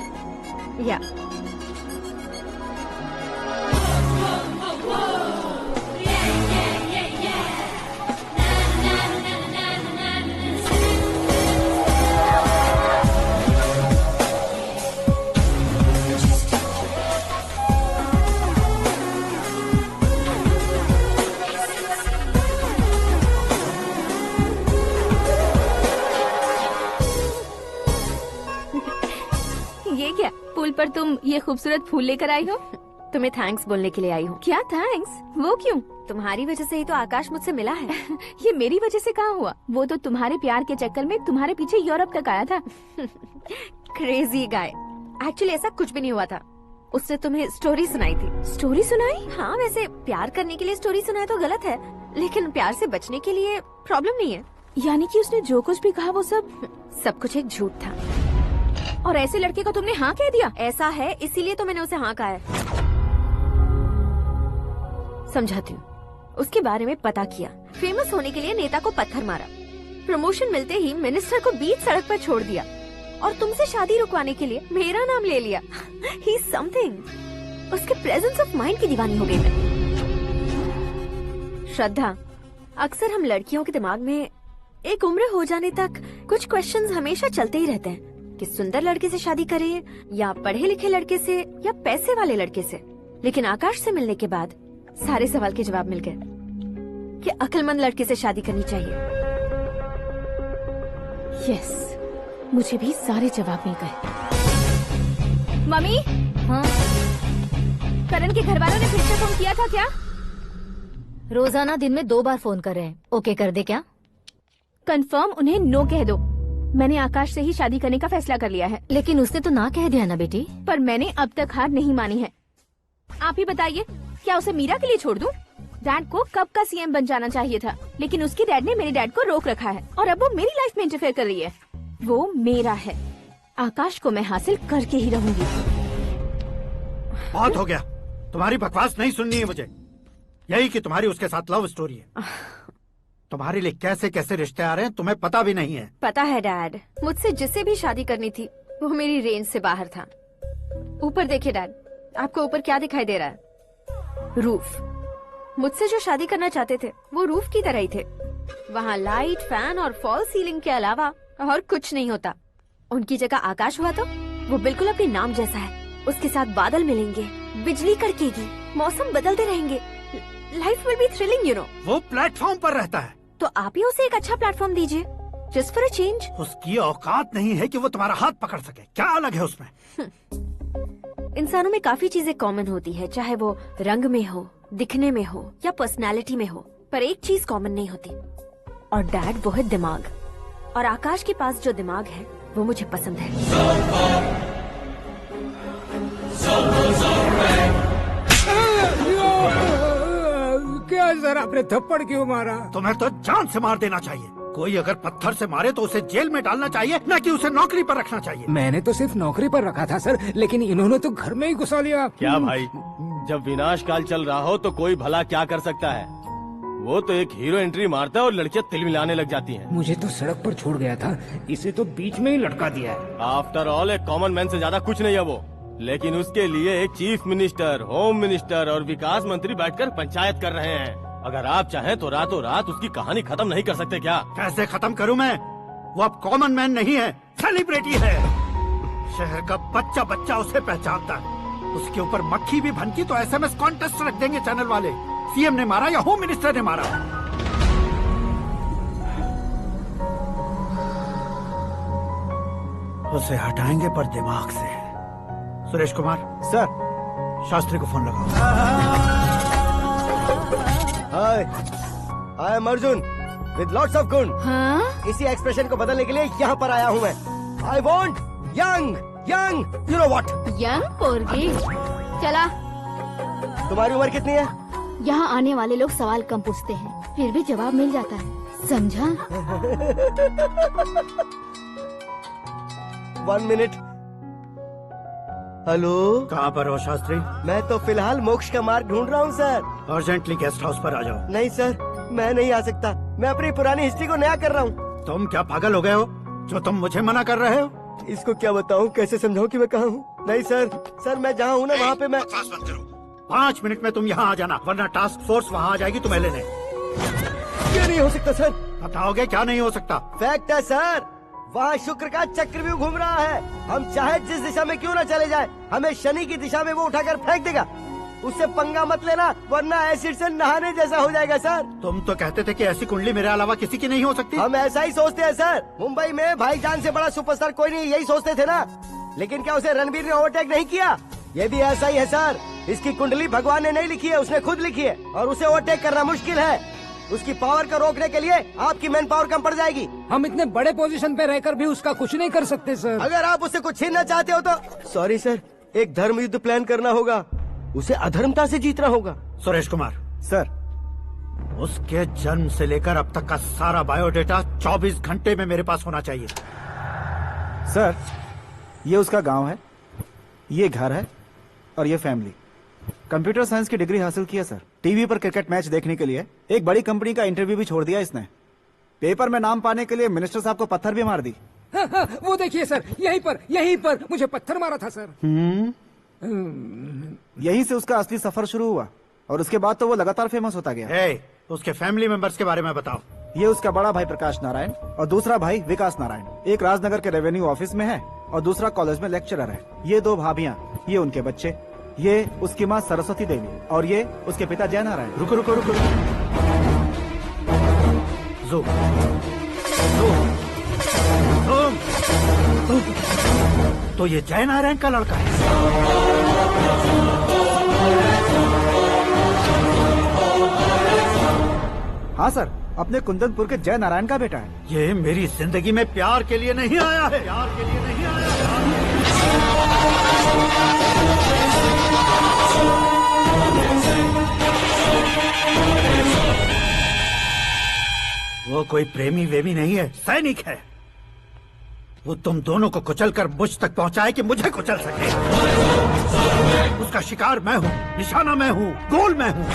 Yeah. तुम ये खूबसूरत फूल लेकर आई हो? तुम्हें थैंक्स बोलने के लिए आई हूँ। क्या थैंक्स? वो क्यों? तुम्हारी वजह से ही तो आकाश मुझसे मिला है। ये मेरी वजह से कहाँ हुआ? वो तो तुम्हारे प्यार के चक्कर में तुम्हारे पीछे यूरोप तक आया था। Crazy guy. एक्चुअली ऐसा कुछ भी नहीं हुआ था। उसने तुम्हें स्टोरी सुनाई थी। स्टोरी सुनाई? हाँ, वैसे प्यार करने के लिए स्टोरी सुनाए तो गलत है, लेकिन प्यार से बचने के लिए प्रॉब्लम नहीं है। यानी कि उसने जो कुछ भी कहा वो सब कुछ एक झूठ था। और ऐसे लड़के को तुमने हाँ कह दिया? ऐसा है, इसीलिए तो मैंने उसे हाँ कहा है। समझाती हूँ। उसके बारे में पता किया, फेमस होने के लिए नेता को पत्थर मारा, प्रमोशन मिलते ही मिनिस्टर को बीच सड़क पर छोड़ दिया और तुमसे शादी रुकवाने के लिए मेरा नाम ले लिया। He is something. उसके प्रेजेंस ऑफ माइंड की दीवानी हो गई मैं। श्रद्धा, अक्सर हम लड़कियों के दिमाग में एक उम्र हो जाने तक कुछ क्वेश्चंस हमेशा चलते ही रहते हैं कि सुंदर लड़के से शादी करें या पढ़े लिखे लड़के से या पैसे वाले लड़के से। लेकिन आकाश से मिलने के बाद सारे सवाल के जवाब मिल गए कि अक्लमंद लड़के से शादी करनी चाहिए। यस, मुझे भी सारे जवाब मिल गए। मम्मी, हाँ? करण के घर वालों ने फिर से फोन किया था क्या? रोजाना दिन में 2 बार फोन कर रहे हैं। ओके कर दे क्या? कंफर्म उन्हें नो कह दो। मैंने आकाश से ही शादी करने का फैसला कर लिया है। लेकिन उसने तो ना कह दिया ना बेटी। पर मैंने अब तक हार नहीं मानी है। आप ही बताइए, क्या उसे मीरा के लिए छोड़ दूं? डैड को कब का सीएम बन जाना चाहिए था, लेकिन उसके डैड ने मेरे डैड को रोक रखा है और अब वो मेरी लाइफ में इंटरफेयर कर रही है। वो मेरा है। आकाश को मैं हासिल करके ही रहूंगी। बहुत हो गया, तुम्हारी बकवास नहीं सुननी है मुझे। यही कि तुम्हारी उसके साथ लव स्टोरी है। तुम्हारे लिए कैसे कैसे रिश्ते आ रहे हैं तुम्हें पता भी नहीं है। पता है डैड, मुझसे जिसे भी शादी करनी थी वो मेरी रेंज से बाहर था। ऊपर देखिए डैड, आपको ऊपर क्या दिखाई दे रहा है? रूफ। मुझसे जो शादी करना चाहते थे वो रूफ की तरह ही थे। वहाँ लाइट, फैन और फॉल सीलिंग के अलावा और कुछ नहीं होता। उनकी जगह आकाश हुआ तो वो बिल्कुल अपने नाम जैसा है। उसके साथ बादल मिलेंगे, बिजली कड़केगी, मौसम बदलते रहेंगे, life will be thrilling, you know. वो प्लेटफॉर्म पर रहता है तो आप ही उसे एक अच्छा प्लेटफॉर्म दीजिए, जस्ट फॉर अ चेंज। उसकी औकात नहीं है कि वो तुम्हारा हाथ पकड़ सके। क्या अलग है उसमें? इंसानों में काफी चीजें कॉमन होती है, चाहे वो रंग में हो, दिखने में हो या पर्सनालिटी में हो, पर एक चीज कॉमन नहीं होती, और डैड वो है दिमाग। और आकाश के पास जो दिमाग है वो मुझे पसंद है। क्या सर, आपने थप्पड़ क्यों मारा? तुम्हें तो जान से मार देना चाहिए। कोई अगर पत्थर से मारे तो उसे जेल में डालना चाहिए, न कि उसे नौकरी पर रखना चाहिए। मैंने तो सिर्फ नौकरी पर रखा था सर, लेकिन इन्होंने तो घर में ही घुसा लिया। क्या भाई, जब विनाश काल चल रहा हो तो कोई भला क्या कर सकता है? वो तो एक हीरो एंट्री मारता है और लड़कियां तिल मिलाने लग जाती हैं। मुझे तो सड़क पर छोड़ गया था, इसे तो बीच में ही लटका दिया है। आफ्टर ऑल एक कॉमन मैन से ज्यादा कुछ नहीं है वो, लेकिन उसके लिए एक चीफ मिनिस्टर, होम मिनिस्टर और विकास मंत्री बैठकर पंचायत कर रहे हैं। अगर आप चाहें तो रातों रात उसकी कहानी खत्म नहीं कर सकते क्या? कैसे खत्म करूं मैं? वो अब कॉमन मैन नहीं है, सेलिब्रिटी है। शहर का बच्चा बच्चा उसे पहचानता है। उसके ऊपर मक्खी भी भनकी तो एसएमएस कॉन्टेस्ट रख देंगे चैनल वाले। सीएम ने मारा या होम मिनिस्टर ने मारा। उसे हटाएंगे पर दिमाग से। सुरेश कुमार सर, शास्त्री को फोन लगाओ। Hi, I am Arjun with lots of गुण। हाँ? इसी एक्सप्रेशन को बदलने के लिए यहाँ पर आया हूँ मैं। I want young young, you know what? Young पोरगी। चला। तुम्हारी उम्र कितनी है? यहाँ आने वाले लोग सवाल कम पूछते हैं, फिर भी जवाब मिल जाता है, समझा? 1 मिनट। हेलो, कहाँ पर हो शास्त्री? मैं तो फिलहाल मोक्ष का मार्ग ढूंढ रहा हूँ सर। अर्जेंटली गेस्ट हाउस पर आ जाओ। नहीं सर, मैं नहीं आ सकता। मैं अपनी पुरानी हिस्ट्री को नया कर रहा हूँ। तुम क्या पागल हो गए हो जो तुम मुझे मना कर रहे हो? इसको क्या बताऊँ, कैसे समझाऊँ कि मैं कहाँ हूँ? नहीं सर, मैं जहाँ हूँ ना वहाँ पे मैं। 5 मिनट में तुम यहाँ आ जाना, वरना टास्क फोर्स वहाँ आ जाएगी तुम्हें लेने। क्या नहीं हो सकता सर? बताओगे क्या नहीं हो सकता? फैक्ट है सर, वहाँ शुक्र का चक्रव्यूह घूम रहा है। हम चाहे जिस दिशा में क्यों न चले जाए, हमें शनि की दिशा में वो उठाकर फेंक देगा। उससे पंगा मत लेना, वरना एसिड से नहाने जैसा हो जाएगा सर। तुम तो कहते थे कि ऐसी कुंडली मेरे अलावा किसी की नहीं हो सकती। हम ऐसा ही सोचते हैं सर। मुंबई में भाईजान से बड़ा सुपरस्टार कोई नहीं, यही सोचते थे ना। लेकिन क्या उसे रणबीर ने ओवरटेक नहीं किया? ये भी ऐसा ही है सर। इसकी कुंडली भगवान ने नहीं लिखी है, उसने खुद लिखी है और उसे ओवरटेक करना मुश्किल है। उसकी पावर को रोकने के लिए आपकी मैन पावर कम पड़ जाएगी। हम इतने बड़े पोजीशन पे रहकर भी उसका कुछ नहीं कर सकते सर। अगर आप उससे कुछ छीनना चाहते हो तो सॉरी सर, एक धर्म युद्ध प्लान करना होगा। उसे अधर्मता से जीतना होगा। सुरेश कुमार सर, उसके जन्म से लेकर अब तक का सारा बायोडेटा 24 घंटे में मेरे पास होना चाहिए। सर, ये उसका गांव है, ये घर है और ये फैमिली। कंप्यूटर साइंस की डिग्री हासिल की है सर। टीवी पर क्रिकेट मैच देखने के लिए एक बड़ी कंपनी का इंटरव्यू भी छोड़ दिया इसने। पेपर में नाम पाने के लिए मिनिस्टर साहब को पत्थर भी मार दी। वो देखिए सर, यहीं पर मुझे पत्थर मारा था सर। यहीं से उसका असली सफर शुरू हुआ और उसके बाद तो वो लगातार फेमस होता गया। उसके फैमिली मेंबर्स के बारे में बताओ। ये उसका बड़ा भाई प्रकाश नारायण और दूसरा भाई विकास नारायण। एक राजनगर के रेवेन्यू ऑफिस में है और दूसरा कॉलेज में लेक्चरर है। ये 2 भाभियां, ये उनके बच्चे, ये उसकी माँ सरस्वती देवी और ये उसके पिता जय नारायण। रुको रुको रुको, जो तो ये जय नारायण का लड़का है। हाँ सर, अपने कुंदनपुर के जय नारायण का बेटा है। ये मेरी जिंदगी में प्यार के लिए नहीं आया है। प्यार के लिए नहीं आया है। वो कोई प्रेमी वेमी नहीं है, सैनिक है। वो तुम दोनों को कुचलकर मुझ तक पहुंचाए कि मुझे कुचल सके। उसका शिकार मैं हूँ, निशाना मैं हूँ, गोल मैं हूँ।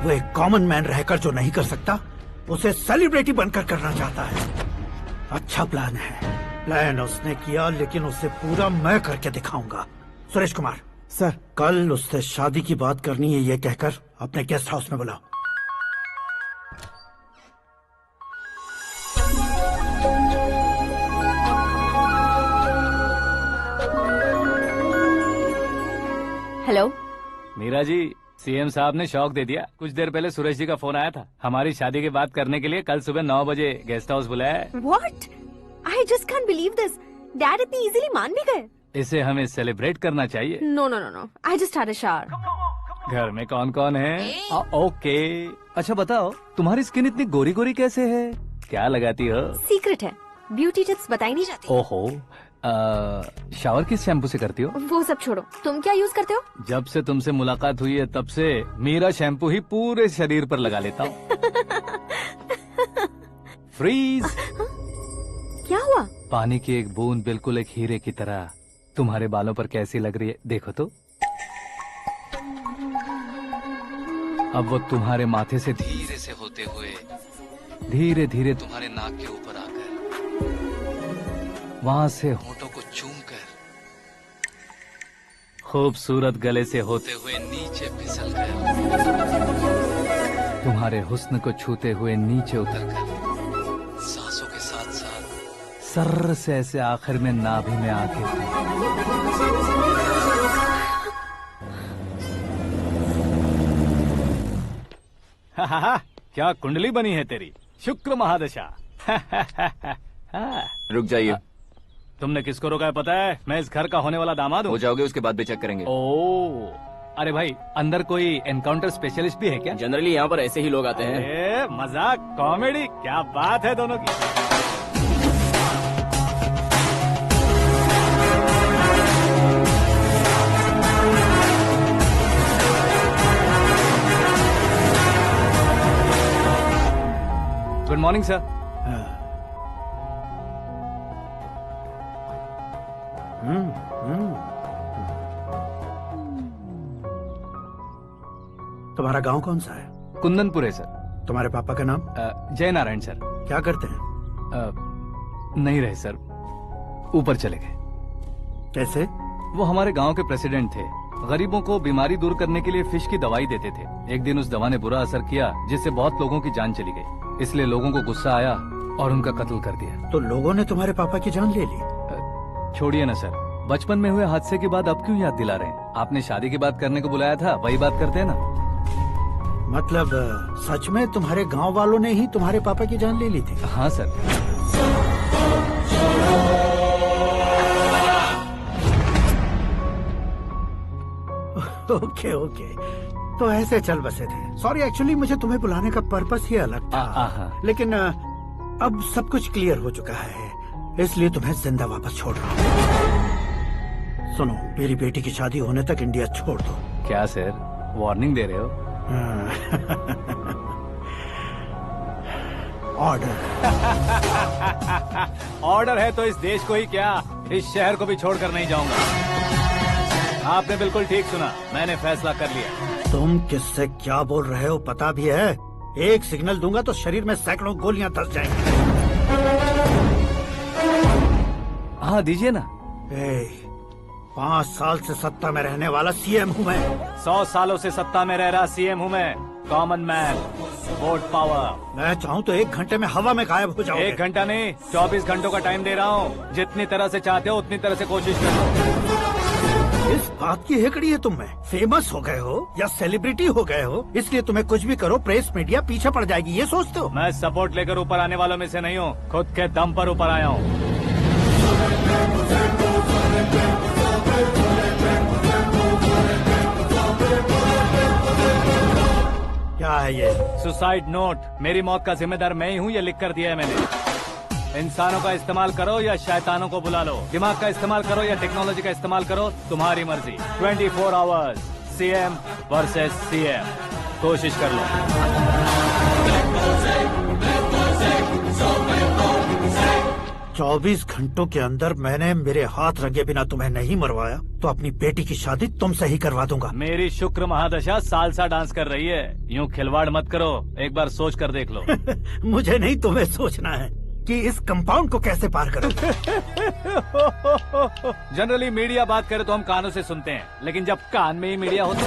वो एक कॉमन मैन रहकर जो नहीं कर सकता, उसे सेलिब्रिटी बनकर करना चाहता है। अच्छा प्लान है। प्लान उसने किया, लेकिन उसे पूरा मैं करके दिखाऊंगा। सुरेश कुमार सर, कल उससे शादी की बात करनी है, ये कहकर अपने गेस्ट हाउस में बुलाओ। हेलो मीरा जी, सीएम साहब ने शौक दे दिया। कुछ देर पहले सुरेश जी का फोन आया था, हमारी शादी की बात करने के लिए कल सुबह 9 बजे गेस्ट हाउस बुलाया है। What? I just can't believe this. Dad इतनी इजीली मान भी गए। इसे हमें सेलिब्रेट करना चाहिए। No, no, no, no. I just had a shower. घर में कौन कौन है? ओके। अच्छा बताओ, तुम्हारी स्किन इतनी गोरी गोरी कैसे है? क्या लगाती हो? सीक्रेट है, ब्यूटी टिप्स बताई नहीं जाती। ओहो, शावर किस शैम्पू से करती हो? वो सब छोड़ो, तुम क्या यूज करते हो? जब से तुमसे मुलाकात हुई है तब से मेरा शैम्पू ही पूरे शरीर पर लगा लेता हूँ। फ्रीज। क्या हुआ? पानी की एक बूंद बिल्कुल एक हीरे की तरह तुम्हारे बालों पर कैसी लग रही है, देखो तो। अब वो तुम्हारे माथे से धीरे से होते हुए धीरे धीरे तुम्हारे नाक के ऊपर आकर वहां से होठों को चूमकर खूबसूरत गले से होते हुए नीचे फिसलकर तुम्हारे हुस्न को छूते हुए नीचे उतरकर सांसों के साथ साथ सर्र से ऐसे आखिर में नाभि में आके क्या कुंडली बनी है तेरी, शुक्र महादशा। रुक जाइए। तुमने किसको रोका है पता है? मैं इस घर का होने वाला दामाद हूँ। हो जाओगे उसके बाद भी चेक करेंगे। ओ, अरे भाई, अंदर कोई एनकाउंटर स्पेशलिस्ट भी है क्या? जनरली यहाँ पर ऐसे ही लोग आते हैं। मजाक, कॉमेडी, क्या बात है दोनों की। Good morning sir. तुम्हारा गांव कौन सा है? कुंदनपुर है सर। तुम्हारे पापा का नाम? जय नारायण सर। क्या करते हैं? नहीं रहे सर, ऊपर चले गए। कैसे? वो हमारे गांव के प्रेसिडेंट थे। गरीबों को बीमारी दूर करने के लिए फिश की दवाई देते थे। एक दिन उस दवा ने बुरा असर किया जिससे बहुत लोगों की जान चली गई। इसलिए लोगों को गुस्सा आया और उनका कत्ल कर दिया। तो लोगों ने तुम्हारे पापा की जान ले ली? छोड़िए ना सर, बचपन में हुए हादसे के बाद अब क्यों याद दिला रहे हैं? आपने शादी की बात करने को बुलाया था, वही बात करते हैं ना। मतलब सच में तुम्हारे गांव वालों ने ही तुम्हारे पापा की जान ले ली थी? हाँ सर। ओके ओके, तो ऐसे चल बसे थे। सॉरी, एक्चुअली मुझे तुम्हें बुलाने का पर्पस ही अलग था, लेकिन अब सब कुछ क्लियर हो चुका है, इसलिए तुम्हें जिंदा वापस छोड़ रहा हूँ। सुनो, मेरी बेटी की शादी होने तक इंडिया छोड़ दो। क्या सर, वार्निंग दे रहे हो? ऑर्डर। ऑर्डर है तो इस देश को ही क्या, इस शहर को भी छोड़कर नहीं जाऊंगा। आपने बिल्कुल ठीक सुना, मैंने फैसला कर लिया। तुम किससे क्या बोल रहे हो पता भी है? एक सिग्नल दूंगा तो शरीर में सैकड़ों गोलियां धस जाएंगी। हाँ दीजिए ना। 5 साल से सत्ता में रहने वाला सीएम हूँ मैं। 100 सालों से सत्ता में रह रहा सीएम हूँ मैं। Common man, vote power. मैं चाहूँ तो 1 घंटे में हवा में गायब हो जाऊँ। 1 घंटा नहीं, 24 घंटों का टाइम दे रहा हूँ। जितनी तरह से चाहते हो उतनी तरह से कोशिश करो। इस बात की हेकड़ी है तुम में। फेमस हो गए हो या सेलिब्रिटी हो गए हो, इसलिए तुम्हें कुछ भी करो प्रेस मीडिया पीछे पड़ जाएगी, ये सोचते हो? मैं सपोर्ट लेकर ऊपर आने वालों में से नहीं हूँ, खुद के दम पर ऊपर आया हूँ। क्या है ये? Suicide note. मेरी मौत का जिम्मेदार मैं ही हूँ, ये लिख कर दिया है मैंने। इंसानों का इस्तेमाल करो या शैतानों को बुला लो, दिमाग का इस्तेमाल करो या टेक्नोलॉजी का इस्तेमाल करो, तुम्हारी मर्जी। 24 आवर्स सीएम वर्सेस सीएम, कोशिश कर लो। 24 घंटों के अंदर मैंने मेरे हाथ रंगे बिना तुम्हें नहीं मरवाया तो अपनी बेटी की शादी तुमसे ही करवा दूंगा। मेरी शुक्र महादशा सालसा डांस कर रही है, यूँ खिलवाड़ मत करो, एक बार सोच कर देख लो। मुझे नहीं, तुम्हें सोचना है कि इस कंपाउंड को कैसे पार करो। जनरली मीडिया बात करे तो हम कानों से सुनते हैं, लेकिन जब कान में ही मीडिया हो तो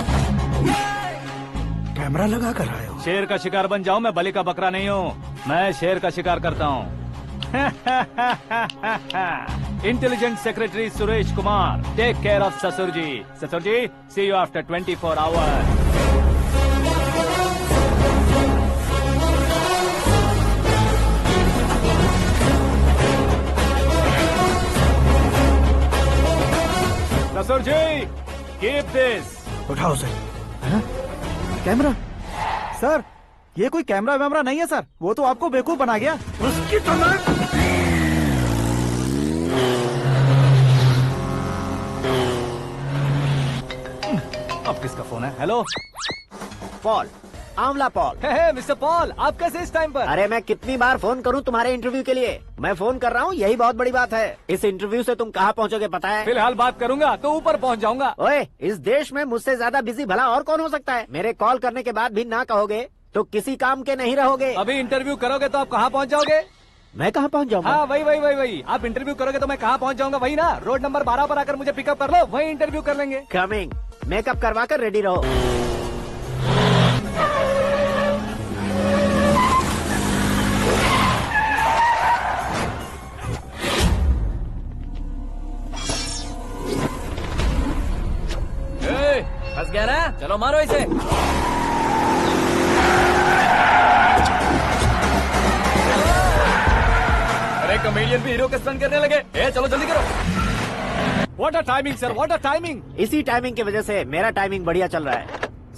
कैमरा लगा कर आए हो। शेर का शिकार बन जाऊं, मैं बलि का बकरा नहीं हूँ, मैं शेर का शिकार करता हूँ। Intelligent secretary Suresh Kumar, take care of ससुर जी। ससुर जी, सी यू आफ्टर 24 आवर्स। ससुर जी, कीप दिस। उठाओ सर। कैमरा? सर, ये कोई कैमरा वैमरा नहीं है सर, वो तो आपको बेवकूफ बना गया। उसकी तो अब किसका फोन है? हेलो पॉल, आंवला पॉल। मिस्टर पॉल, आप कैसे इस टाइम पर? अरे मैं कितनी बार फोन करूं तुम्हारे इंटरव्यू के लिए? मैं फोन कर रहा हूं, यही बहुत बड़ी बात है। इस इंटरव्यू से तुम कहां पहुंचोगे पता है? फिलहाल बात करूंगा तो ऊपर पहुंच जाऊंगा। ओए, इस देश में मुझसे ज्यादा बिजी भला और कौन हो सकता है? मेरे कॉल करने के बाद भी ना कहोगे तो किसी काम के नहीं रहोगे। अभी इंटरव्यू करोगे तो आप कहाँ पहुँच जाओगे? मैं कहाँ पहुँच जाऊंगा? हाँ, वही। आप इंटरव्यू करोगे तो मैं कहाँ पहुँच जाऊंगा? वही ना, रोड नंबर 12 पर आकर मुझे पिकअप कर लो, वही इंटरव्यू कर लेंगे। कमिंग। मेकअप करवा कर रेडी रहो। फंस गया ना, चलो मारो इसे। अरे कॉमेडियन भी हीरो के स्टंट करने लगे। चलो जल्दी करो। What a timing sir, what a timing. इसी टाइमिंग की वजह से मेरा टाइमिंग बढ़िया चल रहा है।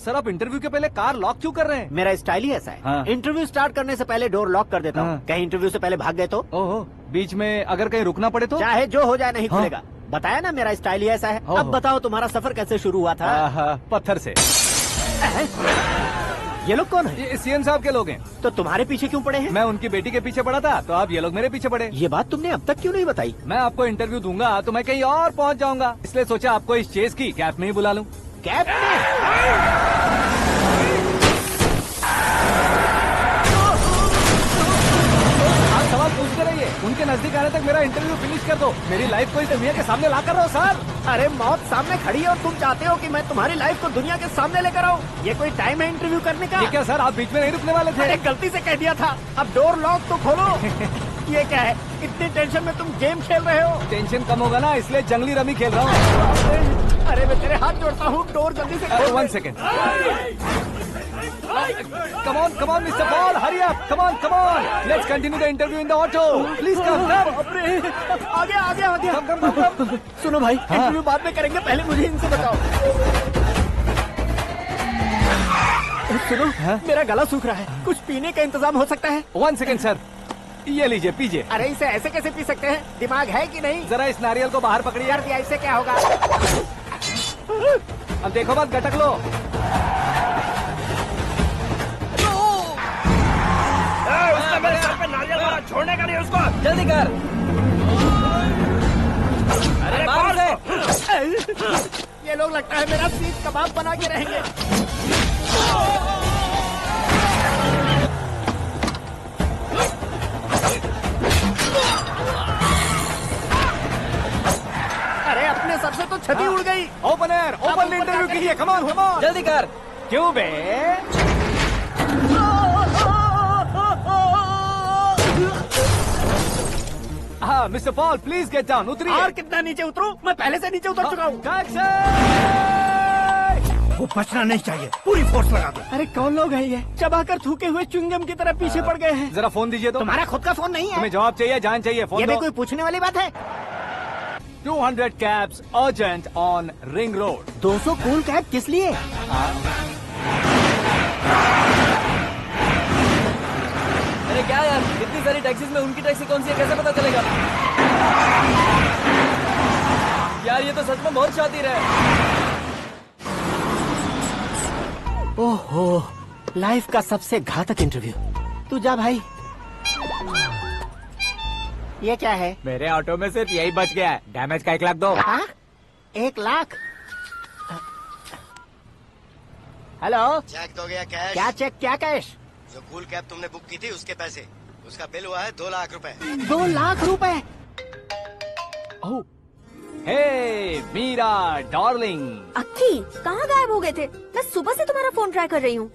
सर, आप इंटरव्यू के पहले कार लॉक क्यों कर रहे हैं? मेरा स्टाइल ही ऐसा है। हाँ। इंटरव्यू स्टार्ट करने से पहले डोर लॉक कर देता हूँ। हाँ। कहीं इंटरव्यू से पहले भाग गए तो? ओहो, बीच में अगर कहीं रुकना पड़े तो? चाहे जो हो जाए नहीं हाँ। खुलेगा। बताया ना मेरा स्टाइल ही ऐसा है। ओहो। अब बताओ तुम्हारा सफर कैसे शुरू हुआ था? पत्थर से। ये लोग कौन है? ये सीएम साहब के लोग हैं। तो तुम्हारे पीछे क्यों पड़े हैं? मैं उनकी बेटी के पीछे पड़ा था, तो आप ये लोग मेरे पीछे पड़े। ये बात तुमने अब तक क्यों नहीं बताई? मैं आपको इंटरव्यू दूंगा तो मैं कहीं और पहुंच जाऊंगा, इसलिए सोचा आपको इस चेस की कैप में ही बुला लूं। कैप में? आप सवाल पूछते रहिए, उनके नजदीक आने तक मेरा इंटरव्यू फिनिश कर दो। मेरी लाइफ को इस दुनिया के सामने ला कर रहो सर। अरे मौत सामने खड़ी है और तुम चाहते हो कि मैं तुम्हारी लाइफ को दुनिया के सामने लेकर आऊं? ये कोई टाइम है इंटरव्यू करने का? ये क्या सर, आप बीच में नहीं रुकने वाले थे? अरे गलती से कह दिया था। अब डोर लॉक तो खोलो। ये क्या है? इतनी टेंशन में तुम गेम खेल रहे हो? टेंशन कम होगा ना, इसलिए जंगली रमी खेल रहा हूँ। अरे मैं तेरे हाथ जोड़ता हूँ, डोर जल्दी से खोल। 1 second. Come on, Mr. Paul, hurry up. Come on. Let's continue the interview in the auto. Please come. आगे। सुनो भाई, इंटरव्यू बाद में करेंगे, पहले मुझे इनसे बताओ। सुनो, मेरा गला सूख रहा है, कुछ पीने का इंतजाम हो सकता है? 1 सेकंड सर, ये लीजिए पीजिए। अरे इसे ऐसे कैसे पी सकते हैं? दिमाग है कि नहीं? जरा इस नारियल को बाहर पकड़िए। कर दिया, इससे क्या होगा? अब देखो मत, गटक लो। उसने मेरे सर पे नारियल मारा, छोड़ने का नहीं उसको। जल्दी कर। अरे मार से। ये लोग लगता है मेरा सीख कबाब बना के रहेंगे। अरे अपने सर से तो छती उड़ गई। ओपन एयर, ओपन इंटरव्यू कीजिए। कम ऑन, कम ऑन, जल्दी कर। क्यों बे? हाँ mister Paul, please get down. उतरिए। और कितना नीचे उतरूं? मैं पहले से नीचे उतर चुका हूँ। वो बचना नहीं चाहिए, पूरी फोर्स लगा दो। अरे कौन लोग हैं ये? चबाकर थूके हुए च्युइंगम की तरह पीछे पड़ गए हैं। जरा फोन दीजिए। तो तुम्हारा खुद का फोन नहीं है? तुम्हें जवाब चाहिए, जान चाहिए, फोन ये दो। भी कोई पूछने वाली बात है? 200 cabs urgent on Ring Road। 200 cool cab किस लिए? अरे क्या यार, इतनी सारी टैक्सीज में उनकी टैक्सी कौन सी है, कैसे पता चलेगा? यार ये तो सच में बहुत शातिर है। ओहो, लाइफ का सबसे घातक इंटरव्यू। तू जा भाई। ये क्या है? मेरे ऑटो में सिर्फ यही बच गया है। डैमेज का 1 लाख दो। 1 लाख? हेलो, चेक दोगे या कैश? क्या चेक, क्या कैश? जो कूल कैब तुमने बुक की थी उसके पैसे, उसका बिल हुआ है 2 लाख रुपए। 2 लाख रुपए? हे मीरा डार्लिंग। अक्की, कहाँ गायब हो गए थे? मैं सुबह से तुम्हारा फोन ट्राई कर रही हूँ।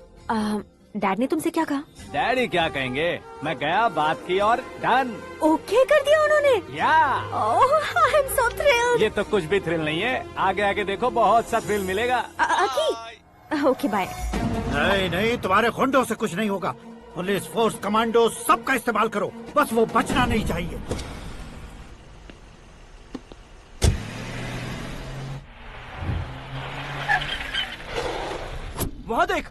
डैड ने तुमसे क्या कहा? डैडी क्या कहेंगे, मैं गया, बात की और डन। ओके कर दिया उन्होंने? या। I am so thrilled. ये तो कुछ भी थ्रिल नहीं है, आगे आगे देखो बहुत सा थ्रिल मिलेगा। अक्की, ओके बाय। नहीं नहीं, तुम्हारे गुंडों से कुछ नहीं होगा। पुलिस फोर्स, कमांडो, सबका इस्तेमाल करो, बस वो बचना नहीं चाहिए। वहाँ देख।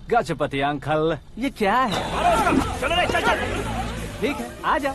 गजपति अंकल, ये क्या है? चलो रे, चल चल। ठीक है, आ जा।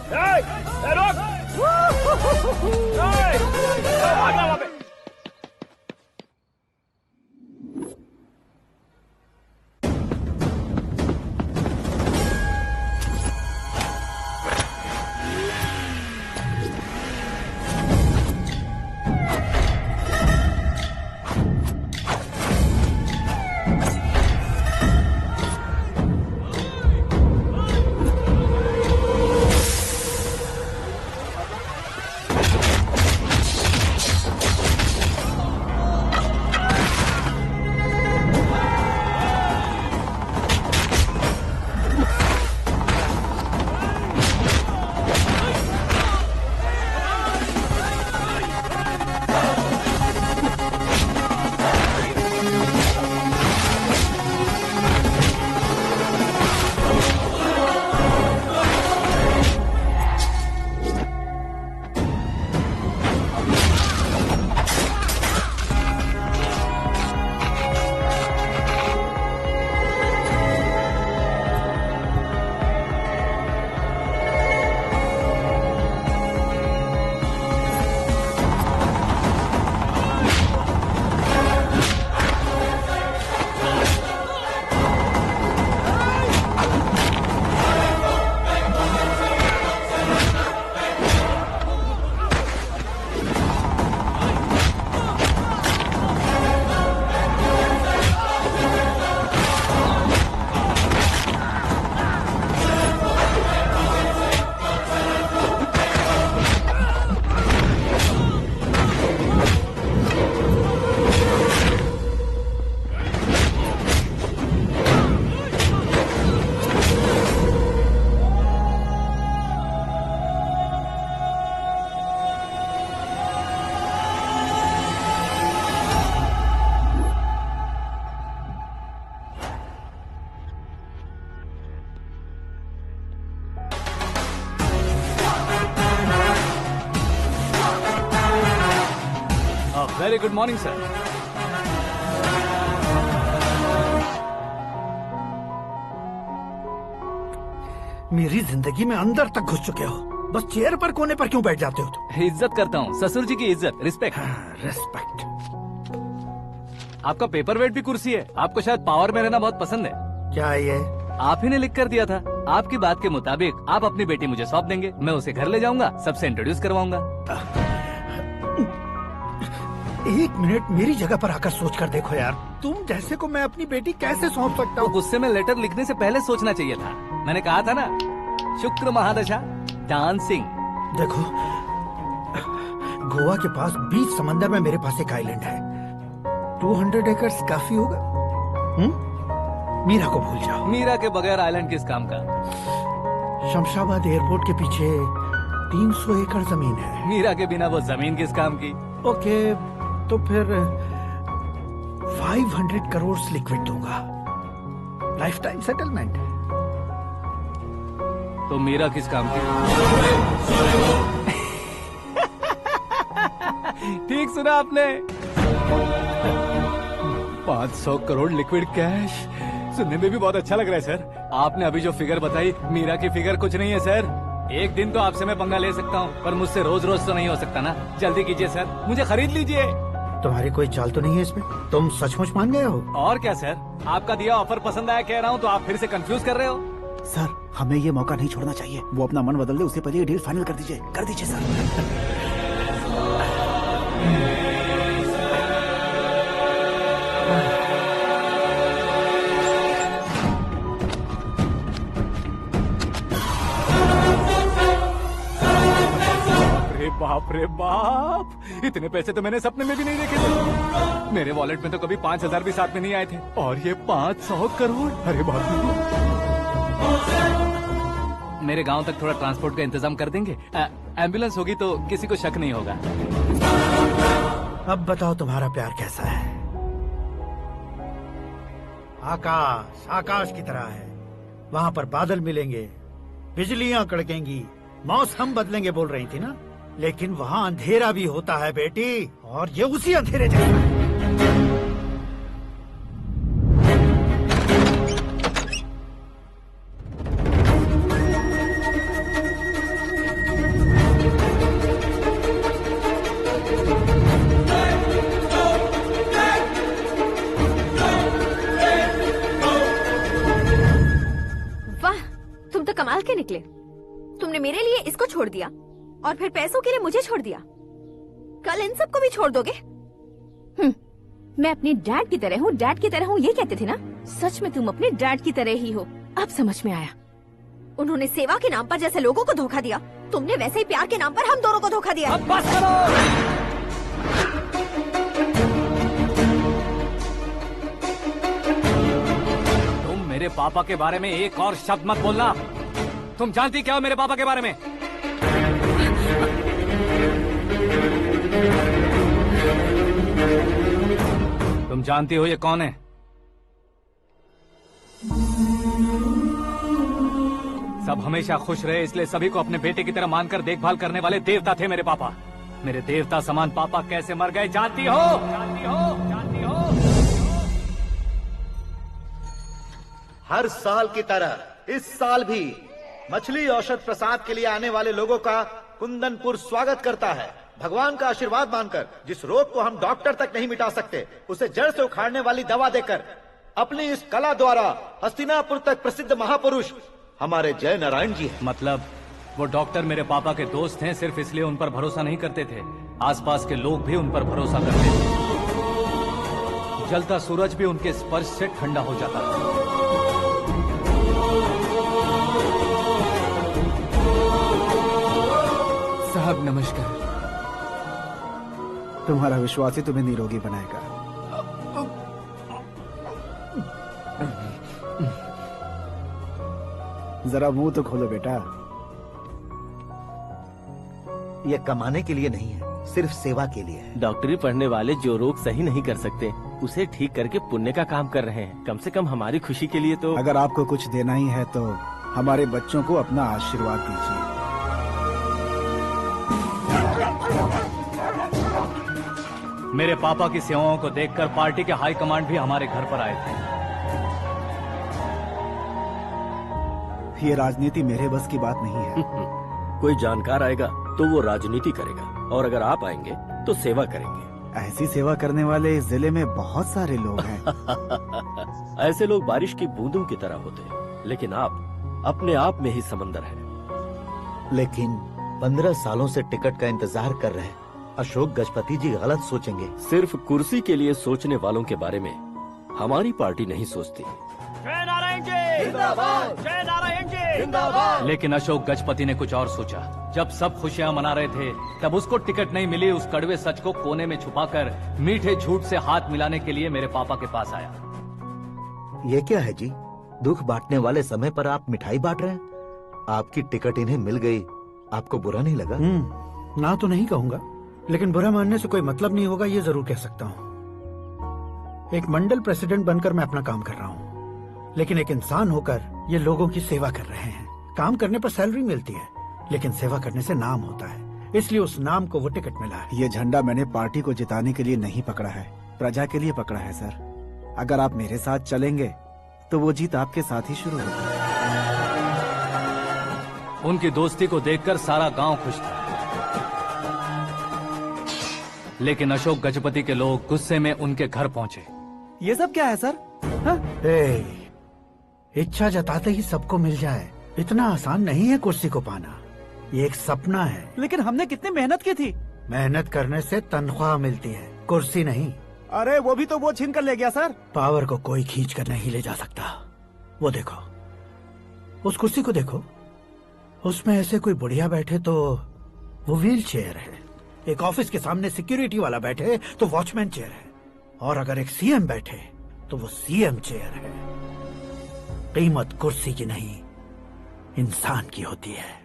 Very good morning sir. मेरी जिंदगी में अंदर तक घुस चुके हो। बस चेयर पर कोने पर क्यों बैठ जाते हो तुम? इज्जत करता हूँ, ससुर जी की इज्जत, रिस्पेक्ट। रेस्पेक्ट। आपका पेपर वेट भी कुर्सी है। आपको शायद पावर में रहना बहुत पसंद है। क्या ये? आप ही ने लिख कर दिया था। आपकी बात के मुताबिक आप अपनी बेटी मुझे सौंप देंगे, मैं उसे घर ले जाऊंगा, सबसे इंट्रोड्यूस करवाऊंगा। 1 मिनट मेरी जगह पर आकर सोच कर देखो यार, तुम जैसे को मैं अपनी बेटी कैसे सौंप सकता हूँ? गुस्से में लेटर लिखने से पहले सोचना चाहिए था। मैंने कहा था ना, शुक्र महादशा डांसिंग। देखो, गोवा के पास बीच समंदर में मेरे पास एक आइलैंड है। 200 एकर्स काफी होगा। मीरा को भूल जाओ। मीरा के बगैर आइलैंड किस काम का? शमशाबाद एयरपोर्ट के पीछे 300 एकड़ जमीन है। मीरा के बिना वो जमीन किस काम की? ओके, तो फिर 500 करोड़ लिक्विड दूंगा, लाइफ टाइम सेटलमेंट। तो मीरा किस काम की? ठीक सुना आपने। 500 करोड़ लिक्विड कैश सुनने में भी बहुत अच्छा लग रहा है सर। आपने अभी जो फिगर बताई, मीरा की फिगर कुछ नहीं है सर। एक दिन तो आपसे मैं पंगा ले सकता हूँ, पर मुझसे रोज रोज तो नहीं हो सकता ना। जल्दी कीजिए सर, मुझे खरीद लीजिए। तुम्हारी कोई चाल तो नहीं है इसमें? तुम सचमुच मान गए हो? और क्या सर, आपका दिया ऑफर पसंद आया कह रहा हूँ, तो आप फिर से कंफ्यूज कर रहे हो। सर, हमें ये मौका नहीं छोड़ना चाहिए। वो अपना मन बदल दे, उससे पहले ये डील फाइनल कर दीजिए सर। बाप रे बाप, इतने पैसे तो मैंने सपने में भी नहीं देखे थे। मेरे वॉलेट में तो कभी 5000 भी साथ में नहीं आए थे, और ये 500 करोड़। अरे बाप रे। मेरे गांव तक थोड़ा ट्रांसपोर्ट का इंतजाम कर देंगे? एम्बुलेंस होगी तो किसी को शक नहीं होगा। अब बताओ तुम्हारा प्यार कैसा है? आकाश आकाश की तरह है। वहाँ पर बादल मिलेंगे, बिजलियां कड़केंगी, मौसम बदलेंगे बोल रही थी ना। लेकिन वहाँ अंधेरा भी होता है बेटी, और ये उसी अंधेरे जैसा है। वाह, तुम तो कमाल के निकले। तुमने मेरे लिए इसको छोड़ दिया और फिर पैसों के लिए मुझे छोड़ दिया। कल इन सबको भी छोड़ दोगे? मैं अपने डैड की तरह हूँ, डैड की तरह हूँ, ये कहते थे ना। सच में तुम अपने डैड की तरह ही हो। अब समझ में आया। उन्होंने सेवा के नाम पर जैसे लोगों को धोखा दिया, तुमने वैसे ही प्यार के नाम पर हम दोनों को धोखा दिया। अब बस करो। तुम मेरे पापा के बारे में एक और शब्द मत बोलना। तुम जानती क्या हो मेरे पापा के बारे में? तुम जानती हो ये कौन है? सब हमेशा खुश रहे, इसलिए सभी को अपने बेटे की तरह मानकर देखभाल करने वाले देवता थे मेरे पापा। मेरे देवता समान पापा कैसे मर गए जानती हो? जानती हो? जानती हो? हर साल की तरह इस साल भी मछली औषध प्रसाद के लिए आने वाले लोगों का कुंदनपुर स्वागत करता है। भगवान का आशीर्वाद मानकर जिस रोग को हम डॉक्टर तक नहीं मिटा सकते, उसे जड़ से उखाड़ने वाली दवा देकर अपनी इस कला द्वारा हस्तिनापुर तक प्रसिद्ध महापुरुष हमारे जय नारायण जी हैं। मतलब वो डॉक्टर मेरे पापा के दोस्त हैं, सिर्फ इसलिए उन पर भरोसा नहीं करते थे। आसपास के लोग भी उन पर भरोसा करते थे। जलता सूरज भी उनके स्पर्श से ठंडा हो जाता था। साहब नमस्कार। तुम्हारा विश्वास ही तुम्हें निरोगी बनाएगा। जरा मुंह तो खोलो बेटा। ये कमाने के लिए नहीं है, सिर्फ सेवा के लिए है। डॉक्टरी पढ़ने वाले जो रोग सही नहीं कर सकते, उसे ठीक करके पुण्य का काम कर रहे हैं। कम से कम हमारी खुशी के लिए तो। अगर आपको कुछ देना ही है तो हमारे बच्चों को अपना आशीर्वाद दीजिए। मेरे पापा की सेवाओं को देखकर पार्टी के हाई कमांड भी हमारे घर पर आए थे। ये राजनीति मेरे बस की बात नहीं है। कोई जानकार आएगा तो वो राजनीति करेगा, और अगर आप आएंगे तो सेवा करेंगे। ऐसी सेवा करने वाले इस जिले में बहुत सारे लोग हैं। ऐसे लोग बारिश की बूंदों की तरह होते हैं, लेकिन आप अपने आप में ही समंदर हैं। लेकिन 15 सालों से टिकट का इंतजार कर रहे अशोक गजपति जी गलत सोचेंगे। सिर्फ कुर्सी के लिए सोचने वालों के बारे में हमारी पार्टी नहीं सोचती। जय नारायण जी जिंदाबाद, जय नारायण जी जिंदाबाद। लेकिन अशोक गजपति ने कुछ और सोचा। जब सब खुशियां मना रहे थे, तब उसको टिकट नहीं मिली। उस कड़वे सच को कोने में छुपाकर मीठे झूठ से हाथ मिलाने के लिए मेरे पापा के पास आया। ये क्या है जी? दुख बांटने वाले समय पर आप मिठाई बांट रहे हैं। आपकी टिकट इन्हें मिल गई, आपको बुरा नहीं लगा? ना तो नहीं कहूंगा, लेकिन बुरा मानने से कोई मतलब नहीं होगा, ये जरूर कह सकता हूँ। एक मंडल प्रेसिडेंट बनकर मैं अपना काम कर रहा हूँ, लेकिन एक इंसान होकर ये लोगों की सेवा कर रहे हैं। काम करने पर सैलरी मिलती है, लेकिन सेवा करने से नाम होता है, इसलिए उस नाम को वो टिकट मिला है। ये झंडा मैंने पार्टी को जिताने के लिए नहीं पकड़ा है, प्रजा के लिए पकड़ा है सर। अगर आप मेरे साथ चलेंगे तो वो जीत आपके साथ ही शुरू होगी। उनकी दोस्ती को देखकर सारा गांव खुश था, लेकिन अशोक गजपति के लोग गुस्से में उनके घर पहुंचे। ये सब क्या है सर? इच्छा जताते ही सबको मिल जाए, इतना आसान नहीं है कुर्सी को पाना। ये एक सपना है। लेकिन हमने कितनी मेहनत की थी। मेहनत करने से तनख्वाह मिलती है, कुर्सी नहीं। अरे वो भी तो वो छीन कर ले गया सर। पावर को कोई खींच कर नहीं ले जा सकता। वो देखो, उस कुर्सी को देखो, उसमें ऐसे कोई बुढ़िया बैठे तो वो व्हील चेयर है। एक ऑफिस के सामने सिक्योरिटी वाला बैठे तो वॉचमैन चेयर है, और अगर एक सीएम बैठे तो वो सीएम चेयर है। कीमत कुर्सी की नहीं, इंसान की होती है।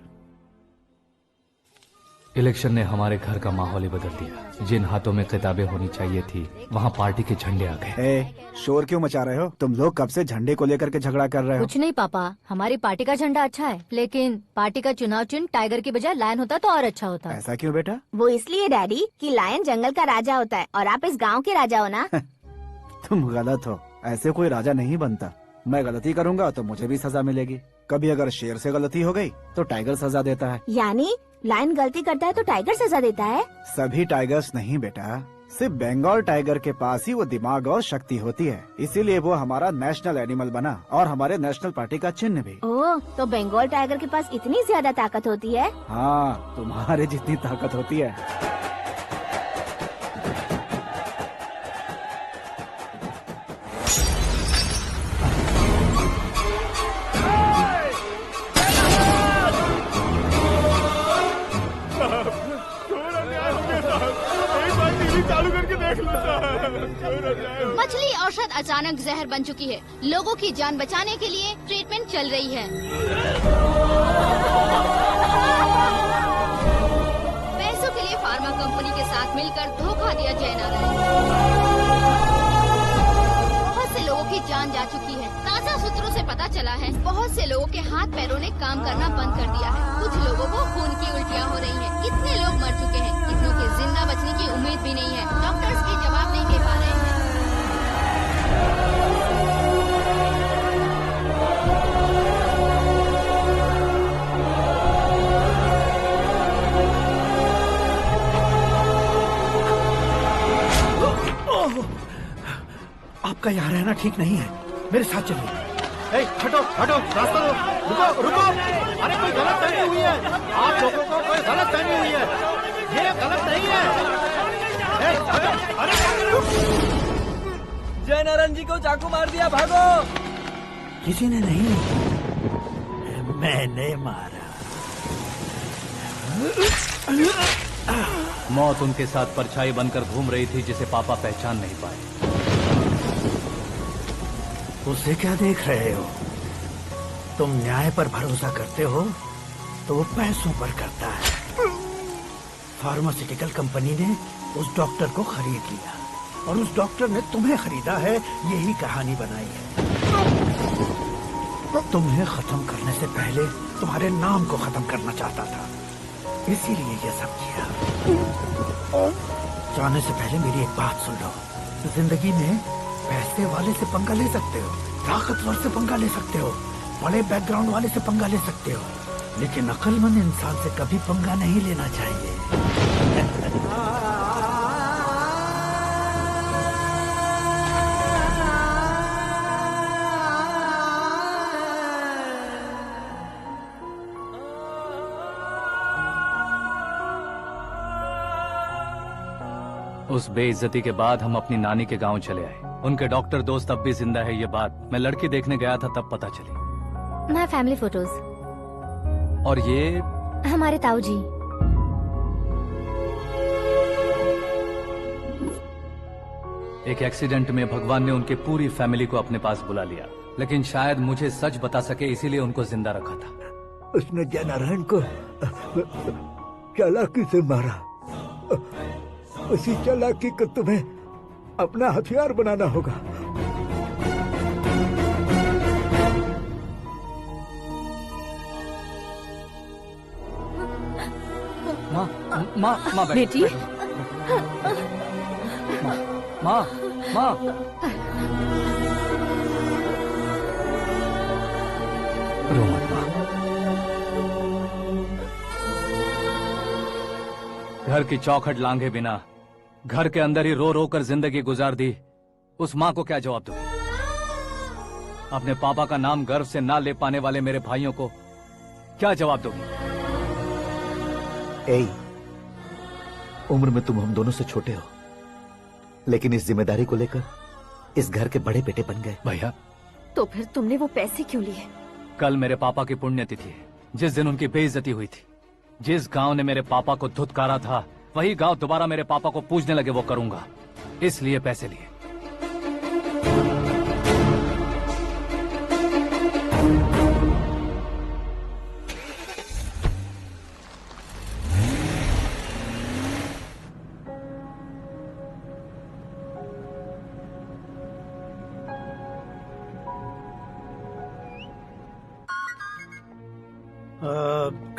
इलेक्शन ने हमारे घर का माहौल ही बदल दिया। जिन हाथों में किताबें होनी चाहिए थी, वहाँ पार्टी के झंडे आ गए। शोर क्यों मचा रहे हो? तुम लोग कब से झंडे को लेकर के झगड़ा कर रहे हो? कुछ नहीं पापा, हमारी पार्टी का झंडा अच्छा है, लेकिन पार्टी का चुनाव चिन्ह टाइगर की बजाय लायन होता तो और अच्छा होता। ऐसा क्यों बेटा? वो इसलिए डैडी कि लायन जंगल का राजा होता है और आप इस गांव के राजा हो ना। तुम गलत हो, ऐसे कोई राजा नहीं बनता। मैं गलती करूंगा तो मुझे भी सजा मिलेगी। कभी अगर शेर से गलती हो गई तो टाइगर सजा देता है। यानी लायन गलती करता है तो टाइगर सजा देता है? सभी टाइगर्स नहीं बेटा, सिर्फ बंगाल टाइगर के पास ही वो दिमाग और शक्ति होती है, इसीलिए वो हमारा नेशनल एनिमल बना और हमारे नेशनल पार्टी का चिन्ह भी। ओह, तो बंगाल टाइगर के पास इतनी ज्यादा ताकत होती है? हाँ, तुम्हारे जितनी ताकत होती है। मछली औषध अचानक जहर बन चुकी है। लोगों की जान बचाने के लिए ट्रीटमेंट चल रही है। पैसों के लिए फार्मा कंपनी के साथ मिलकर धोखा दिया जय नारायण। बहुत से लोगों की जान जा चुकी है। ताज़ा सूत्रों से पता चला है बहुत से लोगों के हाथ पैरों ने काम करना बंद कर दिया है। कुछ लोगों को खून की उल्टियाँ हो रही हैं। कितने लोग मर चुके हैं, कितनों के जिंदा बचने की उम्मीद भी नहीं है। डॉक्टर्स भी जवाब नहीं दे पा रहे हैं। आपका यहाँ रहना ठीक नहीं है, मेरे साथ चलिए। हटो हटो, रास्ता दो। रुको रुको, अरे कोई गलत फहमी हुई है। आप लोगों को कोई गलत फहमी हुई है, ये गलत नहीं है। अरे जय नारायण जी को चाकू मार दिया, भागो। किसी ने नहीं, मैंने मारा। मौत उनके साथ परछाई बनकर घूम रही थी, जिसे पापा पहचान नहीं पाए। उसे क्या देख रहे हो? तुम न्याय पर भरोसा करते हो तो वो पैसों पर करता है। फार्मास्यूटिकल कंपनी ने उस डॉक्टर को खरीद लिया और उस डॉक्टर ने तुम्हें खरीदा है, यही कहानी बनाई है। तुम्हें खत्म करने से पहले तुम्हारे नाम को खत्म करना चाहता था, इसीलिए ये सब किया। जाने से पहले मेरी एक बात सुन लो। जिंदगी में पैसे वाले से पंगा ले सकते हो, ताकतवर से पंगा ले सकते हो, बड़े बैकग्राउंड वाले से पंगा ले सकते हो, लेकिन अक्लमंद इंसान से कभी पंगा नहीं लेना चाहिए। उस बेइज्जती के बाद हम अपनी नानी के गांव चले आए। उनके डॉक्टर दोस्त अब भी जिंदा है, ये बात मैं लड़की देखने गया था तब पता चली। My family photos. और ये हमारे ताऊ जी। एक एक्सीडेंट में भगवान ने उनकी पूरी फैमिली को अपने पास बुला लिया, लेकिन शायद मुझे सच बता सके इसीलिए उनको जिंदा रखा था। उसने जयनारायण को चालाकी से मारा। उसी चालाकी को तुम्हें अपना हथियार बनाना होगा। माँ बेटी। माँ रो मत माँ। घर की चौखट लांघे बिना घर के अंदर ही रो रो कर जिंदगी गुजार दी उस माँ को क्या जवाब दूं? अपने पापा का नाम गर्व से ना ले पाने वाले मेरे भाइयों को क्या जवाब दोगी? उम्र में तुम हम दोनों से छोटे हो, लेकिन इस जिम्मेदारी को लेकर इस घर के बड़े बेटे बन गए। भैया, तो फिर तुमने वो पैसे क्यों लिए? कल मेरे पापा की पुण्यतिथि है, जिस दिन उनकी बेइज्जती हुई थी। जिस गांव ने मेरे पापा को धुतकारा था, वही गांव दोबारा मेरे पापा को पूजने लगे वो करूंगा, इसलिए पैसे लिए।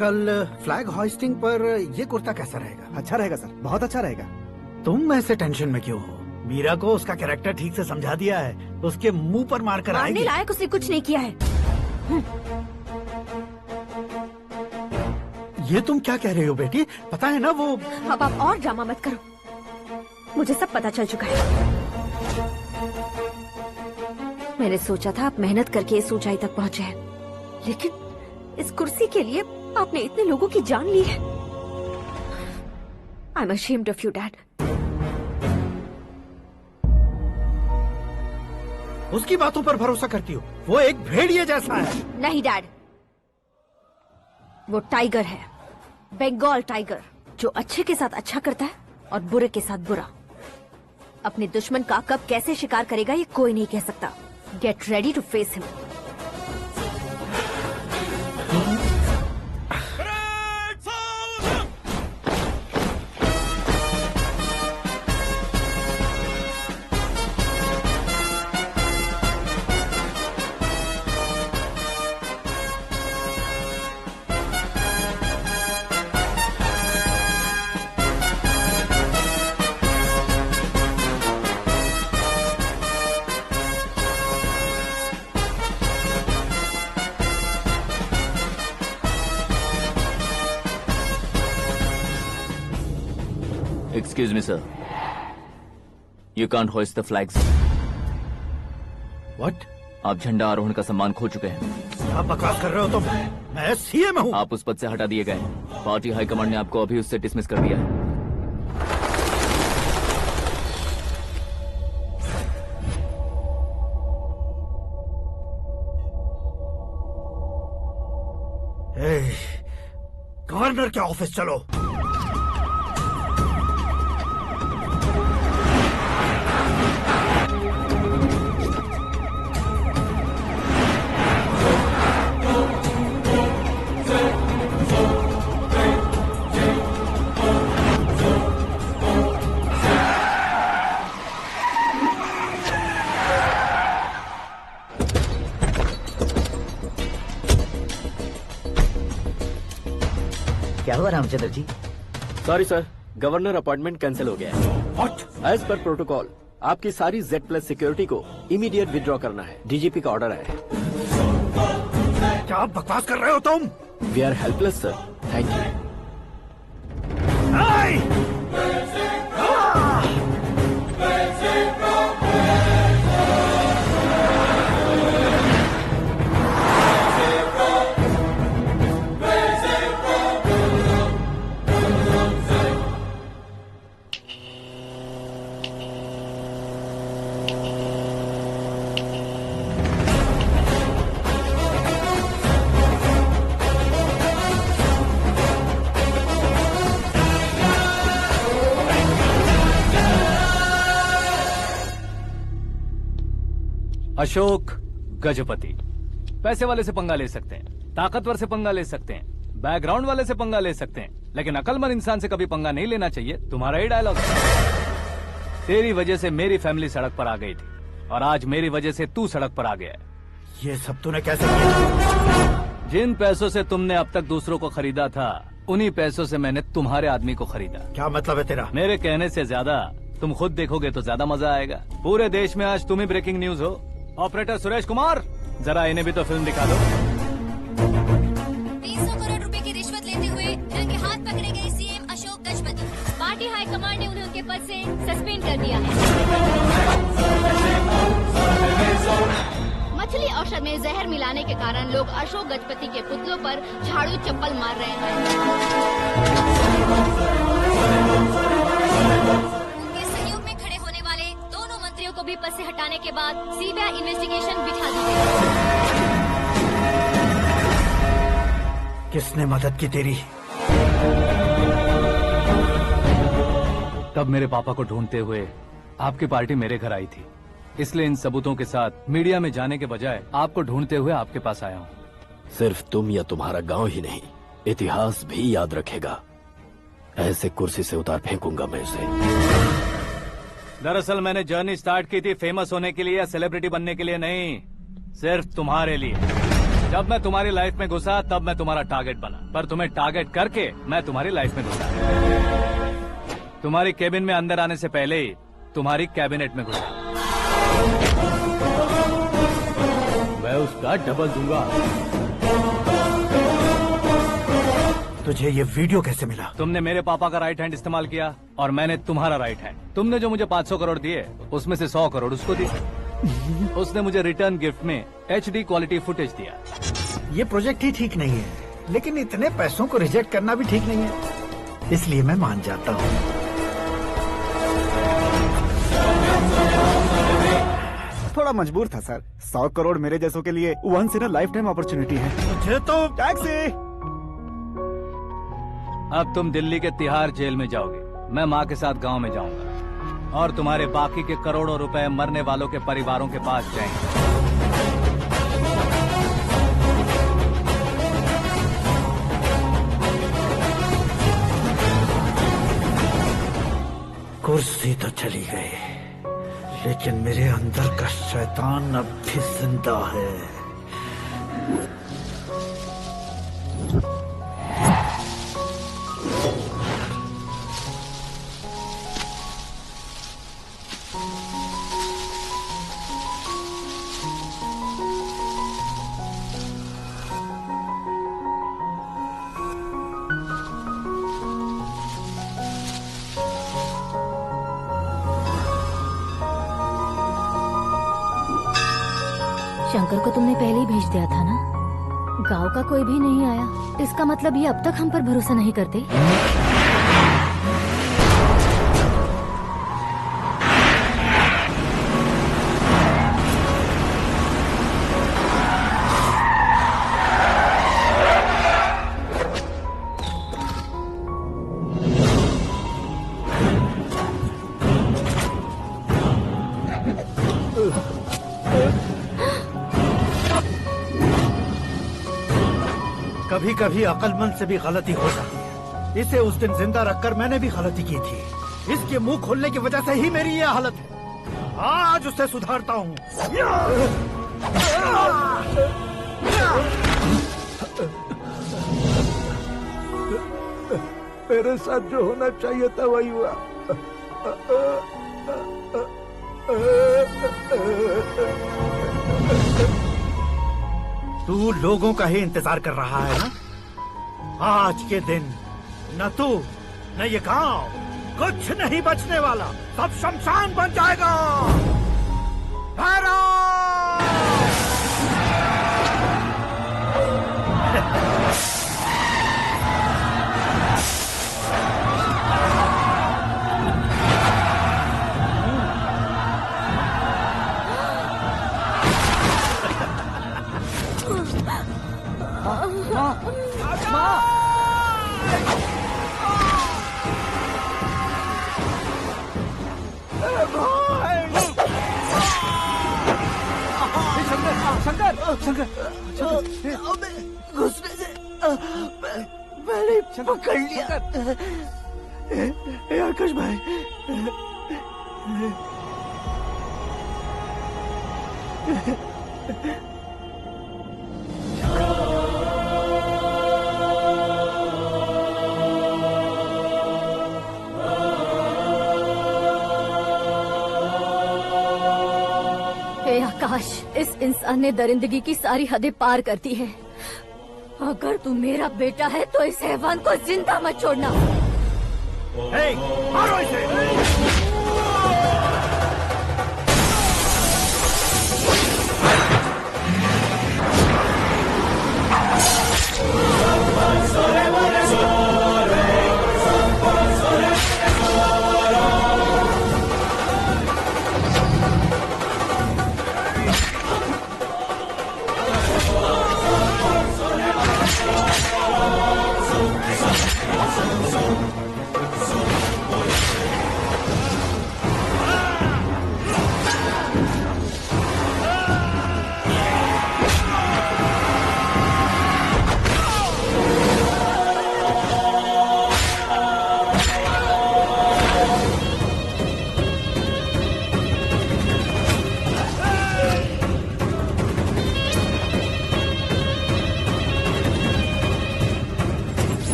कल फ्लैग होइस्टिंग पर ये कुर्ता कैसा रहेगा? अच्छा रहेगा सर, बहुत अच्छा रहेगा। तुम ऐसे टेंशन में क्यों हो? मीरा को उसका कैरेक्टर ठीक से समझा दिया है, उसके मुंह पर मारकर आएगी। मारने लायक उसने कुछ नहीं किया है। ये तुम क्या कह रही हो बेटी? पता है ना वो। अब आप और ड्रामा मत करो, मुझे सब पता चल चुका है। मैंने सोचा था आप मेहनत करके इस ऊंचाई तक पहुंचे हैं, लेकिन इस कुर्सी के लिए आपने इतने लोगों की जान ली है। I am ashamed of you, Dad. उसकी बातों पर भरोसा करती हो? वो एक भेड़िए जैसा है। नहीं डैड, वो टाइगर है, बंगाल टाइगर, जो अच्छे के साथ अच्छा करता है और बुरे के साथ बुरा। अपने दुश्मन का कब कैसे शिकार करेगा ये कोई नहीं कह सकता। Get ready to face him. Excuse me, sir. You can't hoist the flags. What? आप झंडा आरोहण का सम्मान खो चुके हैं। आप बकवास कर रहे हो तुम? मैं सीएम हूँ। आप उस पद से हटा दिए गए। पार्टी हाईकमांड ने आपको अभी उससे डिसमिस कर दिया है। गवर्नर के ऑफिस चलो। क्या हुआ Ramchandra ji? Sorry sir, governor appointment cancel हो गया है। What? एज पर प्रोटोकॉल आपकी सारी Z+ सिक्योरिटी को इमीडिएट विड्रॉ करना है। डीजीपी का ऑर्डर आया है। क्या बकवास कर रहे हो तुम? We are helpless sir, thank you. Ashok Gajapati पैसे वाले से पंगा ले सकते हैं, ताकतवर से पंगा ले सकते हैं, बैकग्राउंड वाले से पंगा ले सकते हैं, लेकिन अकलमंद इंसान से कभी पंगा नहीं लेना चाहिए। तुम्हारा ही डायलॉग है। तेरी वजह से मेरी फैमिली सड़क पर आ गई थी और आज मेरी वजह से तू सड़क पर आ गया है। ये सब तूने कैसे किया? जिन पैसों से तुमने अब तक दूसरों को खरीदा था, उन्हीं पैसों से मैंने तुम्हारे आदमी को खरीदा। क्या मतलब है तेरा? मेरे कहने से ज्यादा तुम खुद देखोगे तो ज्यादा मजा आएगा। पूरे देश में आज तुम ही ब्रेकिंग न्यूज हो। ऑपरेटर सुरेश कुमार, जरा इन्हें भी तो फिल्म दिखा दो। 300 करोड़ रुपए की रिश्वत लेते हुए रंगे हाथ पकड़े गए CM Ashok Gajapati. Party high command ने उन्हें उनके पद से सस्पेंड कर दिया है। मछली औषध में जहर मिलाने के कारण लोग अशोक गजपति के पुतलों पर झाड़ू चप्पल मार रहे हैं। उनके सहयोग में खड़े होने वाले दोनों मंत्रियों को भी पद से हटाने के बाद सीबीआई इन्वेस्टिगेशन बिठा दी गई। किसने मदद की तेरी? तब मेरे पापा को ढूंढते हुए आपकी पार्टी मेरे घर आई थी, इसलिए इन सबूतों के साथ मीडिया में जाने के बजाय आपको ढूंढते हुए आपके पास आया हूँ। सिर्फ तुम या तुम्हारा गांव ही नहीं, इतिहास भी याद रखेगा। ऐसे कुर्सी से उतार फेंकूंगा मैं उसे। दरअसल मैंने जर्नी स्टार्ट की थी फेमस होने के लिए या सेलिब्रिटी बनने के लिए नहीं, सिर्फ तुम्हारे लिए। जब मैं तुम्हारी लाइफ में घुसा तब मैं तुम्हारा टारगेट बना, पर तुम्हें टारगेट करके मैं तुम्हारी लाइफ में घुसा। तुम्हारी केबिन में अंदर आने से पहले ही तुम्हारी कैबिनेट में घुसा। मैं उसका डबल दूंगा। तुझे ये वीडियो कैसे मिला? तुमने मेरे पापा का राइट हैंड इस्तेमाल किया और मैंने तुम्हारा राइट हैंड। तुमने जो मुझे 500 करोड़ दिए उसमें से 100 करोड़ उसको दिए। उसने मुझे रिटर्न गिफ्ट में HD क्वालिटी फुटेज दिया। ये प्रोजेक्ट ही ठीक नहीं है, लेकिन इतने पैसों को रिजेक्ट करना भी ठीक नहीं है, इसलिए मैं मान जाता हूँ। थोड़ा मजबूर था सर। 100 करोड़ मेरे जैसों के लिए once in a lifetime opportunity है। मुझे तो टैक्सी। अब तुम दिल्ली के तिहाड़ जेल में जाओगे, मैं माँ के साथ गांव में जाऊंगा और तुम्हारे बाकी के करोड़ों रुपए मरने वालों के परिवारों के पास जाएंगे। कुर्सी तो चली गई, लेकिन मेरे अंदर का शैतान अब भी जिंदा है। शंकर को तुमने पहले ही भेज दिया था ना? गांव का कोई भी नहीं आया, इसका मतलब ये अब तक हम पर भरोसा नहीं करते। कभी कभी अक्लमंद से भी गलती हो जाती है। इसे उस दिन जिंदा रखकर मैंने भी गलती की थी। इसके मुंह खोलने की वजह से ही मेरी ये हालत है। आज उसे सुधारता हूँ। मेरे साथ जो होना चाहिए था वही हुआ। तू लोगों का ही इंतजार कर रहा है ना? आज के दिन न तू न ये गांव कुछ नहीं बचने वाला, सब शमशान बन जाएगा। घुसने से मैंने पकड़ लिया। आकाश भाई, आकाश, इस इंसान ने दरिंदगी की सारी हदें पार कर दी है। अगर तू मेरा बेटा है तो इस हैवान को जिंदा मत छोड़ना। मारो इसे।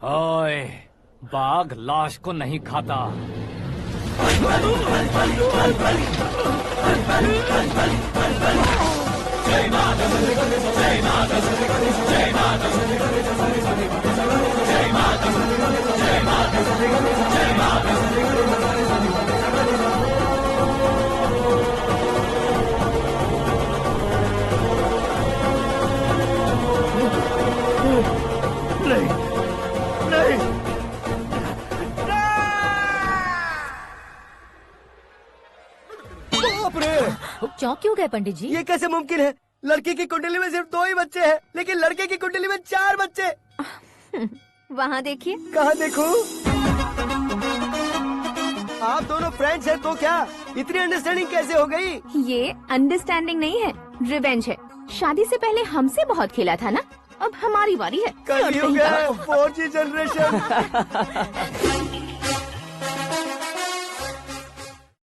ओए, बाघ लाश को नहीं खाता। नहीं, नहीं। बाप रे! चौंक क्यों गए पंडित जी? ये कैसे मुमकिन है? लड़की की कुंडली में सिर्फ 2 ही बच्चे हैं, लेकिन लड़के की कुंडली में 4 बच्चे। वहाँ देखिए। कहाँ देखूं? आप दोनों फ्रेंड्स हैं तो क्या इतनी अंडरस्टैंडिंग कैसे हो गई? ये अंडरस्टैंडिंग नहीं है, रिवेंज है। शादी से पहले हमसे बहुत खेला था ना, अब हमारी बारी है। कलयुग है, 4G जनरेशन।